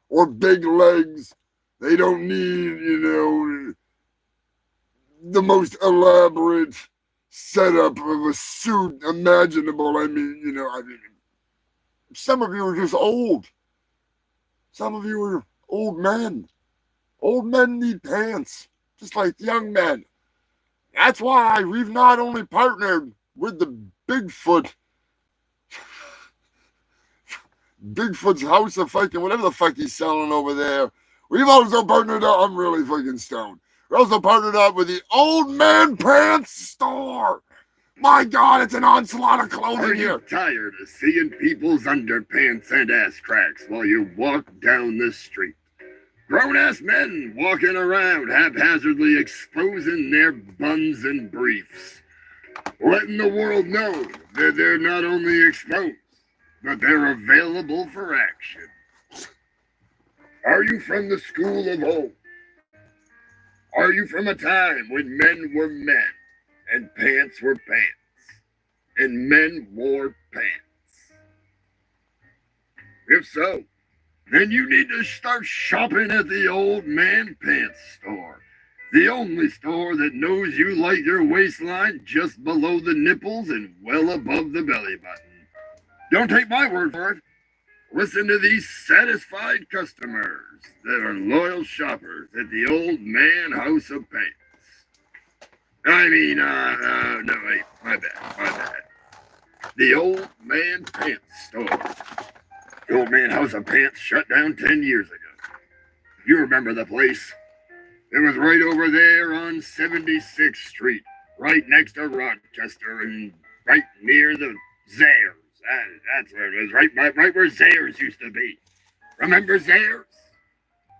or big legs. They don't need, the most elaborate setup of a suit imaginable. Some of you are just old. Some of you are old men. Old men need pants, just like young men. That's why we've not only partnered with the Bigfoot's house of fucking whatever the fuck he's selling over there. We've also partnered up. I'm really fucking stoned. We're also partnered up with the Old Man Pants store. My God, it's an onslaught of clothing here. Are you tired of seeing people's underpants and ass cracks while you walk down the street? Grown-ass men walking around haphazardly exposing their buns and briefs, letting the world know that they're not only exposed, but they're available for action. Are you from the school of old? Are you from a time when men were men and pants were pants and men wore pants? If so, then you need to start shopping at the Old Man Pants store. The only store that knows you like your waistline just below the nipples and well above the belly button. Don't take my word for it. Listen to these satisfied customers that are loyal shoppers at the Old Man House of Pants. No, wait, my bad. The Old Man Pants store. The Old Man House of Pants shut down 10 years ago. You remember the place? It was right over there on 76th Street, right next to Rochester and right near the Zares. That's where it was, right where Zares used to be. Remember Zares?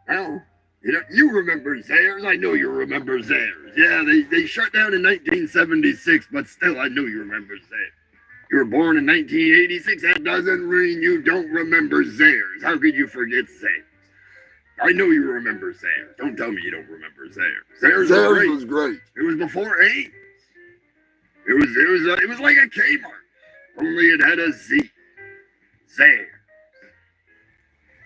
Well, you remember Zares. I know you remember Zares. Yeah, they shut down in 1976, but still, I know you remember Zares. You were born in 1986. That doesn't mean you don't remember Zares. How could you forget Zares? I know you remember Zares. Don't tell me you don't remember Zares. Zares was great. It was before AIDS. It was like a Kmart. Only it had a Z. Zares.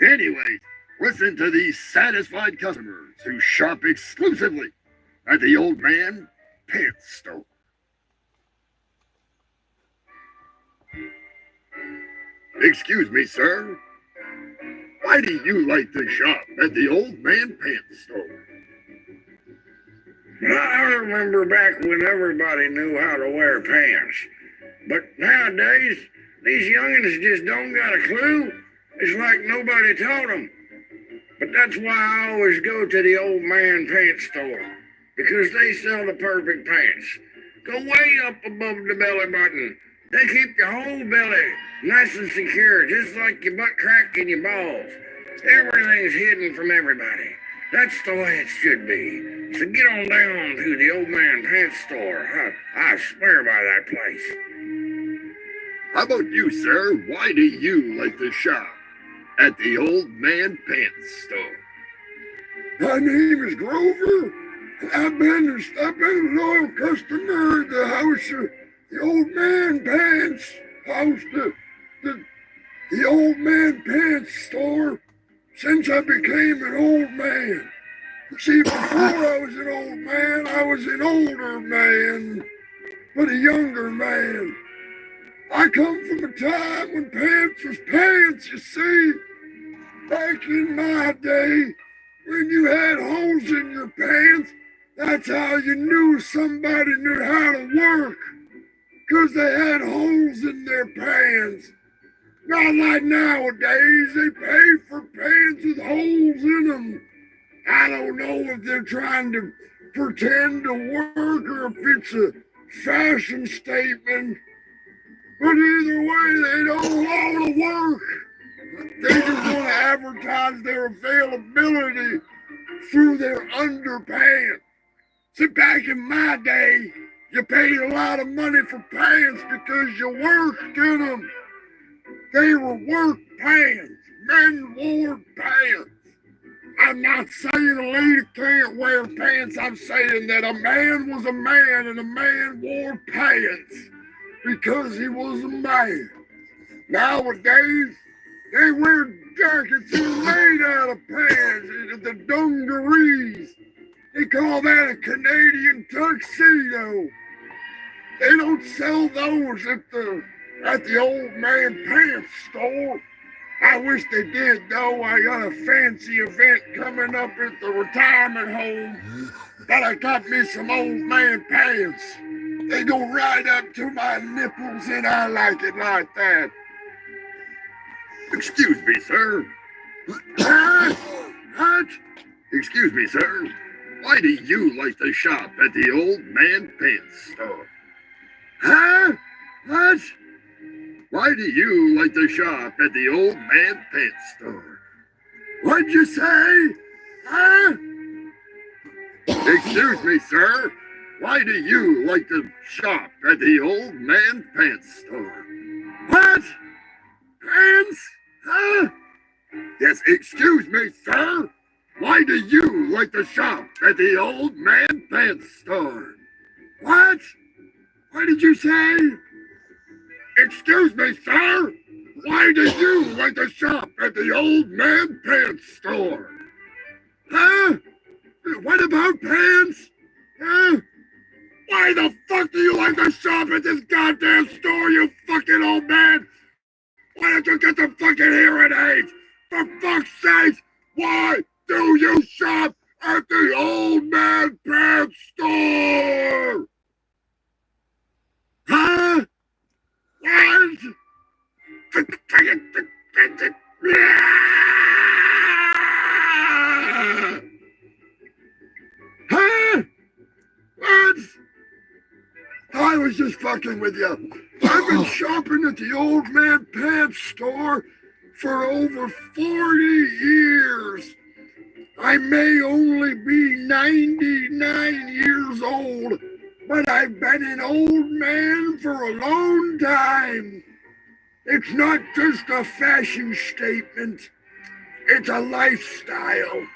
Anyways, listen to these satisfied customers who shop exclusively at the Old Man Pants store. Excuse me, sir. Why do you like to shop at the Old Man Pants store? I remember back when everybody knew how to wear pants. But nowadays, these youngins just don't got a clue. It's like nobody taught them. But that's why I always go to the Old Man Pants store. Because they sell the perfect pants. Go way up above the belly button. They keep your whole belly nice and secure, just like your butt crack and your balls. Everything's hidden from everybody. That's the way it should be. So get on down to the Old Man Pants store. I swear by that place. How about you, sir? Why do you like to shop at the Old Man Pants store? My name is Grover. I've been a loyal customer at the house of the Old Man Pants house, the Old Man Pants store, since I became an old man. See, before I was an old man, I was an older man, but a younger man. I come from a time when pants was pants, you see. Back in my day, when you had holes in your pants, that's how you knew somebody knew how to work. Because they had holes in their pants. Not like nowadays, they pay for pants with holes in them. I don't know if they're trying to pretend to work or if it's a fashion statement. But either way, they don't want to work. They just want to advertise their availability through their underpants. See, back in my day, you paid a lot of money for pants because you worked in them. They were work pants. Men wore pants. I'm not saying a lady can't wear pants. I'm saying that a man was a man and a man wore pants because he was a man. Nowadays, they wear jackets that are made out of pants, the dungarees. They call that a Canadian tuxedo. They don't sell those at the Old Man Pants store. I wish they did, though. I got a fancy event coming up at the retirement home that I got me some Old Man Pants. They go right up to my nipples, and I like it like that. Excuse me, sir. What? Excuse me, sir. Why do you like to shop at the Old Man Pants store? Huh? What? Why do you like to shop at the Old Man Pants store? What'd you say? Huh? Excuse me, sir. Why do you like to shop at the old man pants store? What? Pants? Huh? Yes, excuse me, sir. Why do you like to shop at the old man pants store? What? What did you say? Excuse me, sir. Why do you like to shop at the old man pants store? Huh? What about pants? Huh? Why the fuck do you like to shop at this goddamn store, you fucking old man? Why don't you get some fucking hearing aids? For fuck's sake, why do you shop at the old man pants store? Huh? What? Huh? What? I was just fucking with you. I've been shopping at the old man pants store for over 40 years. I may only be 99 years old, but I've been an old man for a long time. It's not just a fashion statement. It's a lifestyle.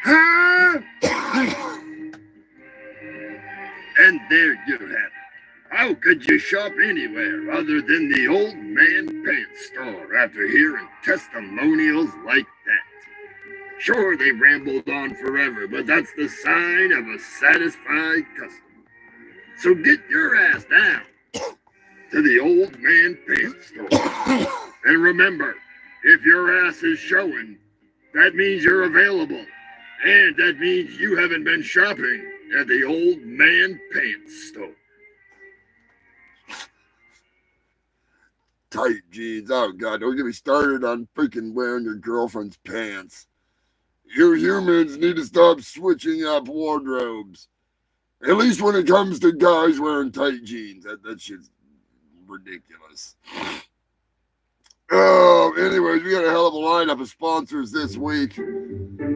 Huh? And there you have it. How could you shop anywhere other than the old man pants store after hearing testimonials like that? Sure, they rambled on forever, but that's the sign of a satisfied customer. So get your ass down to the old man pants store. And remember, if your ass is showing, that means you're available. And that means you haven't been shopping at the old man pants store. Tight jeans. Oh, God. Don't get me started on freaking wearing your girlfriend's pants. You humans need to stop switching up wardrobes. At least when it comes to guys wearing tight jeans. That shit's ridiculous. Oh, anyways, we got a hell of a lineup of sponsors this week.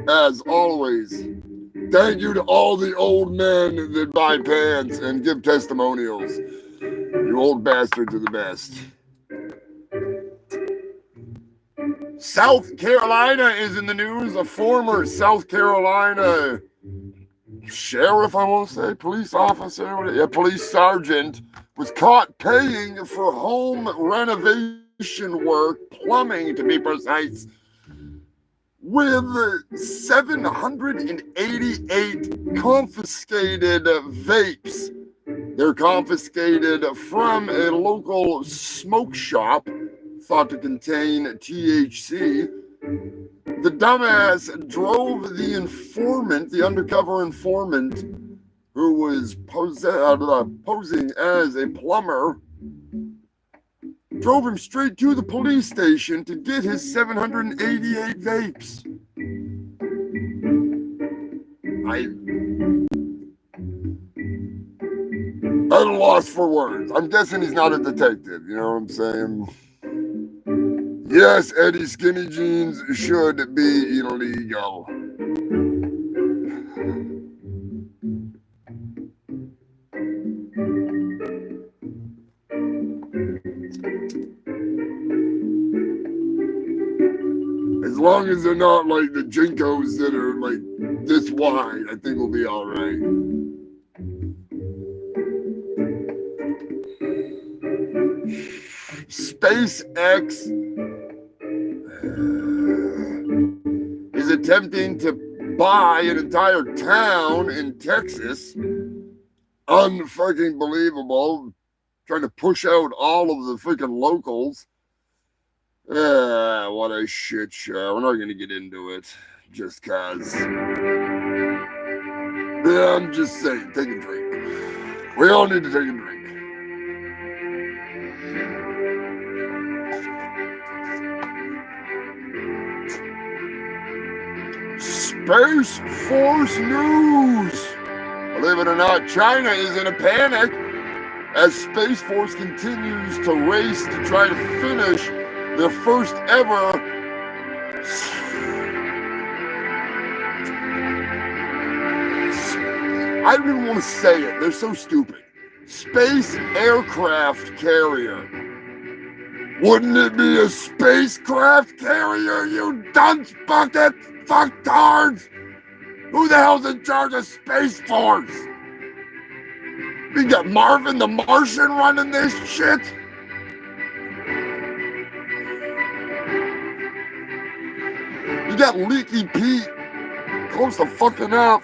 As always, thank you to all the old men that buy pants and give testimonials. You old bastards are the best. South Carolina is in the news. A former South Carolina sheriff, I want to say, police officer, police sergeant, was caught paying for home renovation work, plumbing to be precise, with 788 confiscated vapes. They're confiscated from a local smoke shop thought to contain THC. The dumbass drove the informant, the undercover informant, who was posing as a plumber, drove him straight to the police station to get his 788 vapes. I'm at a loss for words. I'm guessing he's not a detective, you know what I'm saying? Yes, Eddie, skinny jeans should be illegal. As long as they're not like the Jinkos that are like this wide, I think we'll be all right. SpaceX is attempting to buy an entire town in Texas. Unfucking believable. Trying to push out all of the freaking locals. What a shit show. We're not going to get into it just cause. Yeah, I'm just saying, take a drink. We all need to take a drink. Space Force news. Believe it or not, China is in a panic as Space Force continues to race to try to finish their first ever I don't even want to say it. They're so stupid. Space aircraft carrier. Wouldn't it be a spacecraft carrier, you dunce bucket fucktards? Who the hell's in charge of Space Force? We got Marvin the Martian running this shit? You got Leaky Pete close to fucking up.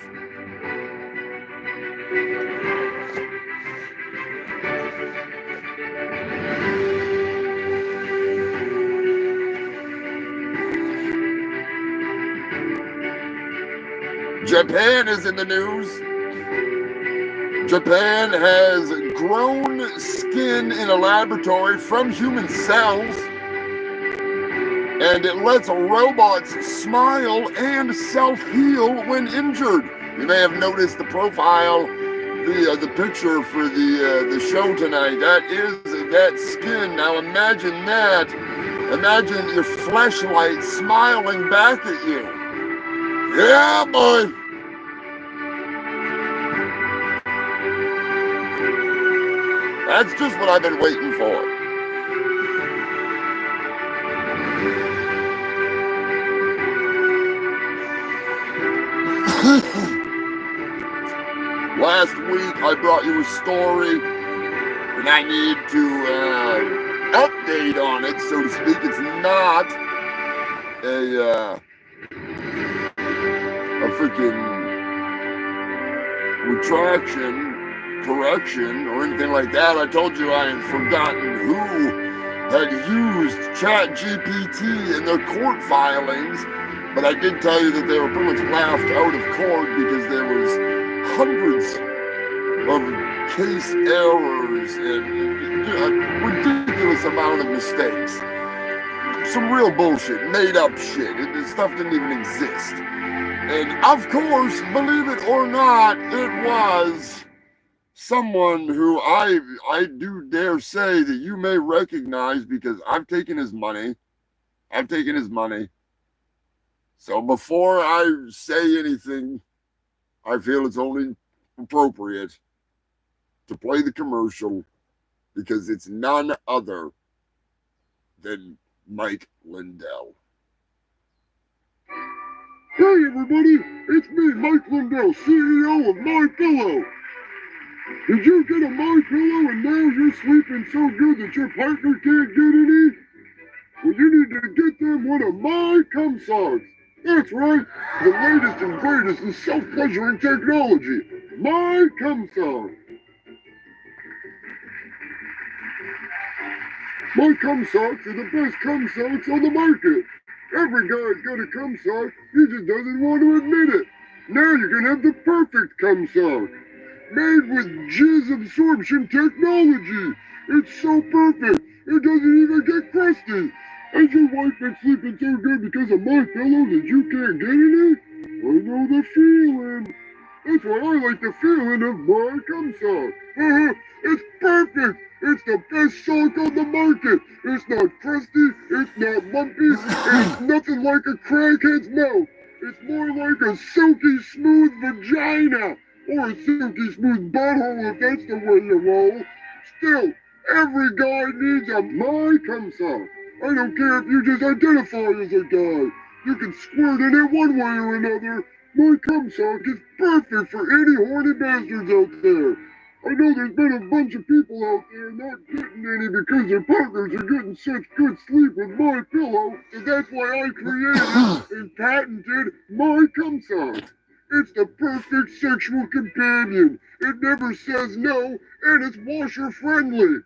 Japan is in the news. Japan has grown skin in a laboratory from human cells, and it lets robots smile and self-heal when injured. You may have noticed the profile, the picture for the show tonight. That is that skin. Now imagine that. Imagine your fleshlight smiling back at you. Yeah, boy. That's just what I've been waiting for. Last week I brought you a story, and I need to update on it, so to speak. It's not a freaking retraction, correction, or anything like that. I told you I had forgotten who had used ChatGPT in their court filings, but I did tell you that they were pretty much laughed out of court because there was hundreds of case errors and a ridiculous amount of mistakes. Some real bullshit, made up shit. Stuff didn't even exist. And of course, believe it or not, it was someone who I do dare say that you may recognize because I've taken his money. I've taken his money. So before I say anything, I feel it's only appropriate to play the commercial because it's none other than Mike Lindell. Hey everybody, it's me, Mike Lindell, CEO of MyPillow. Did you get a MyPillow and now you're sleeping so good that your partner can't get any? Well, you need to get them one of my cum socks. That's right, the latest and greatest in self-pleasuring technology. My cum sock. My cum socks are the best cum socks on the market. Every guy's got a cum sock, he just doesn't want to admit it. Now you can have the perfect cum sock. Made with jizz absorption technology. It's so perfect, it doesn't even get crusty. Has your wife been sleeping so good because of my pillow that you can't get any? I know the feeling. That's why I like the feeling of my cum sock. It's perfect. It's the best sock on the market. It's not crusty. It's not lumpy. It's nothing like a crackhead's mouth. It's more like a silky smooth vagina. Or a silky smooth butthole if that's the way you roll. Still, every guy needs a my cum sock. I don't care if you just identify as a guy. You can squirt in it one way or another. My cum sock is perfect for any horny bastards out there. I know there's been a bunch of people out there not getting any because their partners are getting such good sleep with my pillow, so that's why I created and patented my cum sock. It's the perfect sexual companion. It never says no, and it's washer friendly.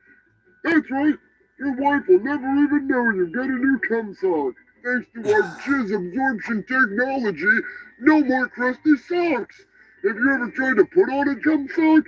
That's right. Your wife will never even know you've got a new cum sock. Thanks to our jizz absorption technology, no more crusty socks. Have you ever tried to put on a cum sock?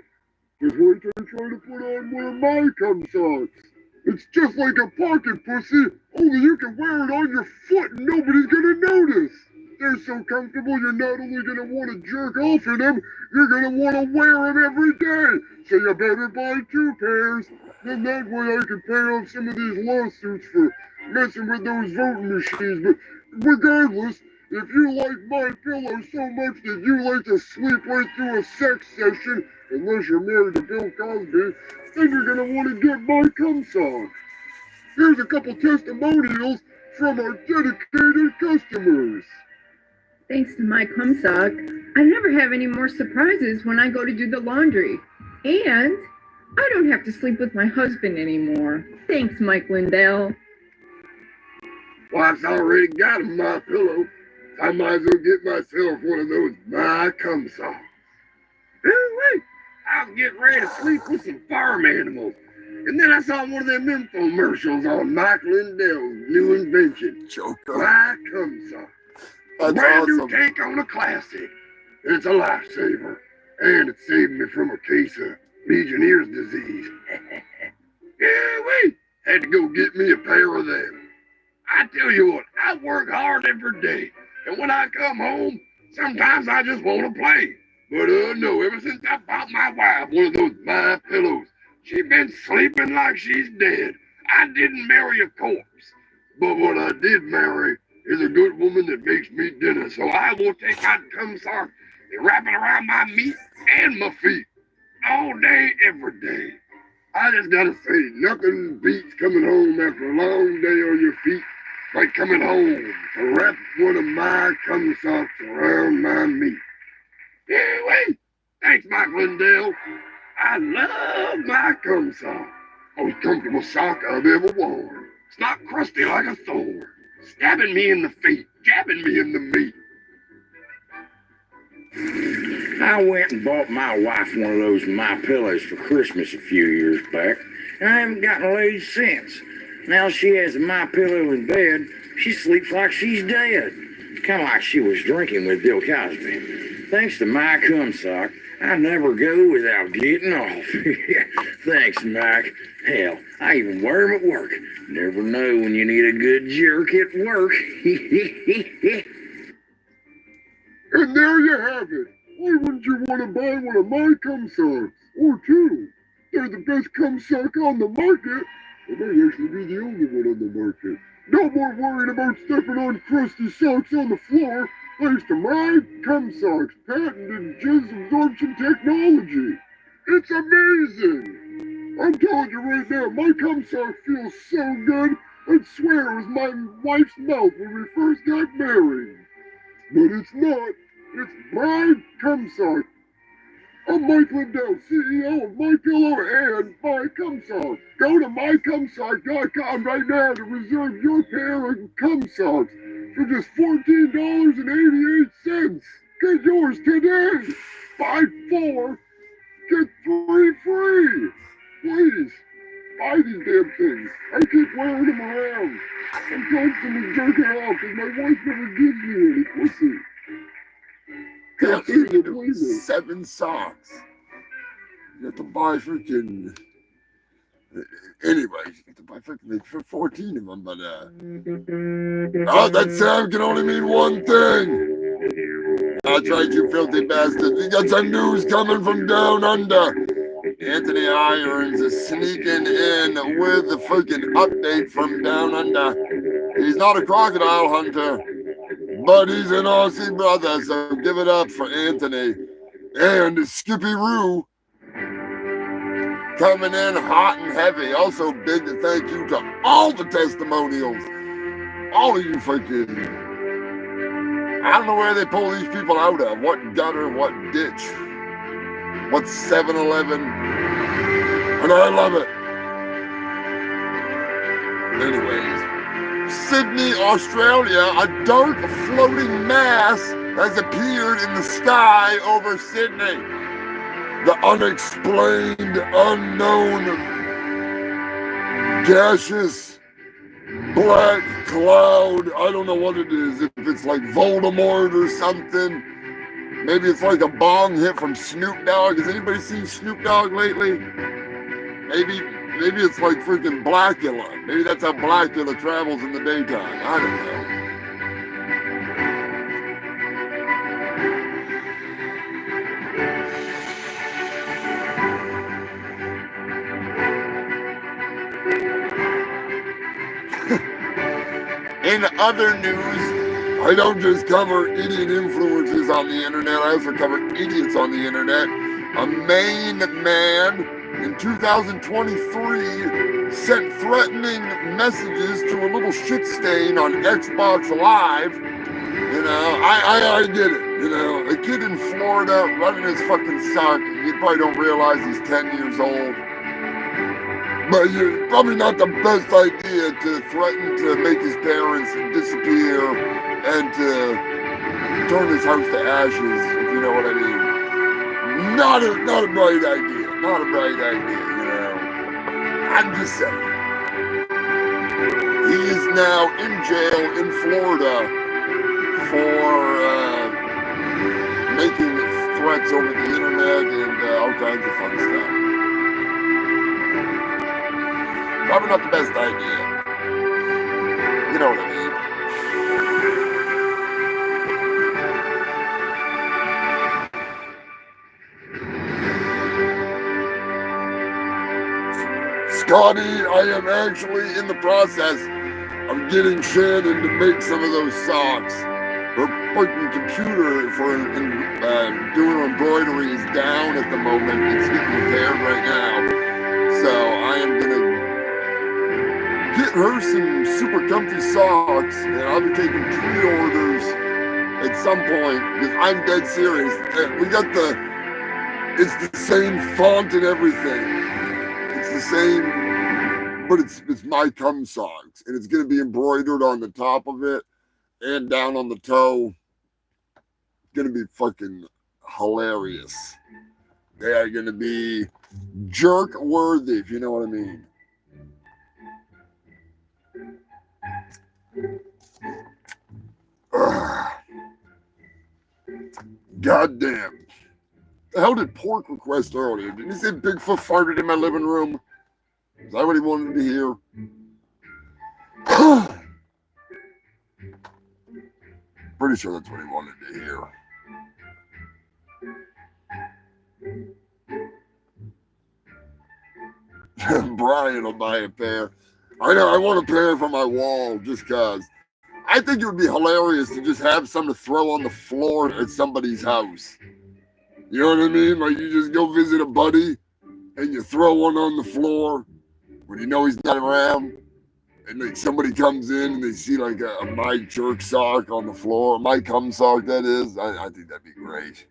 Just wait till you try to put on one of my cum socks. It's just like a pocket pussy, only you can wear it on your foot and nobody's gonna notice. They're so comfortable you're not only gonna want to jerk off in them, you're gonna want to wear them every day. So you better buy 2 pairs. Then that way I can pay off some of these lawsuits for messing with those voting machines. But regardless, If you like my pillow so much that you like to sleep right through a sex session, unless you're married to Bill Cosby, then you're gonna want to get my cum sock. Here's a couple testimonials from our dedicated customers. Thanks to my cum sock, I never have any more surprises when I go to do the laundry. And I don't have to sleep with my husband anymore. Thanks, Mike Lindell. Wife's already got my pillow. I might as well get myself one of those my cum socks. Wait, I was getting ready to sleep with some farm animals. And then I saw one of them infomercials on Mike Lindell's new invention, Joker. my cum sock. That's Brand new awesome. take on a classic. It's a lifesaver. And it saved me from a case of Legionnaire's disease. Wait, had to go get me a pair of them. I tell you what, I work hard every day. And when I come home, sometimes I just want to play. But no, ever since I bought my wife one of those my pillows, she's been sleeping like she's dead. I didn't marry a corpse. But what I did marry is a good woman that makes me dinner. So I will take my cum sock and wrap it around my meat and my feet. All day, every day. I just gotta say, nothing beats coming home after a long day on your feet like coming home to wrap one of my cum socks around my meat. Wait. Thanks, Mike Lindell. I love my cum sock. Most comfortable sock I've ever worn. It's not crusty like a thorn, stabbing me in the feet, jabbing me in the meat. I went and bought my wife one of those My Pillows for Christmas a few years back, and I haven't gotten laid since. Now she has a My Pillow in bed, she sleeps like she's dead. Kind of like she was drinking with Bill Cosby. Thanks to my cum sock, I never go without getting off. Thanks, Mike. Hell, I even wear them at work. Never know when you need a good jerk at work. And there you have it. Why wouldn't you want to buy one of my cum socks? Or two. They're the best cum sock on the market. They might actually be the only one on the market. No more worrying about stepping on crusty socks on the floor. Thanks to my cum socks patented jizz absorption technology. It's amazing. I'm telling you right now, my cum sock feels so good, I'd swear it was my wife's mouth when we first got married. But it's not. It's my cum sock. I'm Mike Lindell, CEO of My Pillow and My Cum Sock. Go to mycumsock.com right now to reserve your pair of cum socks for just $14.88. Get yours today. Buy 4, get 3 free. Please, buy these damn things. I keep wearing them around. I'm constantly jerking off because my wife never gives me any pussy. Yeah, so you do 7 socks. You have to buy freaking. Anyways, you have to buy freaking for 14 of them, but oh, that sound can only mean one thing. That's right, you filthy bastards. We got some news coming from down under. Anthony Irons is sneaking in with the freaking update from down under. He's not a crocodile hunter, but he's an Aussie brother, so give it up for Anthony. And Skippy Roo coming in hot and heavy. Also, big thank you to all the testimonials. All of you freaking. I don't know where they pull these people out of. What gutter, what ditch, what 7-Eleven. And I love it. Anyways. Sydney, Australia, a dark floating mass has appeared in the sky over Sydney. The unexplained, unknown, gaseous, black cloud. I don't know what it is. If it's like Voldemort or something. Maybe it's like a bong hit from Snoop Dogg. Has anybody seen Snoop Dogg lately? Maybe it's like freaking Blackula. Maybe that's how Blackula travels in the daytime. I don't know. In other news, I don't just cover idiot influencers on the internet, I also cover idiots on the internet. A Maine man in 2023 sent threatening messages to a little shit stain on Xbox Live. You know, I get it. You know, a kid in Florida running his fucking sock, you probably don't realize he's 10 years old. But it's probably not the best idea to threaten to make his parents disappear and to turn his house to ashes, if you know what I mean. Not a bright idea. Not a bright idea, you know. I'm just saying. He is now in jail in Florida for making threats over the internet and all kinds of fun stuff. Probably not the best idea. You know what I mean. Scotty, I am actually in the process of getting Shannon to make some of those socks. Her fucking computer for doing embroidery is down at the moment. It's getting repaired right now. So I am gonna get her some super comfy socks, and I'll be taking pre-orders at some point, because I'm dead serious. We got it's the same font and everything. It's the same, but it's my cum socks, and it's gonna be embroidered on the top of it and down on the toe. It's gonna be fucking hilarious. They are gonna be jerk worthy, if you know what I mean. God damn. The hell did Pork request earlier? Didn't he say Bigfoot farted in my living room? Is that what he wanted to hear? Pretty sure that's what he wanted to hear. Brian will buy a pair. I know, I want a pair for my wall just cause. I think it would be hilarious to just have some to throw on the floor at somebody's house. You know what I mean? Like you just go visit a buddy and you throw one on the floor when you know he's not around. And like somebody comes in and they see like a my jerk sock on the floor, my cum sock that is. I think that'd be great.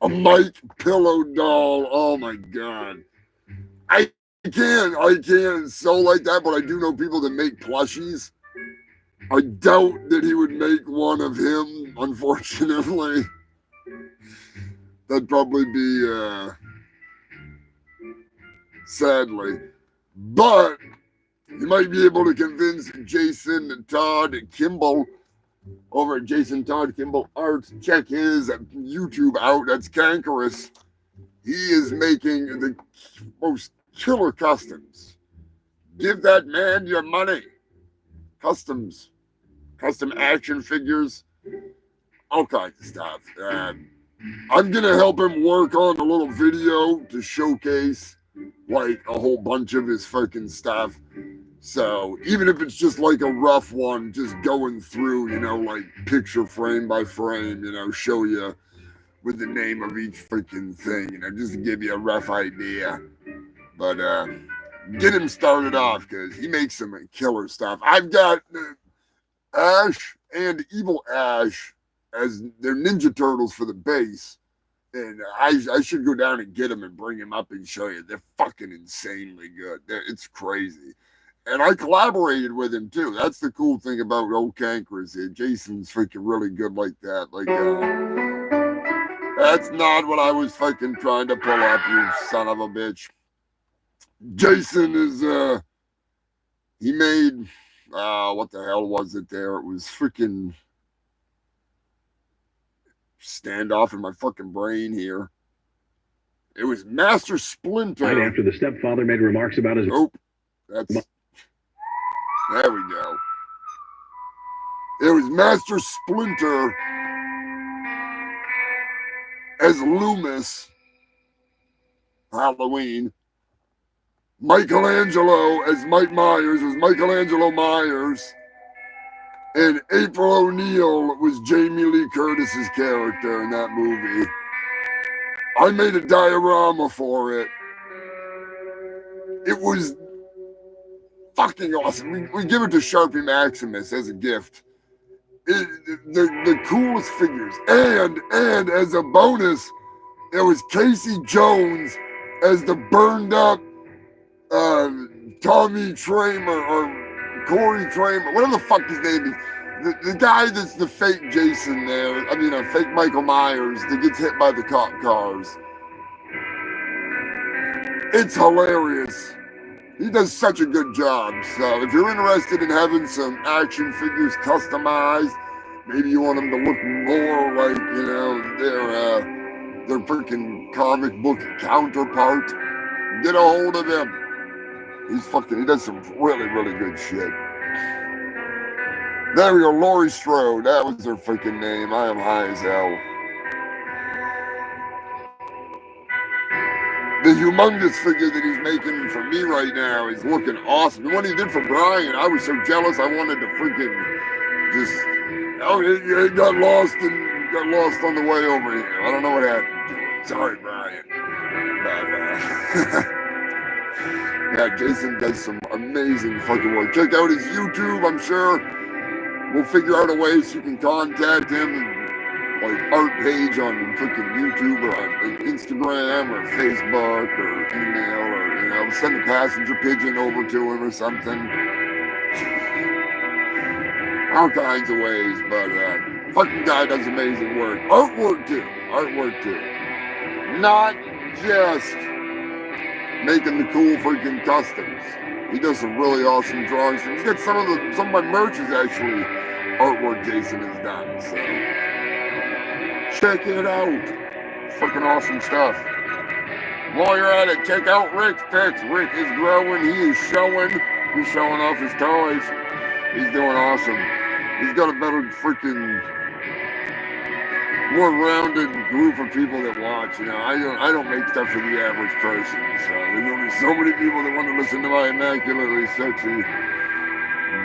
A Mike pillow doll. Oh my God. I can't sew like that, but I do know people that make plushies. I doubt that he would make one of him, unfortunately. That'd probably be, sadly. But you might be able to convince Jason Todd Kimball over at Jason Todd Kimball Arts. Check his YouTube out. That's cankerous. He is making the most killer customs. Give that man your money. Customs. Custom action figures. All kinds of stuff. I'm going to help him work on a little video to showcase like a whole bunch of his fucking stuff. So even if it's just like a rough one, just going through, you know, like picture frame by frame, you know, show you with the name of each freaking thing, you know, just to give you a rough idea. But get him started off because he makes some killer stuff. I've got Ash and Evil Ash as their Ninja Turtles for the base. And I should go down and get them and bring them up and show you. They're fucking insanely good. It's crazy. And I collaborated with him too. That's the cool thing about old Cankers here. Jason's freaking really good like that. Like, that's not what I was fucking trying to pull up, you son of a bitch. Jason is, he made, what the hell was it there? It was freaking standoff in my fucking brain here. It was Master Splinter. Right after the stepfather made remarks about his... Nope. There we go. It was Master Splinter as Loomis. Halloween. Michelangelo as Mike Myers, as Michelangelo Myers, and April O'Neil was Jamie Lee Curtis's character in that movie. I made a diorama for it. It was fucking awesome. We give it to Sharpie Maximus as a gift. The coolest figures. And as a bonus, there was Casey Jones as the burned up Tommy Tramer or Corey Tramer, whatever the fuck his name is. The guy that's the fake Jason there, fake Michael Myers that gets hit by the cop cars. It's hilarious. He does such a good job. So if you're interested in having some action figures customized, maybe you want them to look more like, their freaking comic book counterpart, get a hold of him. He does some really, really good shit. There we go, Laurie Strode. That was her freaking name. I am high as hell. The Humongous figure that he's making for me right now is looking awesome. The one he did for Brian, I was so jealous. I wanted to freaking it got lost on the way over here. I don't know what happened to it. Sorry, Brian. But, yeah, Jason does some amazing fucking work. Check out his YouTube. I'm sure we'll figure out a way so you can contact him and art page on freaking YouTube or on Instagram or Facebook or email or send a passenger pigeon over to him or something. All kinds of ways, but fucking guy does amazing work. Artwork too. Not just making the cool freaking customs. He does some really awesome drawings. He's got some of my merch is actually artwork Jason has done. So check it out. Fucking awesome stuff. While you're at it, check out Rick's pics. Rick is growing. He's showing off his toys. He's doing awesome. He's got a better freaking more rounded group of people that watch. I don't make stuff for the average person. So there's only so many people that want to listen to my immaculately sexy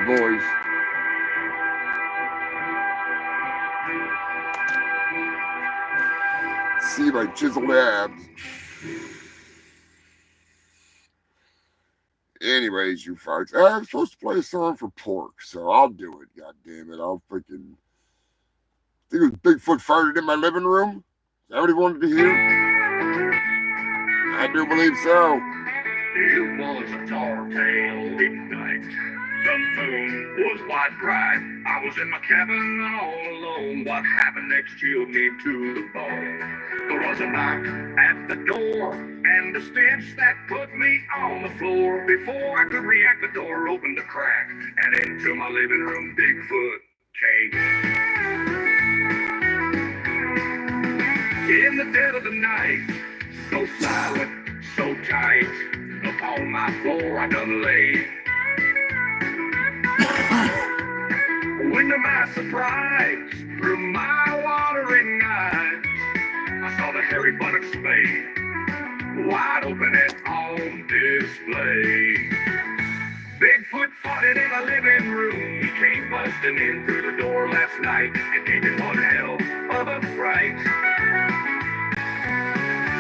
voice. See my chiseled abs. Anyways, you fucks. I'm supposed to play a song for Pork, so I'll do it. God damn it. I'll freaking. I think it was Bigfoot farted in my living room. Is that what he wanted to hear? I do believe so. It was a tall tale midnight. The moon was quite bright. I was in my cabin all alone. What happened next chilled me to the bone. There was a knock at the door and a stench that put me on the floor. Before I could react, the door opened a crack and into my living room Bigfoot came. In the dead of the night, so silent, so tight, upon my floor I done lay. When to my surprise, through my watering eyes, I saw the hairy buttock spade, wide open and on display. Bigfoot fought it in my living room. He came busting in through the door last night and gave me one hell of a fright.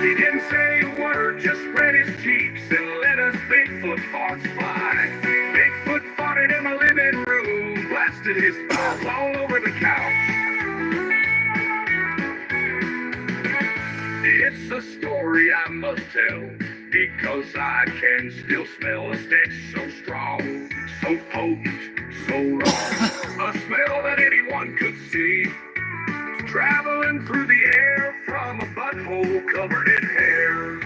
He didn't say a word, just spread his cheeks and let us Bigfoot farts fly. Bigfoot farted in my living room, blasted his balls all over the couch. It's a story I must tell, because I can still smell a stench so strong, so potent, so raw. A smell that anyone could see, traveling through the air from a butthole covered in hair.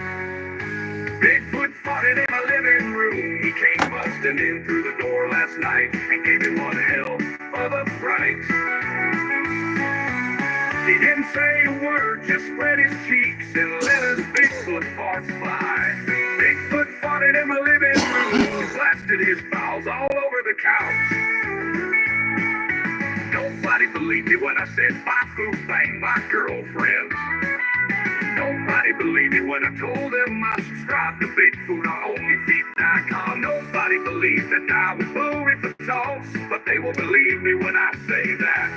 Bigfoot farted in my living room. He came busting in through the door last night and gave me one hell of a fright. He didn't say a word, just spread his cheeks and let us Bigfoot farts fly. Bigfoot farted in my living room, blasted his balls all over the couch. Nobody believed me when I said bye food bang my girlfriend. Nobody believed me when I told them I subscribed to Bigfoot on OnlyFeet. icon. Nobody believes that I was buried for toss, but they will believe me when I say that.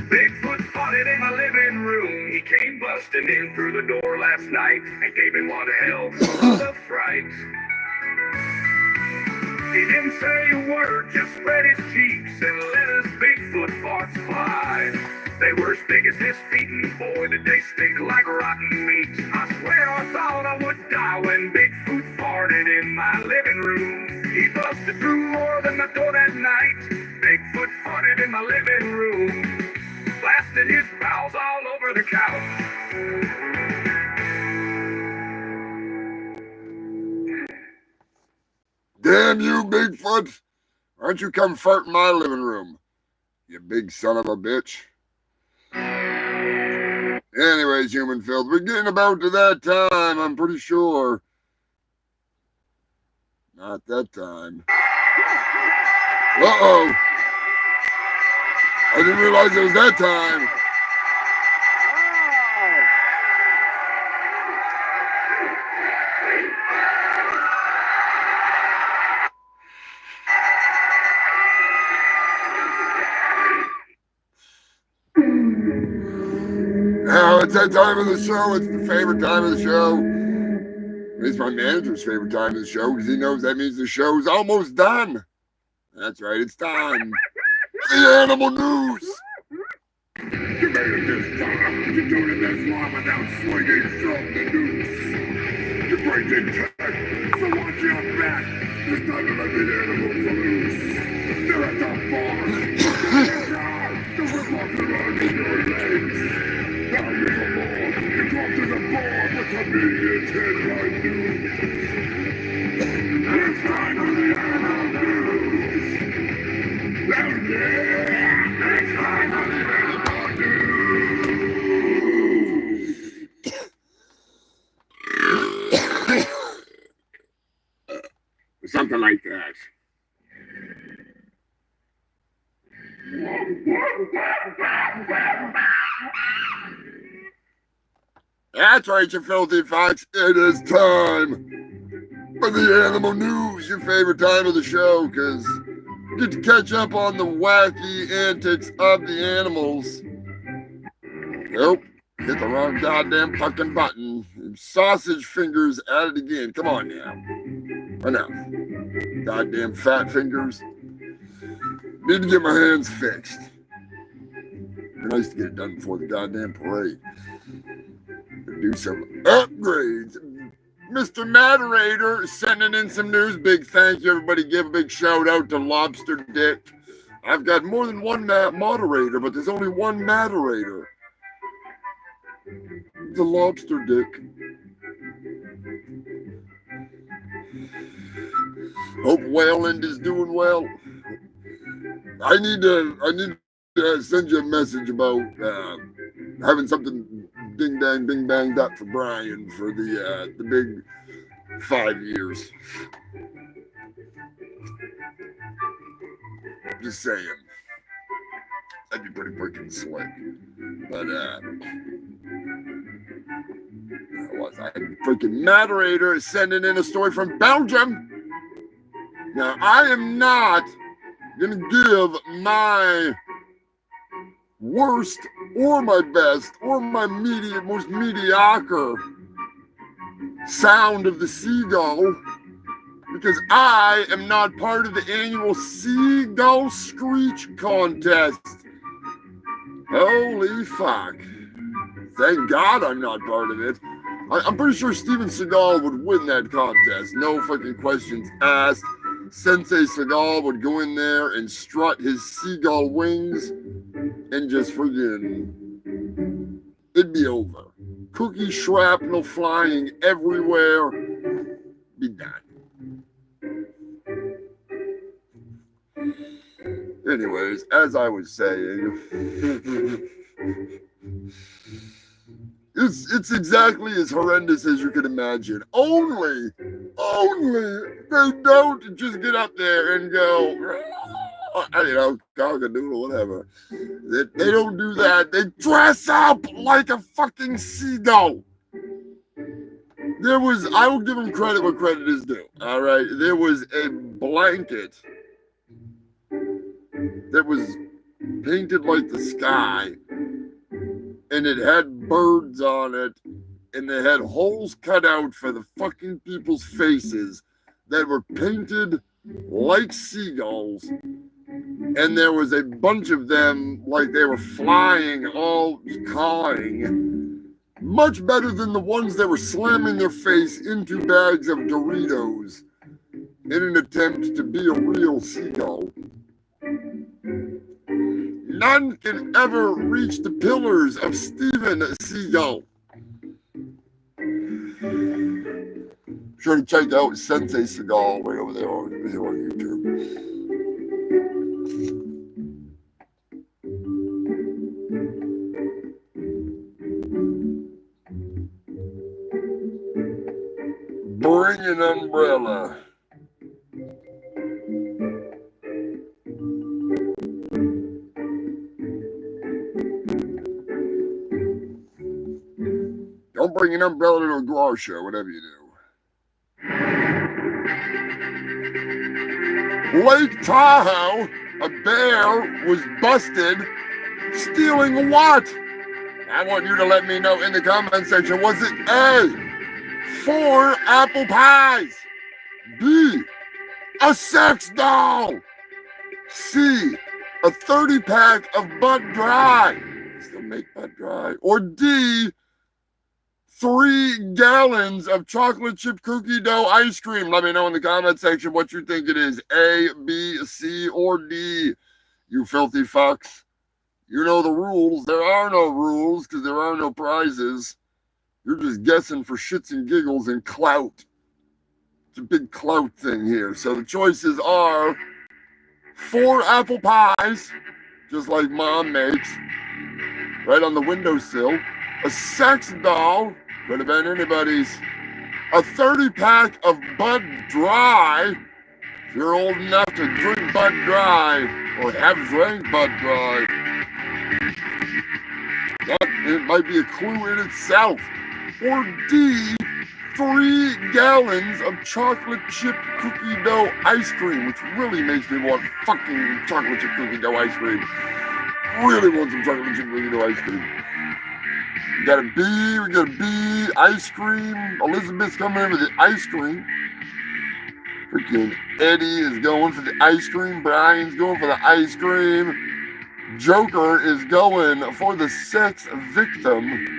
Bigfoot farted in my living room. He came busting in through the door last night and gave me one hell of a fright. He didn't say a word, just spread his cheeks and let his Bigfoot farts fly. They were as big as his feet, and boy, did they stink like rotten meat. I swear I thought I would die when Bigfoot farted in my living room. He busted through more than the door that night. Bigfoot farted in my living room, blasted his bowels all over the couch. Damn you, Bigfoot! Why don't you come fart in my living room, you big son of a bitch? Anyways, human filth, we're getting about to that time, I'm pretty sure. Not that time. Uh-oh! I didn't realize it was that time. Now it's that time of the show. It's the favorite time of the show. It's my manager's favorite time of the show because he knows that means the show's almost done. That's right, it's time. The animal news. You made it this far. You're doing it this long without swinging from the noose. Your brain's intact, so watch your back. It's time to let the animals loose. They're at the bar. Don't be walking around in your legs. Now you're the law. You drop to the bar, but the media's headline news. And it's time for the animal news. Now, yeah, it's time for the animal news. Something like that. That's right, you filthy fox. It is time for the animal news, your favorite time of the show, because you get to catch up on the wacky antics of the animals. Nope, hit the wrong goddamn fucking button. Sausage fingers at it again. Come on now. Enough. Goddamn fat fingers. Need to get my hands fixed. Be nice to get it done before the goddamn parade. Do some upgrades. Mr. Moderator sending in some news. Big thank you, everybody. Give a big shout out to Lobster Dick. I've got more than one moderator, but there's only one moderator. The Lobster Dick. Hope Wayland is doing well. I need to send you a message about having something ding dang bing banged up for Brian for the big 5 years. Just saying. That'd be pretty freaking slick. But was I freaking moderator is sending in a story from Belgium. Now I am not gonna give my worst or my best or my most mediocre sound of the seagull because I am not part of the annual seagull screech contest. Holy fuck. Thank God I'm not part of it. I'm pretty sure Steven Seagal would win that contest. No fucking questions asked. Sensei Seagal would go in there and strut his seagull wings and just friggin' it'd be over. Cookie shrapnel flying everywhere. Be done. Anyways, as I was saying, it's exactly as horrendous as you can imagine. Only they don't just get up there and go, cock-a-doodle, whatever. They don't do that. They dress up like a fucking seagull. There was, I will give him credit where credit is due. All right. There was a blanket that was painted like the sky, and it had birds on it, and they had holes cut out for the fucking people's faces that were painted like seagulls. And there was a bunch of them like they were flying, all cawing. Much better than the ones that were slamming their face into bags of Doritos in an attempt to be a real seagull. None can ever reach the pillars of Steven Seagull. Sure to check out Sensei Seagull right over there on YouTube. Bring an umbrella. Don't bring an umbrella to a garage show, whatever you do. Lake Tahoe, a bear was busted stealing what? I want you to let me know in the comment section. Was it A, 4 apple pies, B, a sex doll, C, a 30-pack of Bud Dry, still make Bud Dry, or D, 3 gallons of chocolate chip cookie dough ice cream? Let me know in the comment section what you think it is, A, B, C, or D, you filthy fucks. You know the rules. There are no rules because there are no prizes. You're just guessing for shits and giggles and clout. It's a big clout thing here. So the choices are 4 apple pies, just like Mom makes, right on the windowsill. A sex doll, could have been anybody's. A 30-pack of Bud Dry, if you're old enough to drink Bud Dry or have drank Bud Dry. That it might be a clue in itself. Or D, 3 gallons of chocolate chip cookie dough ice cream, which really makes me want fucking chocolate chip cookie dough ice cream. Really want some chocolate chip cookie dough ice cream. We got a B, ice cream. Elizabeth's coming in with the ice cream. Freaking Eddie is going for the ice cream. Brian's going for the ice cream. Joker is going for the sex victim.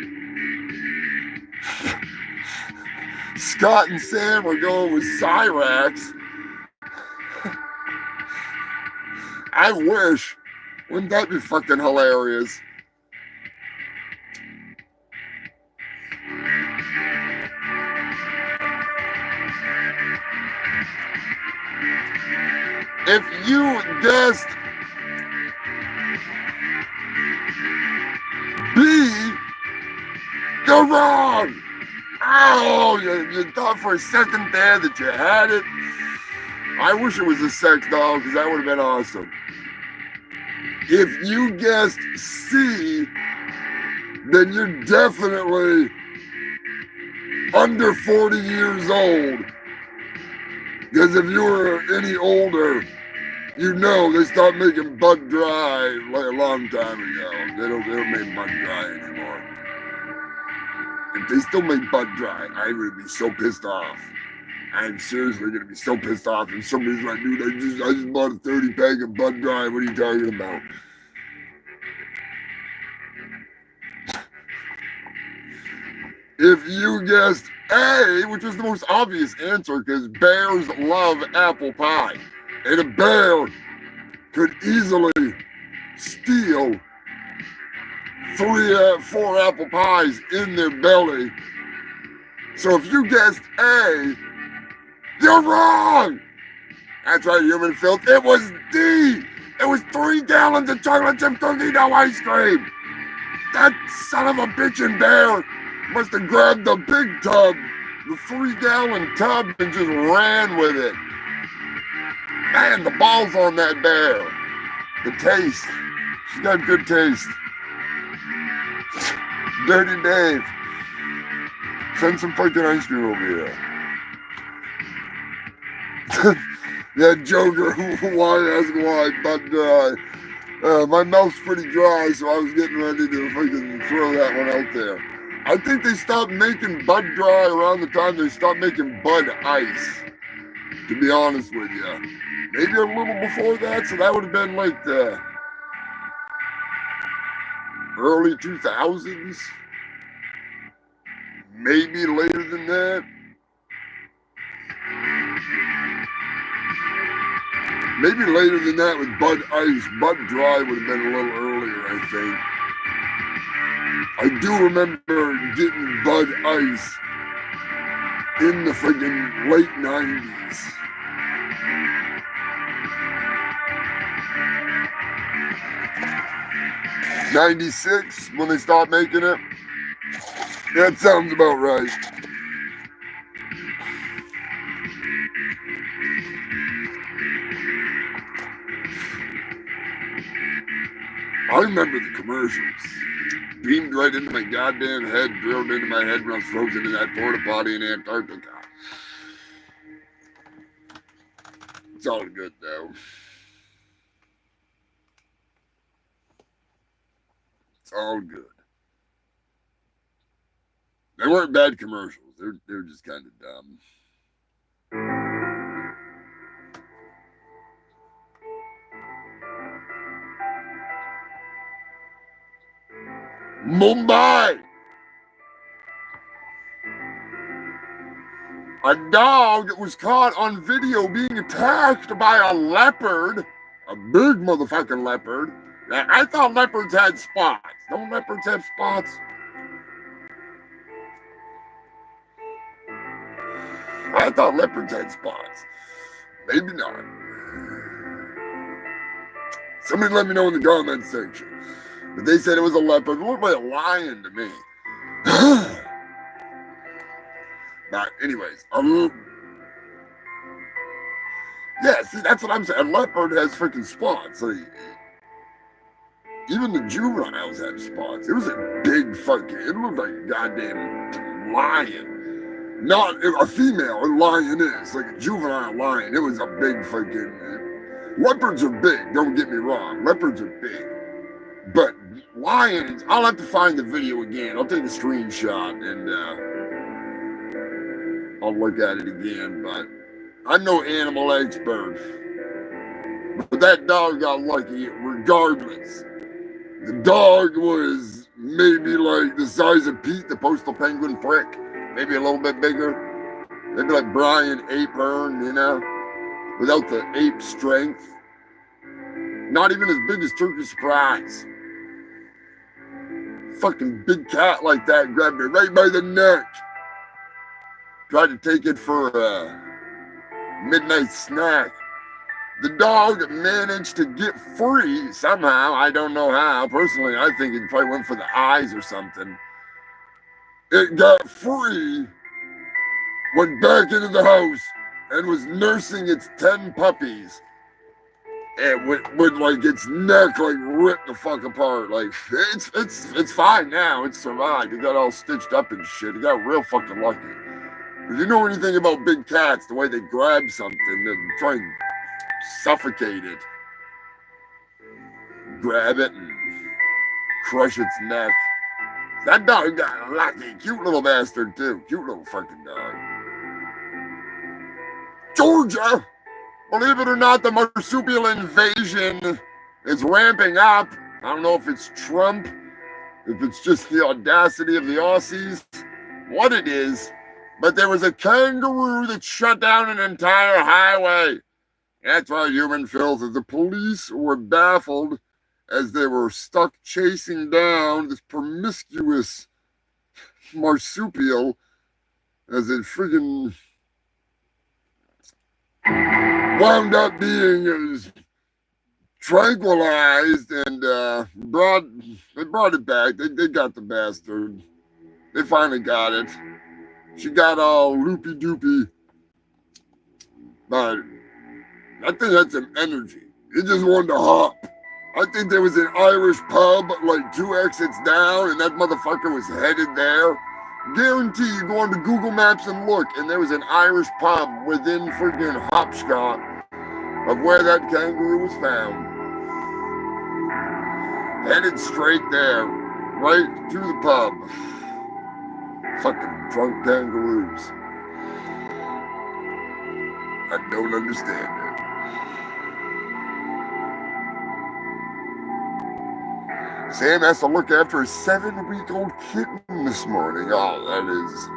Scott and Sam are going with Cyrax. I wish. Wouldn't that be fucking hilarious? If you guessed B, you're wrong. Oh, you thought for a second there that you had it. I wish it was a sex doll because that would have been awesome. If you guessed C, then you're definitely under 40 years old. Because if you were any older, you know they stopped making Bud Dry like a long time ago. They don't make Bud Dry anymore. If they still make Bud Dry, I would be so pissed off. I'm seriously gonna be so pissed off if somebody's like, dude, I just bought a 30-pack of Bud Dry. What are you talking about? If you guessed A, which was the most obvious answer, because bears love apple pie, and a bear could easily steal 4 apple pies in their belly. So if you guessed A, you're wrong. That's right, human filth. It was D. It was 3 gallons of chocolate chip cookie dough ice cream. That son of a bitchin' bear must have grabbed the big tub, the 3-gallon tub, and just ran with it. Man, the balls on that bear. The taste. She's got good taste. Dirty Dave. Send some fucking ice cream over here. Yeah, Joker, why ask why? But my mouth's pretty dry, so I was getting ready to fucking throw that one out there. I think they stopped making Bud Dry around the time they stopped making Bud Ice, to be honest with you. Maybe a little before that, so that would have been like the early 2000s. Maybe later than that. Maybe later than that with Bud Ice. Bud Dry would have been a little earlier, I think. I do remember getting Bud Ice in the friggin' late 90s. '96 when they stopped making it. That sounds about right. I remember the commercials. Beamed right into my goddamn head, drilled into my head when I was frozen in that porta potty in Antarctica. It's all good though. It's all good. They weren't bad commercials. They were just kind of dumb. Mumbai! A dog was caught on video being attacked by a leopard. A big motherfucking leopard. I thought leopards had spots. Don't leopards have spots? I thought leopards had spots. Maybe not. Somebody let me know in the comments section. But they said it was a leopard. It looked like a lion to me. But anyways, yeah, see, that's what I'm saying. A leopard has freaking spots. Like, even the juveniles have spots. It was a big fucking, it looked like a goddamn lion. Not a female, a lioness, like a juvenile lion. It was a big fucking, leopards are big, don't get me wrong. Leopards are big. But lions, I'll have to find the video again. I'll take a screenshot and I'll look at it again. But I'm no animal expert. But that dog got lucky regardless. The dog was maybe like the size of Pete, the postal penguin prick. Maybe a little bit bigger. Maybe like Brian Ape Hearn, you know, without the ape strength. Not even as big as Turkey Surprise. Fucking big cat like that grabbed her right by the neck. Tried to take it for a midnight snack. The dog managed to get free somehow. I don't know how. Personally, I think it probably went for the eyes or something. It got free, went back into the house, and was nursing its 10 puppies. And with like its neck like ripped the fuck apart. Like it's fine now. It survived. It got all stitched up and shit. It got real fucking lucky. If you know anything about big cats, the way they grab something, they try and suffocate it, grab it and crush its neck. That dog got lucky. Cute little bastard too. Cute little fucking dog. Georgia! Believe it or not, the marsupial invasion is ramping up. I don't know if it's Trump, if it's just the audacity of the Aussies, what it is, but there was a kangaroo that shut down an entire highway. That's right, human filth. The police were baffled as they were stuck chasing down this promiscuous marsupial as it friggin' wound up being tranquilized and they brought it back. They got the bastard. They finally got it. She got all loopy-doopy. But I think that's some energy. It just wanted to hop. I think there was an Irish pub like 2 exits down and that motherfucker was headed there. Guarantee you go onto Google Maps and look, and there was an Irish pub within freaking hopshot of where that kangaroo was found. Headed straight there, right to the pub. Fucking drunk kangaroos. I don't understand it. Sam has to look after a 7-week-old kitten this morning. Oh, that is...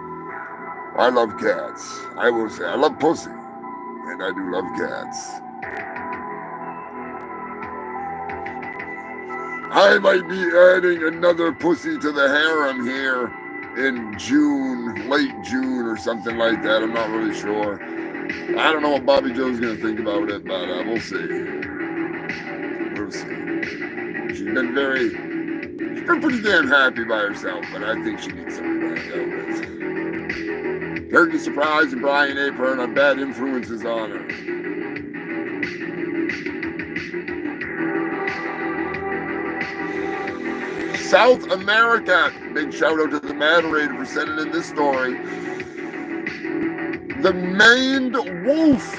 I love cats. I will say, I love pussy. And I do love cats. I might be adding another pussy to the harem here in June, late June or something like that. I'm not really sure. I don't know what Bobby Joe's going to think about it, but we'll see. We'll see. She's been pretty damn happy by herself, but I think she needs something to hang out with. Turkey Surprise and Brian Apron are bad influences on her. South America. Big shout out to the moderator for sending in this story. The maned wolf,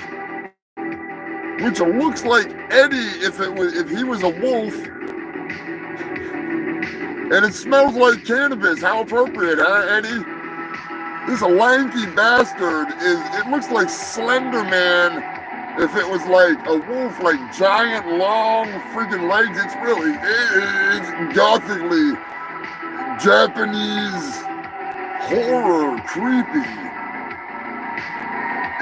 which looks like Eddie if he was a wolf, and it smells like cannabis. How appropriate, huh, Eddie? This lanky bastard it looks like Slender Man if it was like a wolf, like giant long freaking legs. It's gothically Japanese horror creepy.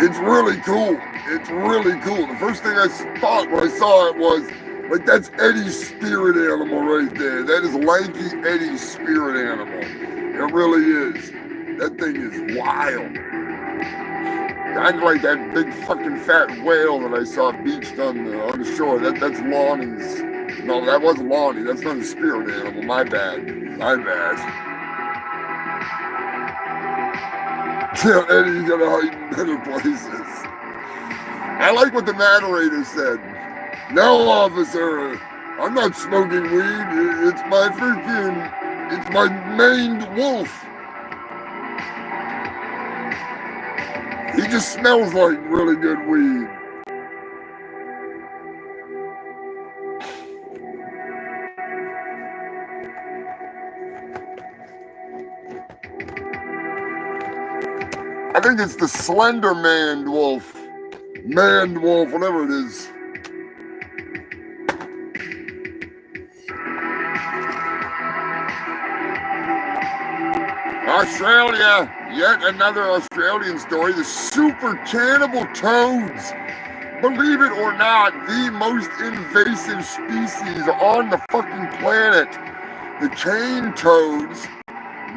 It's really cool. It's really cool. The first thing I thought when I saw it was, like, that's Eddie's spirit animal right there. That is lanky Eddie's spirit animal. It really is. That thing is wild. Kind of like that big fucking fat whale that I saw beached on the shore. That's Lonnie's. No, that wasn't Lonnie. That's not a spirit animal. My bad. My bad. Yeah, Eddie's gotta hide in better places. I like what the moderator said. No, officer, I'm not smoking weed. It's my maned wolf. He just smells like really good weed. I think it's the Slender Man wolf. Man wolf, whatever it is. Australia, yet another Australian story. The super cannibal toads. Believe it or not, the most invasive species on the fucking planet. The cane toads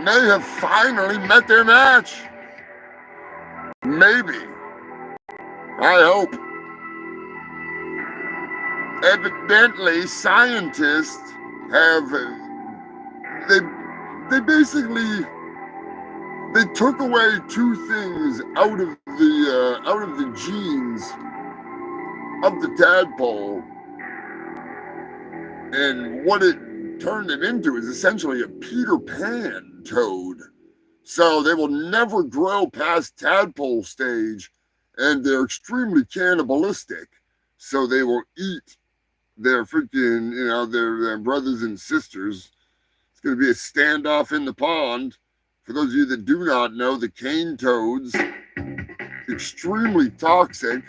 may have finally met their match. Maybe. I hope. Evidently, scientists have they took away two things out of the genes of the tadpole, and what it turned it into is essentially a Peter Pan toad. So they will never grow past tadpole stage, and they're extremely cannibalistic. So they will eat their freaking, their brothers and sisters. It's going to be a standoff in the pond. For those of you that do not know, the cane toads, extremely toxic,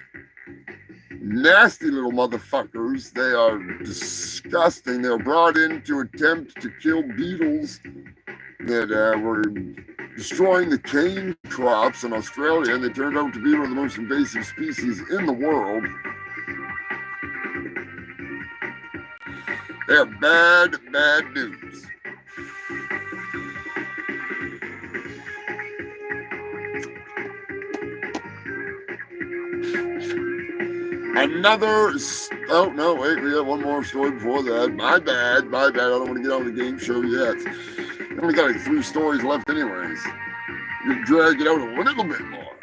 nasty little motherfuckers. They are disgusting. They were brought in to attempt to kill beetles that were destroying the cane crops in Australia, and they turned out to be one of the most invasive species in the world. They're bad, bad news. Oh no, wait, we got one more story before that. My bad, I don't want to get on the game show yet. We only got like 3 stories left anyways. You drag it out a little bit more.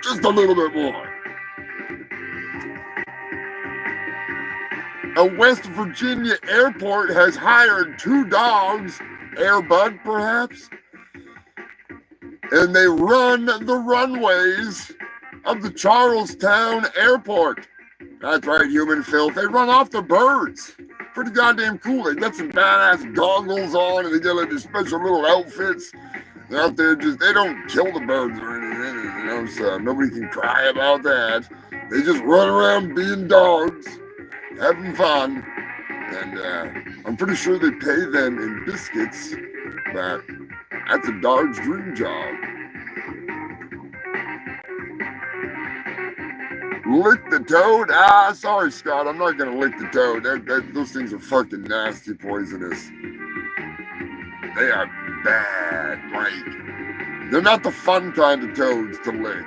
Just a little bit more. A West Virginia airport has hired 2 dogs, Air Bud perhaps, and they run the runways of the Charlestown airport. That's right, human filth. They run off the birds. Pretty goddamn cool. They got some badass goggles on, and they got like these special little outfits. They're out there they don't kill the birds or anything, so nobody can cry about that. They just run around being dogs, having fun, and I'm pretty sure they pay them in biscuits, but that's a dog's dream job. Lick the toad? Sorry, Scott. I'm not gonna lick the toad. Those things are fucking nasty, poisonous. They are bad. Like, they're not the fun kind of toads to lick.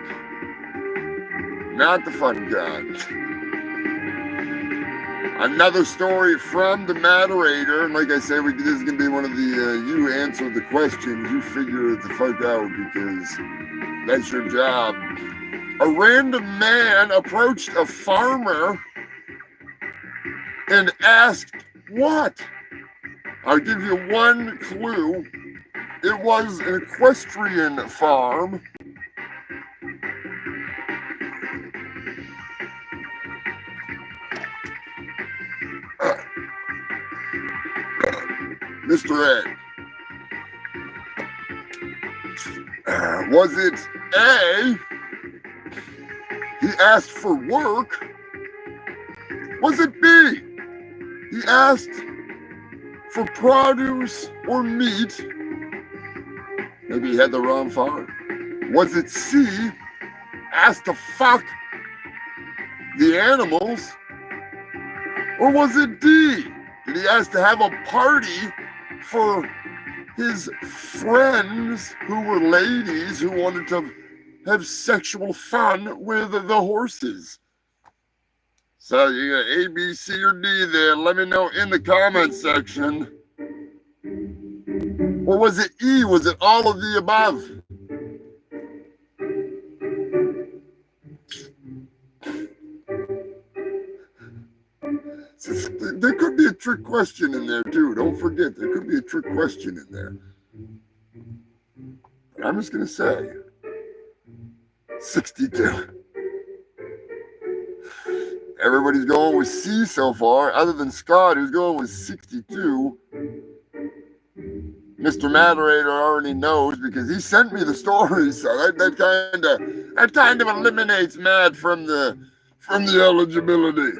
Not the fun kind. Another story from the moderator, and like I said, this is gonna be one of the you answer the questions, you figure it the fuck out because that's your job. A random man approached a farmer and asked, what? I'll give you one clue. It was an equestrian farm. Mr. Ed. Was it A, he asked for work? Was it B, he asked for produce or meat? Maybe he had the wrong farm. Was it C, asked to fuck the animals? Or was it D, did he ask to have a party for his friends who were ladies who wanted to have sexual fun with the horses? So you got A, B, C, or D there. Let me know in the comments section. Or was it E? Was it all of the above? There could be a trick question in there too. Don't forget, there could be a trick question in there. But I'm just going to say 62. Everybody's going with C so far, other than Scott, who's going with 62. Mr. Moderator already knows because he sent me the story, so that kind of eliminates Matt from the eligibility.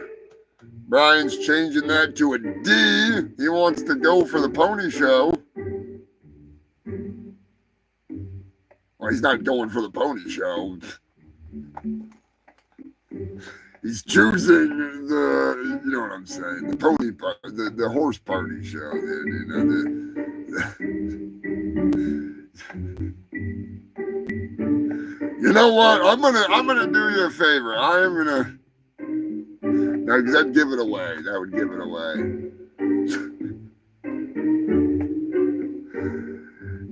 Brian's changing that to a D. He wants to go for the pony show. Well, he's not going for the pony show. He's choosing the, you know what I'm saying, the pony, the horse party show. You know what? I'm gonna do you a favor. I am gonna. No, because that'd give it away. That would give it away.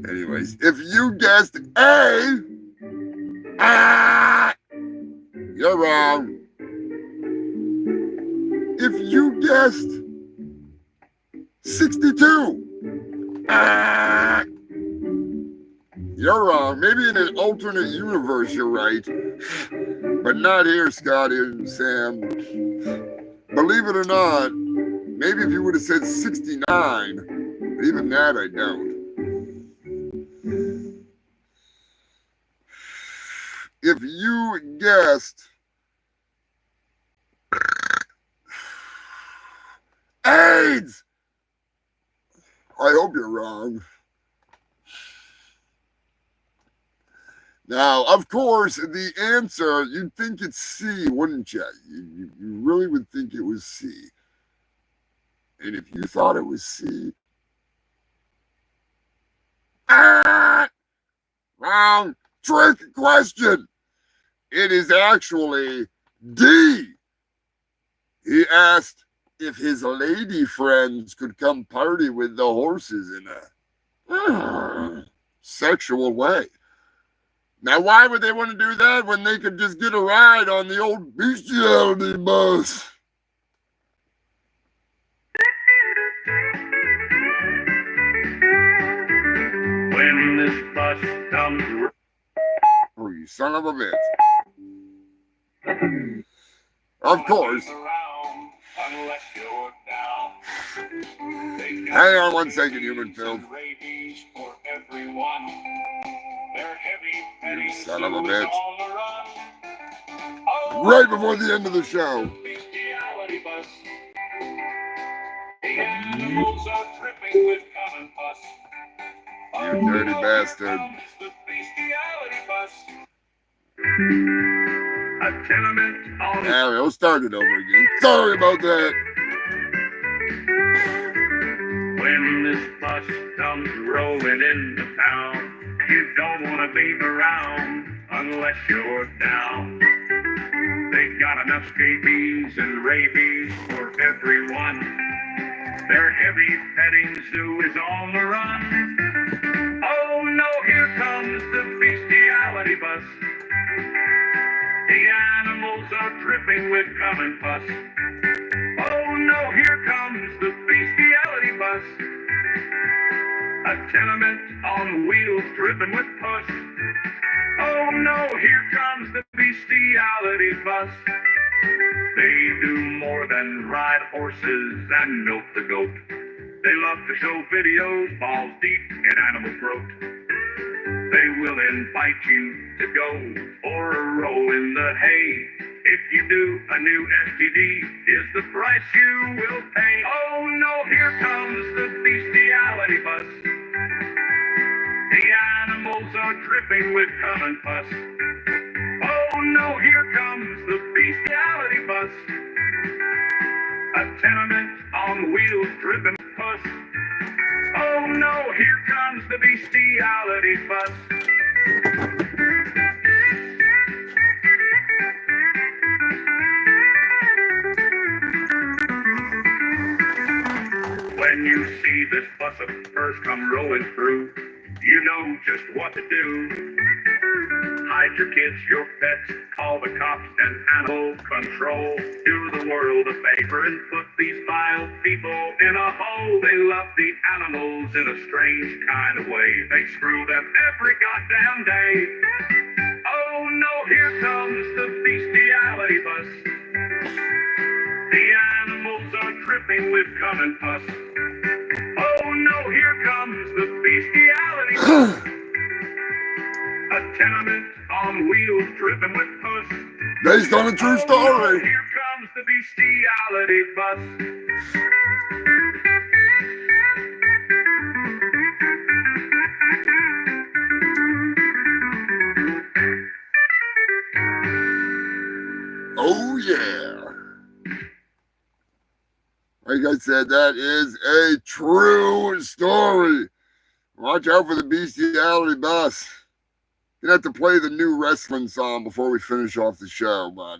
Anyways, if you guessed A, you're wrong. If you guessed 62, you're wrong. Maybe in an alternate universe you're right, but not here, Scotty and Sam. Believe it or not, maybe if you would have said 69, but even that I don't. If you guessed AIDS, I hope you're wrong. Now, of course, the answer, you'd think it's C, wouldn't you? You really would think it was C. And if you thought it was C, wrong. Trick question. It is actually D. He asked if his lady friends could come party with the horses in a sexual way. Now, why would they want to do that when they could just get a ride on the old bestiality bus? When this bus comes story, you son of a bitch. Of course. Hang on one second, human film. You son of a bitch. Right before the end of the show. You dirty bastard. Yeah, we'll start it over again. Sorry about that. When this bus comes rolling into town, you don't want to be around unless you're down. They got enough scabies and rabies for everyone. Their heavy petting zoo is on the run. Oh no, here comes the bestiality bus. The animals are dripping with cum and pus. Oh no, here comes the bestiality bus. A tenement on wheels dripping with pus. Oh no, here comes the bestiality bus. They do more than ride horses and milk the goat. They love to show videos balls deep in animal throat. They will invite you to go for a roll in the hay. If you do, a new STD is the price you will pay. Oh no, here comes the bestiality bus. The animals are dripping with cum and pus. Oh no, here comes the bestiality bus. A tenement on wheels dripping with pus. Oh no, here comes the bestiality bus. When you see this bus of furs come rolling through, you know just what to do. Hide your kids, your pets, call the cops and animal control. Do the world a favor and put these vile people in a hole. They love the animals in a strange kind of way. They screw them every goddamn day. Oh no, here comes the bestiality bus. The animals are dripping with cum and pus. Oh no, here comes the bestiality bus. A tenement on wheels dripping with pus. Based on a true story. Here comes the bestiality bus. Oh yeah. Like I said, that is a true story. Watch out for the bestiality bus. Gonna have to play the new wrestling song before we finish off the show, but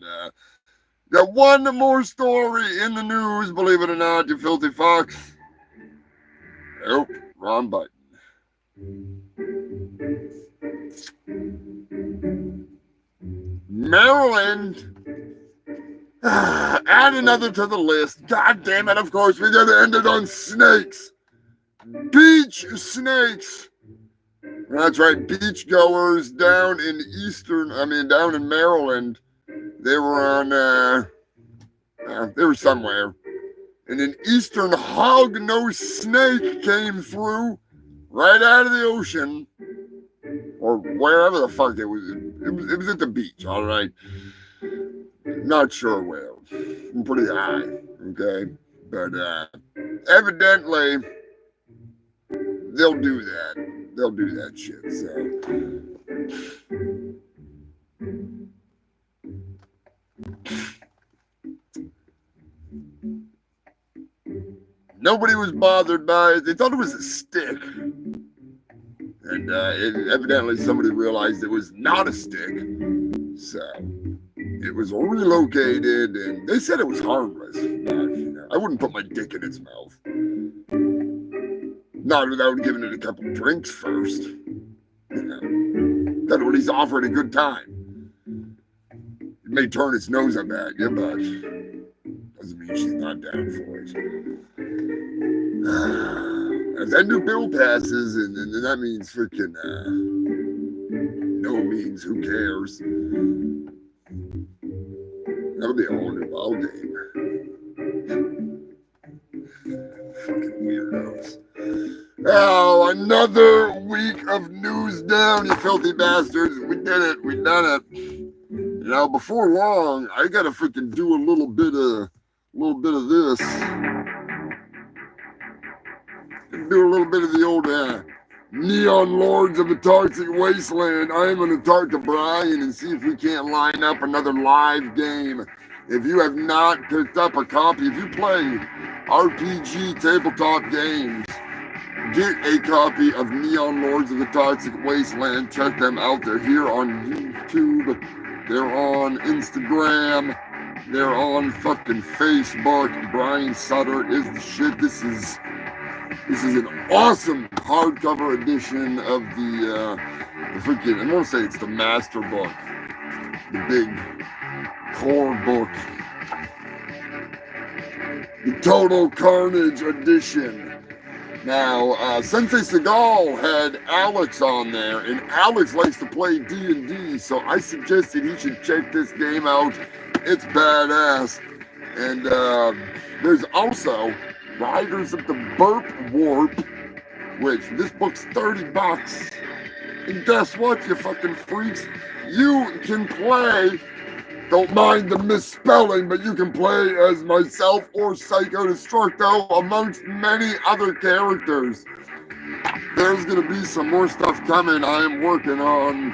got one more story in the news, believe it or not, you filthy fox. Nope, wrong button. Maryland. Add another to the list. God damn it, of course, we gotta end it on snakes. Beach snakes. That's right, beachgoers down in down in Maryland. They were on, they were somewhere. And an eastern hog-nosed snake came through right out of the ocean. Or wherever the fuck it was. It was at the beach, all right? Not sure where. Pretty high, okay? But evidently, they'll do that. They'll do that shit, so. Nobody was bothered by it. They thought it was a stick. And evidently somebody realized it was not a stick. So it was relocated, and they said it was harmless. But, I wouldn't put my dick in its mouth. Not without giving it a couple drinks first. That would he's offering a good time. It may turn its nose up at you, but doesn't mean she's not down for it. If that new bill passes, and that means freaking no means, who cares? That'll be a whole new ball game. Fucking weirdos. Oh, another week of news down, you filthy bastards. We did it. We done it. You know, before long, I gotta freaking do a little bit of this. Do a little bit of the old Neon Lords of the Toxic Wasteland. I am going to talk to Brian and see if we can't line up another live game. If you have not picked up a copy, if you play RPG tabletop games, get a copy of Neon Lords of the Toxic Wasteland. Check them out. They're here on YouTube. They're on Instagram. They're on fucking Facebook. Brian Sutter is the shit. This is an awesome hardcover edition of the freaking, I want to say it's the master book, the big core book, the Total Carnage edition. Now, Sensei Seagal had Alex on there, and Alex likes to play D&D, so I suggested he should check this game out. It's badass. And there's also Riders of the Burp Warp, which this book's $30. And guess what, you fucking freaks? You can play, don't mind the misspelling, but you can play as myself or Psycho Destructo amongst many other characters. There's gonna be some more stuff coming. I am working on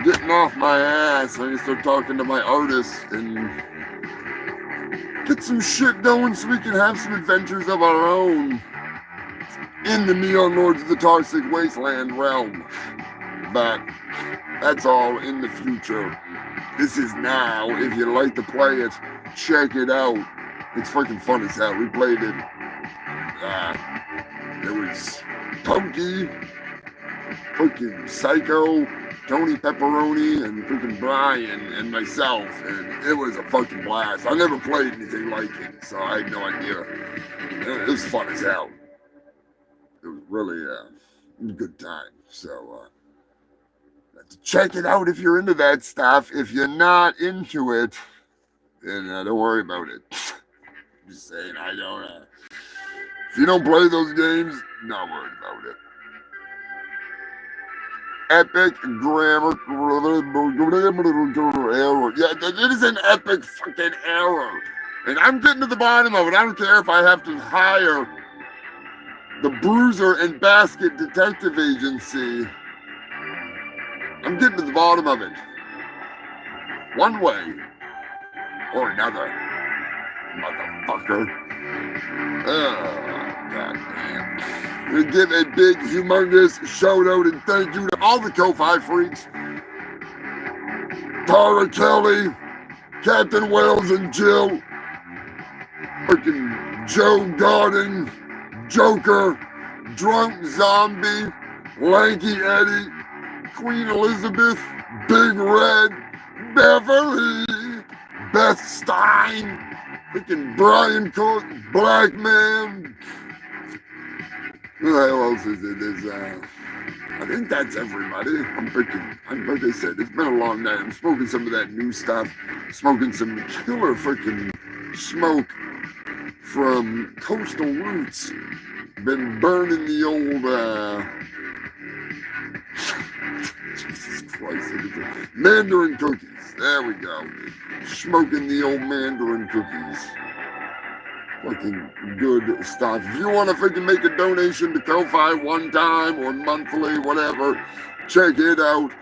getting off my ass. I need to start talking to my artists and get some shit going so we can have some adventures of our own in the Neon Lords of the Toxic Wasteland realm. But that's all in the future. This is now. If you like to play it, check it out. It's fucking fun as hell. We played it. There was Punky, fucking Psycho, Tony Pepperoni, and freaking Brian and myself, and it was a fucking blast. I never played anything like it, so I had no idea. It was fun as hell. It was really a good time. So check it out if you're into that stuff. If you're not into it, then don't worry about it. Just saying, I don't. If you don't play those games, not worried about it. Epic grammar error. Yeah, it is an epic fucking error. And I'm getting to the bottom of it. I don't care if I have to hire the Bruiser and Basket Detective Agency. I'm getting to the bottom of it. One way or another. Motherfucker. Oh, goddamn. I'm going to give a big, humongous shout out and thank you to all the Ko-Fi freaks. Tara Kelly, Captain Wales and Jill, freaking Joe Godding, Joker, Drunk Zombie, Lanky Eddie, Queen Elizabeth, Big Red, Beverly, Beth Stein, freaking Brian Cook, Black Man. Who the hell else is it? I think that's everybody. Like I said, it's been a long night. I'm smoking some of that new stuff. Smoking some killer freaking smoke from Coastal Roots. Been burning the old, Jesus Christ. Mandarin cookies. There we go. Smoking the old Mandarin cookies. Fucking good stuff. If you want to freaking make a donation to Ko-Fi one time or monthly, whatever, check it out.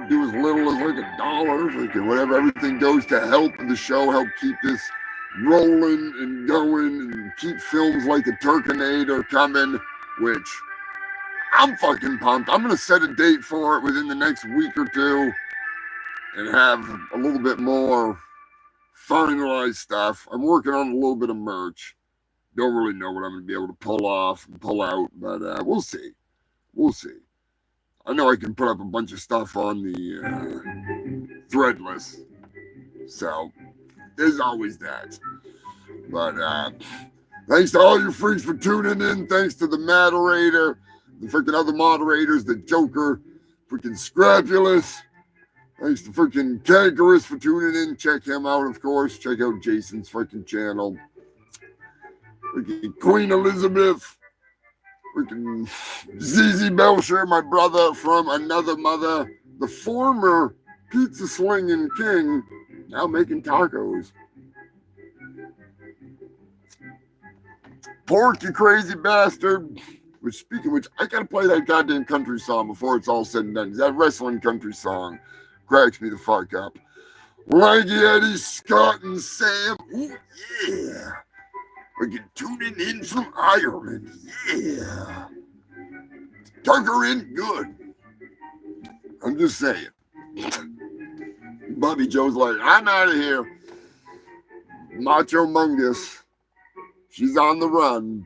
Do as little as like $1, freaking whatever. Everything goes to help the show, help keep this rolling and going, and keep films like The Turkinator coming, which I'm fucking pumped. I'm going to set a date for it within the next week or two and have a little bit more finalized stuff. I'm working on a little bit of merch. Don't really know what I'm going to be able to pull off and pull out, but we'll see. We'll see. I know I can put up a bunch of stuff on the Threadless. So, there's always that. But thanks to all you freaks for tuning in. Thanks to the moderator, the freaking other moderators, the Joker, Freaking Scrapulous. Thanks to freaking Cankerous for tuning in. Check him out, of course. Check out Jason's freaking channel. Freaking Queen Elizabeth. Freaking ZZ Belcher, my brother from another mother. The former pizza slinging king, now making tacos. Pork, you crazy bastard. Which, speaking of which, I gotta play that goddamn country song before it's all said and done. That wrestling country song cracks me the fuck up. Lanky Eddie, Scott, and Sam. Ooh, yeah. We're tuning in from Ireland. Yeah. Tucker in good. I'm just saying. Bobby Joe's like, I'm out of here. Macho Humongous. She's on the run.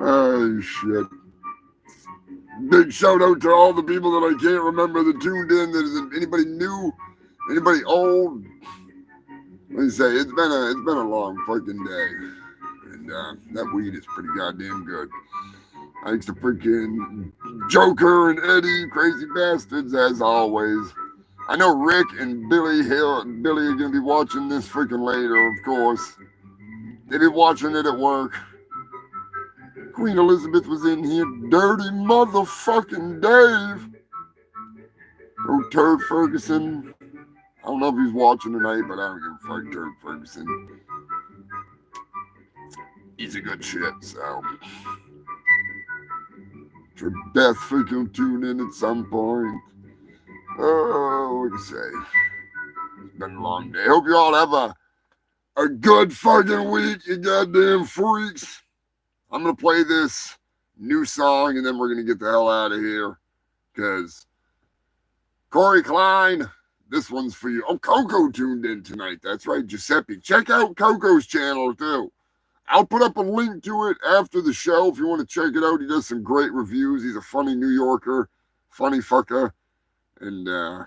Oh, shit. Big shout out to all the people that I can't remember that tuned in. That isn't anybody new, anybody old. Let me say, it's been a long fucking day. And that weed is pretty goddamn good. Thanks to freaking Joker and Eddie, crazy bastards, as always. I know Rick and Billy are gonna be watching this freaking later, of course. They be watching it at work. Queen Elizabeth was in here. Dirty motherfucking Dave. Oh, Turd Ferguson. I don't know if he's watching tonight, but I don't give a fuck, Turd Ferguson. He's a good shit, so. Sure Beth freaking tune in at some point. Oh, what can I say? It's been a long day. Hope you all have a good fucking week, you goddamn freaks. I'm going to play this new song, and then we're going to get the hell out of here. Because Corey Klein, this one's for you. Oh, Coco tuned in tonight. That's right, Giuseppe. Check out Coco's channel, too. I'll put up a link to it after the show if you want to check it out. He does some great reviews. He's a funny New Yorker, funny fucker. And I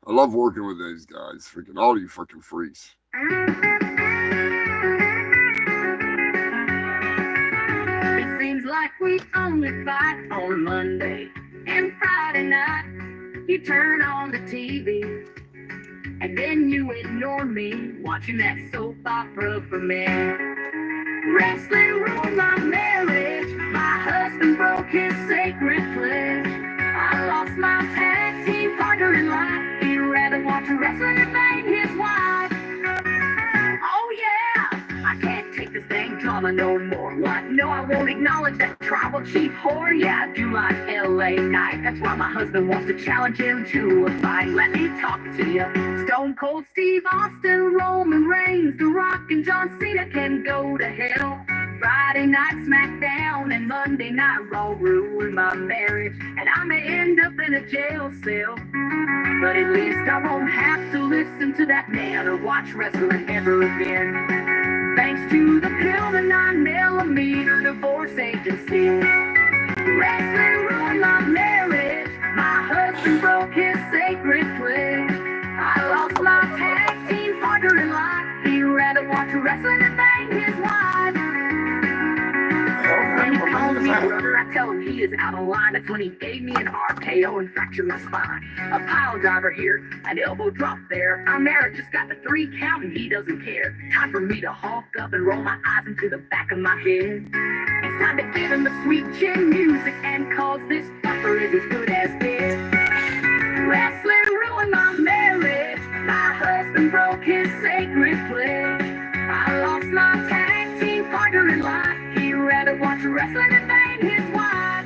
love working with these guys. Freaking all you fucking freaks. It seems like we only fight on Monday and Friday night. You turn on the TV and then you ignore me, watching that soap opera for me. Wrestling ruined my marriage. My husband broke his sacred pledge. I lost my tag team partner in life. He'd rather watch wrestling and bang his wife. Oh yeah, I can't take this dang drama no more. What? No, I won't acknowledge that tribal chief whore. Yeah, I do like LA Knight. That's why my husband wants to challenge him to a fight. Let me talk to you. Stone Cold Steve Austin, Roman Reigns, The Rock and John Cena can go to hell. Friday night SmackDown and Monday night Raw ruin my marriage, and I may end up in a jail cell. But at least I won't have to listen to that man or watch wrestling ever again. Thanks to the pill, the 9mm divorce agency. Wrestling ruined my marriage. My husband broke his sacred pledge. I lost my tag team partner in life. He'd rather watch wrestling and bang his wife. When he calls me brother, I tell him he is out of line. That's when he gave me an RKO and fractured my spine. A pile driver here, an elbow drop there. Our marriage just got the 3 count and he doesn't care. Time for me to hulk up and roll my eyes into the back of my head. It's time to give him the sweet chin music, and cause this fucker is as good as dead. Wrestling ruined my marriage. My husband broke his sacred pledge. I lost my tag team partner in life. He'd rather watch wrestling and bang his wife.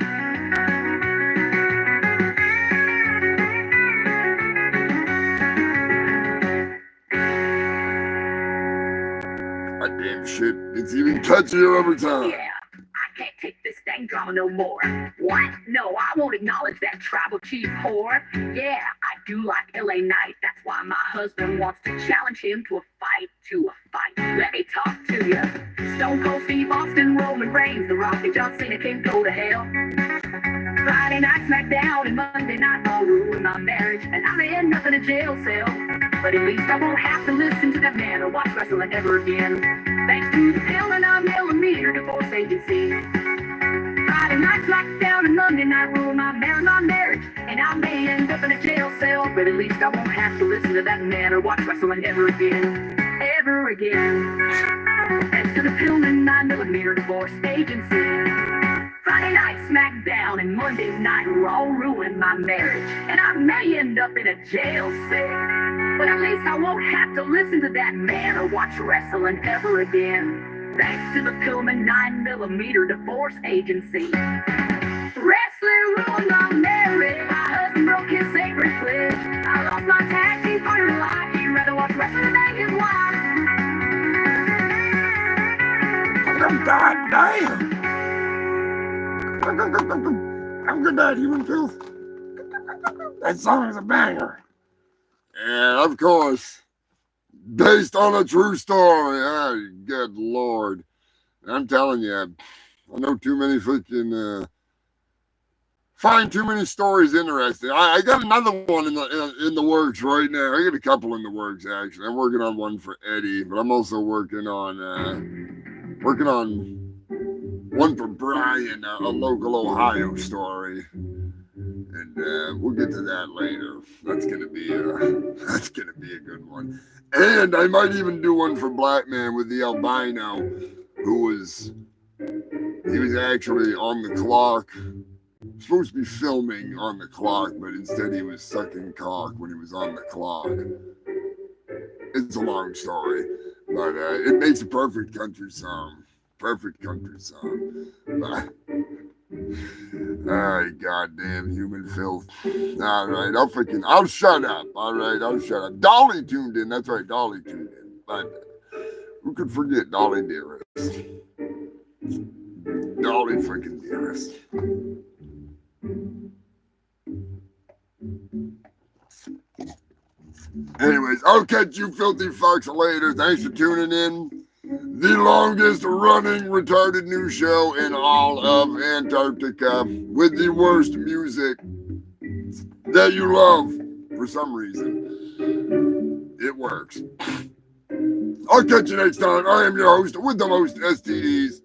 Goddamn shit. It's even touchier every time. Yeah, I can't take this dang drama no more. What? No, I won't acknowledge that tribal chief whore. Yeah, I do like LA Knight. That's why my husband wants to challenge him to a fight. Let me talk to you. Stone Cold Steve Austin, Roman Reigns, The Rock and John Cena can go to hell. Friday night SmackDown and Monday night Raw ruin my marriage, and I may end up in a jail cell. But at least I won't have to listen to that man or watch wrestling ever again. Thanks to the pill and 9mm divorce agency. Friday night SmackDown and Monday night Raw but at least I won't have to listen to that man or watch wrestling ever again. Ever again. Thanks to the Pillman 9mm divorce agency. Friday night SmackDown and Monday night Raw ruined my marriage, and I may end up in a jail cell. But at least I won't have to listen to that man or watch wrestling ever again. Thanks to the Pillman 9mm divorce agency. Wrestling ruined my marriage. My husband broke his sacred pledge. I lost my tag team partner in life. He'd rather watch wrestling than his wife. God damn! Have a good night, human filth. That song is a banger. And of course, based on a true story. Oh, good Lord. I'm telling you, I know too many freaking, find too many stories interesting. I got another one in the works right now. I got a couple in the works, actually. I'm working on one for Eddie, but I'm also working on one for Brian, a local Ohio story, and we'll get to that later. That's gonna be a good one. And I might even do one for Black Man with the albino, he was actually on the clock, supposed to be filming on the clock, but instead he was sucking cock when he was on the clock. It's a long story, but it makes a perfect country song. Perfect country song. Alright, goddamn human filth. Alright, I'll shut up. Alright, I'll shut up. Dolly tuned in. That's right, Dolly tuned in. But who could forget Dolly Dearest? Dolly freaking Dearest. Anyways, I'll catch you filthy fucks later. Thanks for tuning in. The longest running retarded news show in all of Antarctica with the worst music that you love for some reason. It works. I'll catch you next time. I am your host with the most STDs,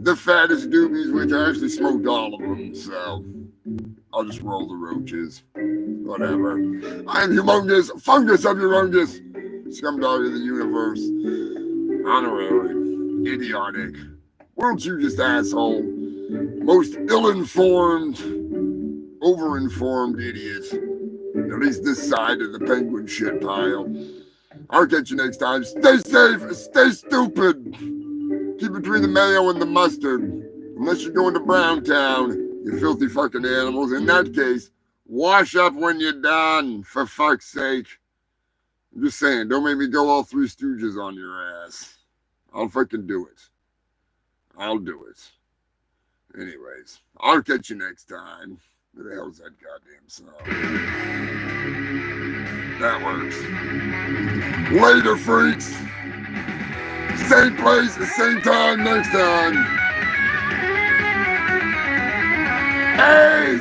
the fattest doobies, which I actually smoked all of them, so I'll just roll the roaches. Whatever. I am Humongous, fungus of Humongous, scumdog of the universe. Honorary, idiotic, world's hugest asshole, most ill-informed, over-informed idiot, at least this side of the penguin shit pile. I'll catch you next time. Stay safe, stay stupid. Keep between the mayo and the mustard. Unless you're going to Brown Town, you filthy fucking animals. In that case, wash up when you're done, for fuck's sake. I'm just saying, don't make me go all Three Stooges on your ass. I'll fucking do it. I'll do it. Anyways, I'll catch you next time. Where the hell's that goddamn song? That works. Later, freaks. Same place, same time next time. Hey!